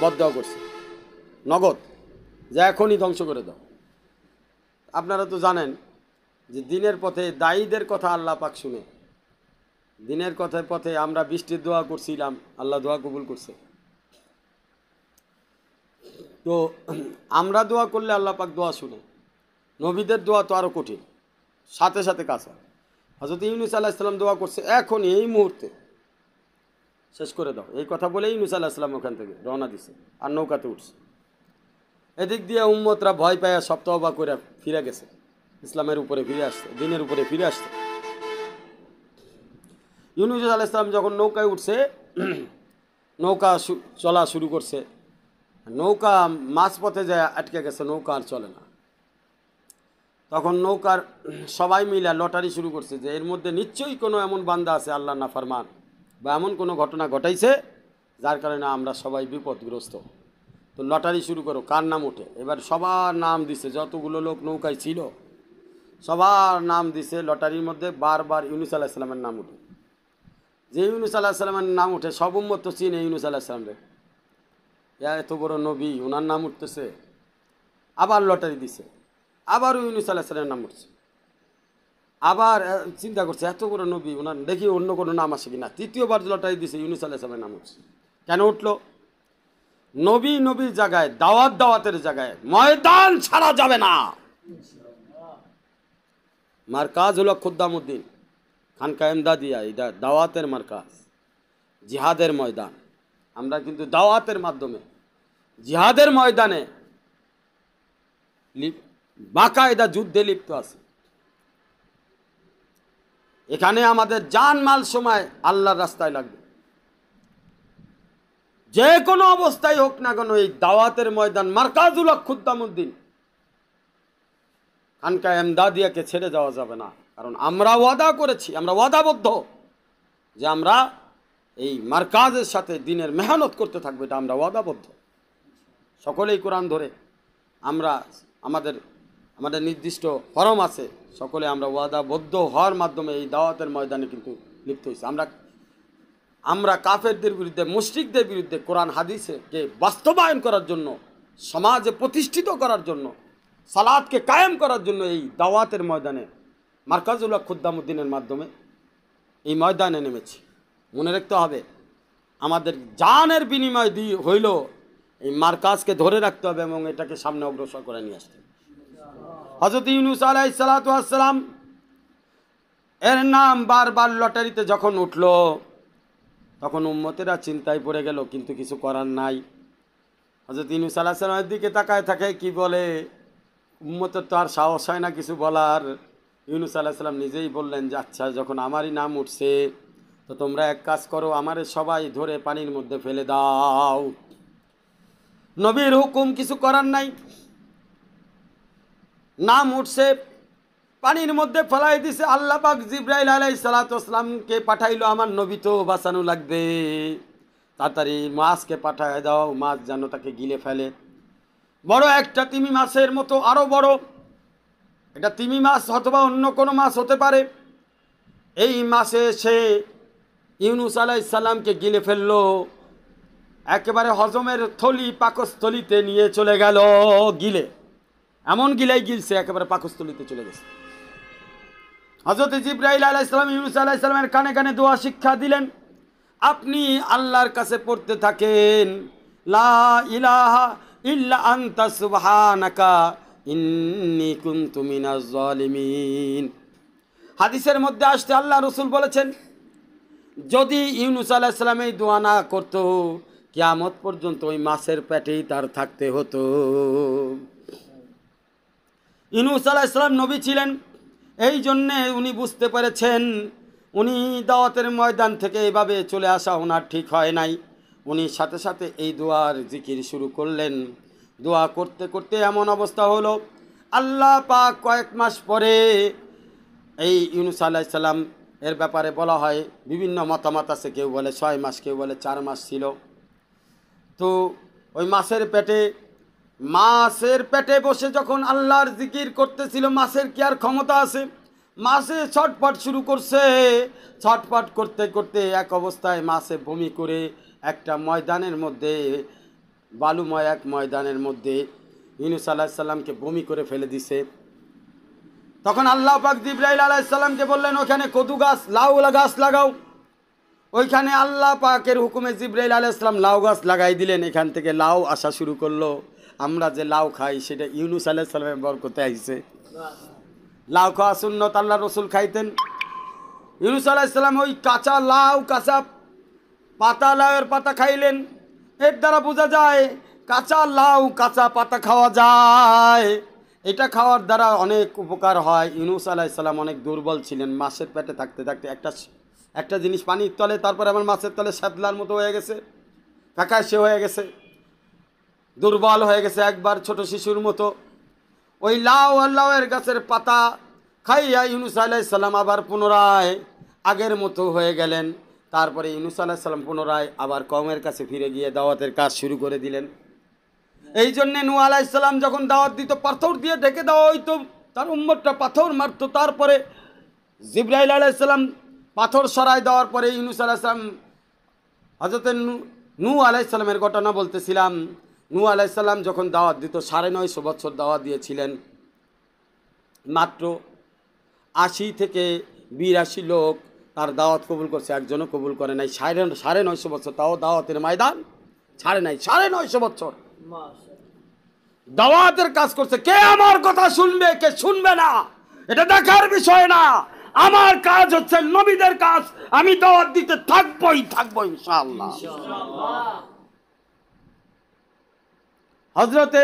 বদদুয়া করছে, নগদ, যে এখনই ধ্বংস করে দাও। আপনারা তো জানেন যে দিনের পথে দায়ীদের কথা আল্লাহ পাক শুনে। দিনের পথে আমরা বৃষ্টির দোয়া করছিলাম, আল্লাহ দোয়া কবুল করছে। তো আমরা দোয়া করলে আল্লাহ পাক দোয়া শুনে। নবীদের দোয়া তো আরও কঠিন, সাথে সাথে কাজ হয়। হযরত ইউনুস আলাইহিস সালাম দোয়া করছে, এখনই এই মুহূর্তে শেষ করে দাও। এই কথা বলে ইউনুস আলাইহিস সালাম ওখান থেকে রওনা দিছে আর নৌকাতে উঠছে। এদিক দিয়ে উম্মতরা ভয় পায় সব তওবা করে ফিরে গেছে, ইসলামের উপরে ফিরে আসছে, দিনের উপরে ফিরে আসছে। ইউনুস আলাইহিস সালাম যখন নৌকায় উঠছে, নৌকা চলা শুরু করছে। নৌকা মাঝপথে যায় আটকে গেছে, নৌকা আর চলে না। তখন নৌকার সবাই মিলে লটারি শুরু করছে যে এর মধ্যে নিশ্চয়ই কোনো এমন বান্দা আছে আল্লাহ নাফরমান, বা এমন কোনো ঘটনা ঘটাইছে যার কারণে আমরা সবাই বিপদগ্রস্ত। তো লটারি শুরু করো, কার নাম ওঠে। এবার সবার নাম দিছে, যতগুলো লোক নৌকায় ছিল সবার নাম দিছে। লটারির মধ্যে বারবার ইউনুস আলাইহিস সালামের নাম উঠে। যে ইউনুস আলাইহিস সালামের নাম উঠে, সব উম্মত তো চিনে ইউনুস আলাইহিস সালাম রে, এত বড় নবী, ওনার নাম উঠতেছে। আবার লটারি দিছে, আবারও ইউনুস আলাইহিস সালামের নাম উঠছে। আবার চিন্তা করছে, এত বড় নবী, ওনার দেখি অন্য কোনো নাম আসে কিনা। তৃতীয়বার লটারি দিছে, ইউনুস আলাইহিস সালামের নাম উঠছে। কেন উঠলো? নবীর জায়গায়, দাওয়াতের জায়গায় ময়দান ছাড়া যাবে না। মার্কাজ হলো খুদ্দামউদ্দিন খানকা এমদাদিয়া, এটা দাওয়াতের মার্কাজ, জিহাদের ময়দান। আমরা কিন্তু দাওয়াতের মাধ্যমে জিহাদের ময়দানে বাকায়দা যুদ্ধে লিপ্ত আছে। এখানে আমাদের জান মাল সময় আল্লাহর রাস্তায় লাগবে, যে কোনো অবস্থায় হোক না কেন। এই দাওয়াতের ময়দান মার্কাজুল হক খুদ্দামউদ্দিন খানকা এমদাদিয়াকে ছেড়ে যাওয়া যাবে না। কারণ আমরা ওয়াদা করেছি, আমরা ওয়াদাবদ্ধ যে আমরা এই মার্কাজের সাথে দিনের মেহনত করতে থাকবো, এটা আমরা ওয়াদাবদ্ধ। সকলেই কোরআন ধরে আমরা আমাদের নির্দিষ্ট ফরম আছে, সকলে আমরা ওয়াদাবদ্ধ হওয়ার মাধ্যমে এই দাওয়াতের ময়দানে কিন্তু লিপ্ত হয়েছি। আমরা কাফেরদের বিরুদ্ধে, মুশরিকদের বিরুদ্ধে কোরআন হাদিসকে বাস্তবায়ন করার জন্য সমাজে প্রতিষ্ঠিত করার জন্য, সালাতকে কায়েম করার জন্য এই দাওয়াতের ময়দানে মার্কাজুল হক খুদ্দামউদ্দিনের মাধ্যমে এই ময়দানে নেমেছি। মনে রাখতে হবে, আমাদের জানের বিনিময় হইল এই মার্কাজকে ধরে রাখতে হবে এবং এটাকে সামনে অগ্রসর করে নিয়ে আসতে হবে। হযরত ইউনূস আলাইহিস সালাতু ওয়াস সালাম এর নাম বারবার লটারিতে যখন উঠল, তখন উম্মতেরা চিন্তায় পড়ে গেল, কিন্তু কিছু করার নাই। হযরত ইউনূস আলাইহিস সালামের দিকে তাকায় থাকে, কি বলে, উম্মতের তো আর সাহস হয় না কিছু বলার। ইউনূস আলাইহিস সালাম নিজেই বললেন যে আচ্ছা, যখন আমারই নাম উঠছে তো তোমরা এক কাজ করো, আমারে সবাই ধরে পানির মধ্যে ফেলে দাও। নবীর হুকুম, কিছু করার নাই, নাম উঠছে, পানির মধ্যে ফেলাই দিছে। আল্লাহ পাক জিবরাইল আলাইহিস সালাতু ওয়াস সালামকে পাঠাইলো, আমার নবী তো বাঁচানো লাগবে, তাড়াতাড়ি মাছকে পাঠায় দাও, মাছ যেন তাকে গিলে ফেলে। বড় একটা তিমি মাছের মতো, আরো বড়, এটা তিমি মাছ অথবা অন্য কোনো মাছ হতে পারে। এই মাছে সে ইউনূস আলাইহিস সালামকে গিলে ফেললো, একেবারে হজমের থলি পাকস্থলিতে নিয়ে চলে গেল গিলে, এমন গিলেই গিলছে একেবারে পাকস্থলিতে চলে গেছে। হযরত জিবরাইল আলাইহিস সালাম ইউনূস আলাইহিস সালামের কানে কানে দোয়া শিক্ষা দিলেন, আপনি আল্লাহর কাছে পড়তে থাকেন, লা ইলাহা ইল্লা আনতা সুবহানাকা ইন্নী কুনতু মিনাজ জালিমিন। হাদিসের মধ্যে আসছে, আল্লাহ রাসূল বলেছেন, যদি ইউনূস আলাইহিস সালাম এই দোয়া না করতো, কিয়ামত পর্যন্ত ওই মাছের পেটেই তার থাকতে হতো। ইউনূস আলাইহিস সালাম নবী ছিলেন, এই জন্যে উনি বুঝতে পেরেছেন উনি দাওয়াতের ময়দান থেকে এভাবে চলে আসা ওনার ঠিক হয় নাই। উনি সাথে সাথে এই দোয়ার জিকির শুরু করলেন। দোয়া করতে করতে এমন অবস্থা হলো, আল্লাহ পাক কয়েক মাস পরে এই ইউনূস আলাইহিস সালাম এর ব্যাপারে বলা হয়, বিভিন্ন মতামত আছে, কেউ বলে 6 মাস, কেউ বলে 4 মাস ছিল। তো ওই মাছের পেটে বসে যখন আল্লাহর জিকির করতেছিল, মাছের কি আর ক্ষমতা আছে? মাছে ছটফট শুরু করছে, ছটফট করতে করতে এক অবস্থায় মাছে বমি করে একটা ময়দানের মধ্যে, বালুময় এক ময়দানের মধ্যে ইউনূস আলাইহিস সালামকে বমি করে ফেলে দিছে। তখন আল্লাহ পাক জিবরাইল আলাইহিস সালামকে বললেন, ওখানে কদু গাছ, লাউ গাছ লাগাও। ওইখানে আল্লাহ পাকের হুকুমে জিবরাইল আলাইহিস সালাম লাউ গাছ লাগাই দিলেন। এখান থেকে লাউ আসা শুরু করলো। আমরা যে লাউ খাই সেটা ইউনূস আলাইহিস সালামের বরকতে আইছে। লাউ খাওয়া সুন্নত, আল্লাহ রসুল খাইতেন। ইউনূস আলাইহিস সালাম ওই কাঁচা লাউ, কাঁচা পাতা, লাউয়ের পাতা খাইলেন। এর দ্বারা বোঝা যায় কাঁচা লাউ, কাঁচা পাতা খাওয়া যায়। এটা খাওয়ার দ্বারা অনেক উপকার হয়। ইউনূস আলাইহিস সালাম অনেক দুর্বল ছিলেন, মাছের পেটে থাকতে থাকতে একটা জিনিস পানির তলে, তারপরে আমার মাছের তলে শ্যাতলার মতো হয়ে গেছে, ফ্যাকাশে হয়ে গেছে, দুর্বল হয়ে গেছে, একবার ছোট শিশুর মতো। ওই লাউ আর লাউয়ের গাছের পাতা খাইয়া ইউনূস আলাইহিস সালাম আবার পুনরায় আগের মতো হয়ে গেলেন। তারপরে ইউনূস আলাইহিস সালাম পুনরায় আবার কওমের কাছে ফিরে গিয়ে দাওয়াতের কাজ শুরু করে দিলেন। এই জন্যে নূহ আলাইহিস সালাম যখন দাওয়াত দিত, পাথর দিয়ে ঢেকে দেওয়া হইতো, তার উম্মতটা পাথর মারত। তারপরে জিবরাইল আলাইহিস সালাম পাথর সরাই দেওয়ার পরে ইউনূস আলাইহিস সালাম, হযরত নূহ আলাইহিস সালামের ঘটনা বলতেছিলাম। নূহ আলাইহিস সালাম যখন দাওয়াত দিত, 950 বছর দাওয়াত দিয়েছিলেন। মাত্র 80 থেকে 82 লোক তার দাওয়াত কবুল করছে, একজনও কবুল করে নাই। 950 বছর, তাও দাওয়াতের ময়দান ছাড়ে নাই। 950 বছর দাওয়াতের কাজ করছে। কে আমার কথা শুনবে, কে শুনবে না, এটা দেখার বিষয় না। আমার কাজ হচ্ছে নবীদের কাজ, আমি দাওয়াত দিতে থাকবো ইনশাআল্লাহ। হযরতে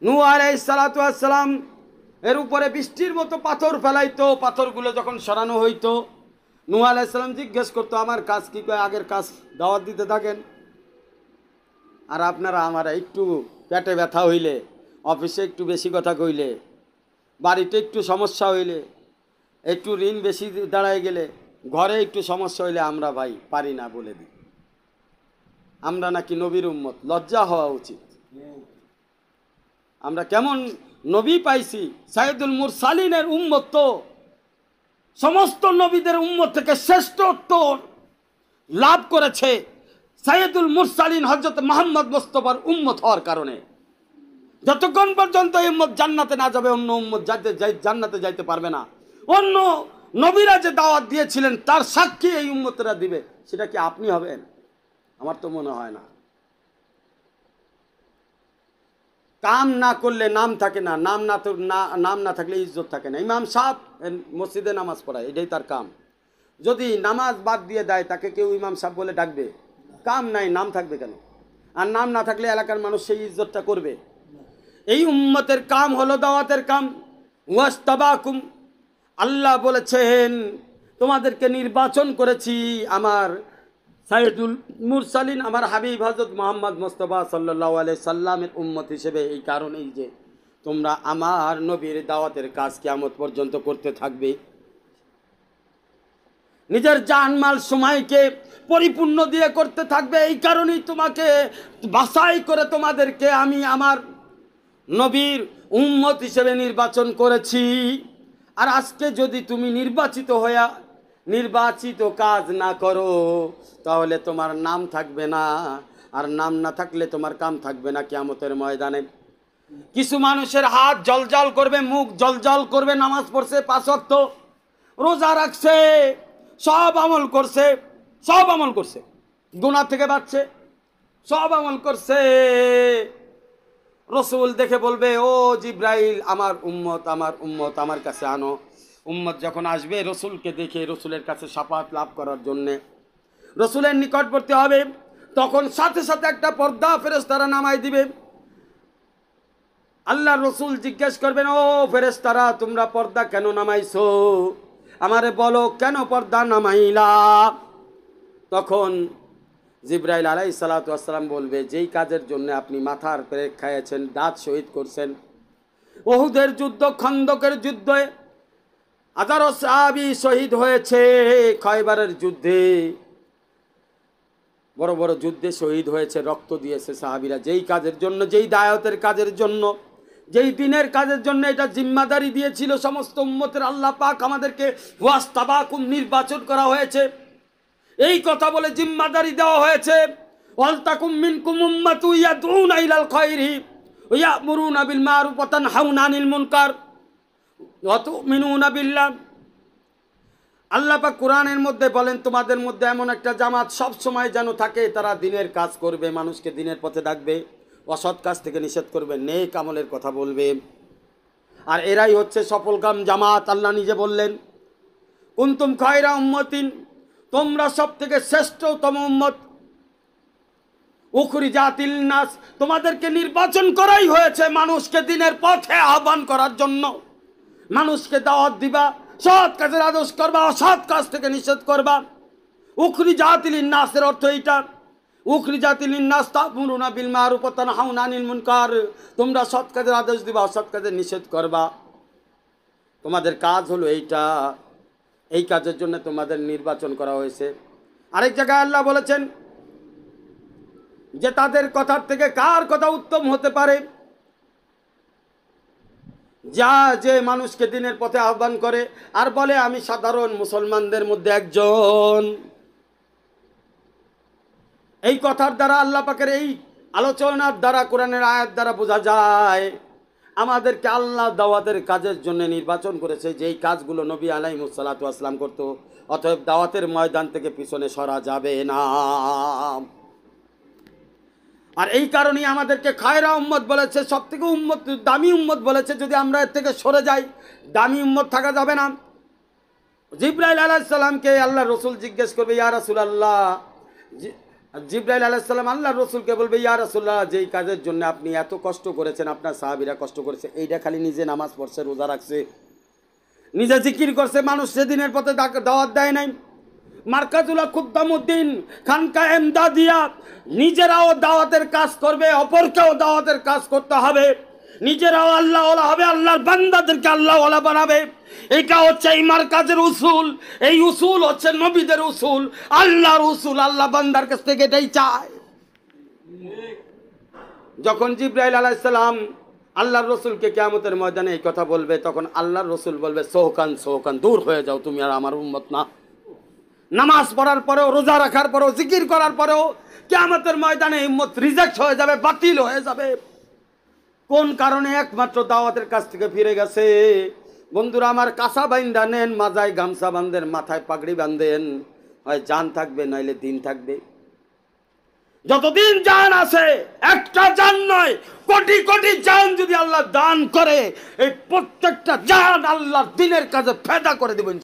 নূহ আলাইহিস সালাতু ওয়াস সালাম এর উপরে বৃষ্টির মতো পাথর ফেলাইতো। পাথরগুলো যখন সরানো হইতো, নূহ আলাইহিস সালাম জিজ্ঞেস করতো, আমার কাজ কি? কয়, আগের কাজ, দাওয়াত দিতে থাকেন। আর আপনারা আমার একটু পেটে ব্যথা হইলে, অফিসে একটু বেশি কথা কইলে, বাড়িতে একটু সমস্যা হইলে, একটু ঋণ বেশি দাঁড়ায় গেলে, ঘরে একটু সমস্যা হইলে আমরা ভাই পারি না বলে দিই। আমরা নাকি নবীর উম্মত, লজ্জা হওয়া উচিত। আমরা কেমন নবী পাইছি, সাইয়্যিদুল মুরসালিনের উম্মত, তো সমস্ত নবীদের উম্মত থেকে শ্রেষ্ঠত্ব লাভ করেছে সাইয়্যিদুল মুরসালিন হযরত মুহাম্মদ মুস্তাফার উম্মত হওয়ার কারণে। যতক্ষণ পর্যন্ত এই উম্মত জান্নাতে না যাবে অন্য উম্মত জান্নাতে যাইতে পারবে না। অন্য নবীরা যে দাওয়াত দিয়েছিলেন তার সাক্ষী এই উম্মতরা দিবে, সেটা কি আপনি হবেন? আমার তো মনে হয় না। কাম না করলে নাম থাকে না, নাম না থাকলে ইজ্জত থাকে না। ইমাম সাহেব মসজিদে নামাজ পড়ায়, এটাই তার কাম। যদি নামাজ বাদ দিয়ে দেয় তাকে কেউ ইমাম সাহেব বলে ডাকবে? কাম নাই, নাম থাকবে কেন? আর নাম না থাকলে এলাকার মানুষ সেই ইজ্জতটা করবে? এই উম্মতের কাম হলো দাওয়াতের কাম। ওয়াস্তাবাকুম, আল্লাহ বলেছেন তোমাদেরকে নির্বাচন করেছি আমার সাইয়্যিদুল মুরসালিন, আমার হাবিব হযরত মুহাম্মদ মুস্তাফা সাল্লাল্লাহু আলাইহি সাল্লামের উম্মত হিসেবে। এই কারণেই যে তোমরা আমার নবীর দাওয়াতের কাজ কিয়ামত পর্যন্ত করতে থাকবে। নিজের জানমাল সময়কে পরিপূর্ণ দিয়ে করতে থাকবে। এই কারণেই তোমাকে বাছাই করে তোমাদেরকে আমি আমার নবীর উম্মত হিসেবে নির্বাচন করেছি। আর আজকে যদি তুমি নির্বাচিত কাজ না করো তাহলে তোমার নাম থাকবে না, আর নাম না থাকলে তোমার কাম থাকবে না কিয়ামতের ময়দানে। কিছু মানুষের হাত জলজল করবে, মুখ জলজল করবে, নামাজ পড়ছে, 5 ওয়াক্ত রোজা রাখছে, সব আমল করছে, গুনাহ থেকে বাঁচছে, সব আমল করছে। রসুল দেখে বলবে, ও জিব্রাইল, আমার উম্মত আমার কাছে আনো। উম্মত যখন আসবে রসুলকে দেখে রসুলের কাছে শাফাআত লাভ করার জন্যে রসুলের নিকটবর্তী হবে, তখন সাথে সাথে একটা পর্দা ফেরেশতারা নামাই দিবে। আল্লাহ রসুল জিজ্ঞেস করবেন, ও ফেরেশতারা, তোমরা পর্দা কেন নামাইছো? আমারে বলো, কেন পর্দা নামাইলা? তখন জিব্রাইল আলাইহিস সালাতু ওয়াস সালাম বলবে, যেই কাজের জন্য আপনি মাথার পেরেক খাইয়েছেন, দাঁত শহীদ করছেন, উহুদের যুদ্ধ, খন্দকের যুদ্ধে হাজারো সাহাবী শহীদ হয়েছে, খয়বারের যুদ্ধে, বড় বড় যুদ্ধে শহীদ হয়েছে, রক্ত দিয়েছে সাহাবীরা। যেই কাজের জন্য, যেই দাওয়াতের কাজের জন্য, যেই দিনের কাজের জন্য এটা জিম্মাদারি দিয়েছিল সমস্ত উম্মতের, আল্লাহ পাক আমাদেরকে ওয়াস্তাবাকুম নির্বাচন করা হয়েছে। এই কথা বলে জিম্মাদারি দেওয়া হয়েছে, ওয়ালতাকুম মিনকুম উম্মাতু ইয়াদউনা ইলাল খায়রি ওয়া ইয়া'মুরুনা বিল মা'রুফ ওয়া তানহাউনা আনিল মুনকার ওয়া তু'মিনুনা বিল্লাহ। আল্লাহ পাক কোরআনের মধ্যে বলেন, তোমাদের মধ্যে এমন একটা জামাত সব সময় যেন থাকে, তারা দিনের কাজ করবে, মানুষকে দিনের পথে ডাকবে, অসৎ কাজ থেকে নিষেধ করবে, নেক আমলের কথা বলবে। আর এরাই হচ্ছে সফলকাম জামাত। আল্লাহ নিজে বললেন, কুনতুম খায়রা উম্মাতিন, তোমরা সব থেকে শ্রেষ্ঠতম উম্মত, উখরিজাতিল নাস, তোমাদেরকে নির্বাচন করাই হয়েছে মানুষকে দিনের পথে আহ্বান করার জন্য। মানুষকে দাওয়াত দিবা, সৎ কাজের আদেশ করবা, অসৎ কাজ থেকে নিষেধ করবা। উখরিজাতিল নাসের অর্থ এইটা, উখরিজাতিল নাস তা'মুরুনা বিল মা'রুফ ওয়া তানহাউনা আনিল মুনকার, তোমরা সৎ কাজের আদেশ দিবা, অসৎ কাজের নিষেধ করবা। তোমাদের কাজ হলো এইটা, এই কাজের জন্য তোমাদের নির্বাচন করা হয়েছে। আরেক জায়গায় আল্লাহ বলেছেন যে তাদের কথার থেকে কার কথা উত্তম হতে পারে? যে মানুষকে দিনের পথে আহ্বান করে আর বলে আমি সাধারণ মুসলমানদের মধ্যে একজন। এই কথার দ্বারা, আল্লাহ পাকের এই আলোচনার দ্বারা, কোরআনের আয়াত দ্বারা বোঝা যায় আমাদেরকে আল্লাহ দাওয়াতের কাজের জন্য নির্বাচন করেছে, যেই কাজগুলো নবী আলাইহিস সালাতু ওয়াস সালাম করতো। অতএব দাওয়াতের ময়দান থেকে পিছনে সরা যাবে না। আর এই কারণেই আমাদেরকে খায়রা উম্মত বলেছে, সব থেকে দামি উম্মত বলেছে। যদি আমরা এর থেকে সরে যাই, দামি উম্মত থাকা যাবে না। জিব্রাইল আলাইহিস সালামকে আল্লাহ রসুল জিজ্ঞেস করবে, ইয়া রাসূলুল্লাহ, জিব্রাইল আলাইহিস সালাম আল্লাহ রসুলকে বলবে, ইয়া রাসূলুল্লাহ, যেই কাজের জন্য আপনি এত কষ্ট করেছেন, আপনার সাহাবীরা কষ্ট করেছে, এইটা খালি নিজে নামাজ পড়ছে, রোজা রাখছে, নিজে জিকির করছে, মানুষ সেদিনের পথে দাওয়াত দেয় নাই। মার্কাজুল খুদ্দামউদ্দিন, খানকা এমদাদিয়া, নিজেরাও দাওয়াতের কাজ করবে, অপরকেও দাওয়াতের কাজ করতে হবে, নিজেরাও আল্লাহ ওয়ালা হবে, আল্লাহর বান্দাদেরকে আল্লাহ ওয়ালা বানাবে। এটা হচ্ছে এই মার্কাজের উসুল। এই উসুল হচ্ছে নবীদের উসুল, আল্লাহর উসুল। আল্লাহ বান্দার কাছ থেকে এটাই চায়। যখন জিব্রাইল আলাইহিস সালাম আল্লাহর রসুলকে কিয়ামতের ময়দানে এই কথা বলবে, তখন আল্লাহর রসুল বলবে, সোহকান, দূর হয়ে যাও, তুমি আর আমার উম্মত না। নামাজ পড়ার পরেও, রোজা রাখার পরেও, জিকির করার পরেও কিয়ামতের ময়দানে উম্মত রিজেক্ট হয়ে যাবে, বাতিল হয়ে যাবে। কোন কারণে? একমাত্র দাওয়াতের কাছ থেকে ফিরে গেছে। বন্ধুরা আমার, কাঁচা বাইন্দা নেন, মাজায় গামছা বান্ধেন, মাথায় পাগড়ি বান্ধেন, হয় জান থাকবে নাইলে দিন থাকবে। যতদিন জান আছে, একটা জান নয়, কোটি কোটি জান যদি আল্লাহ দান করে, এই প্রত্যেকটা জান আল্লাহর দিনের কাজে ফেদা করে দেবেন।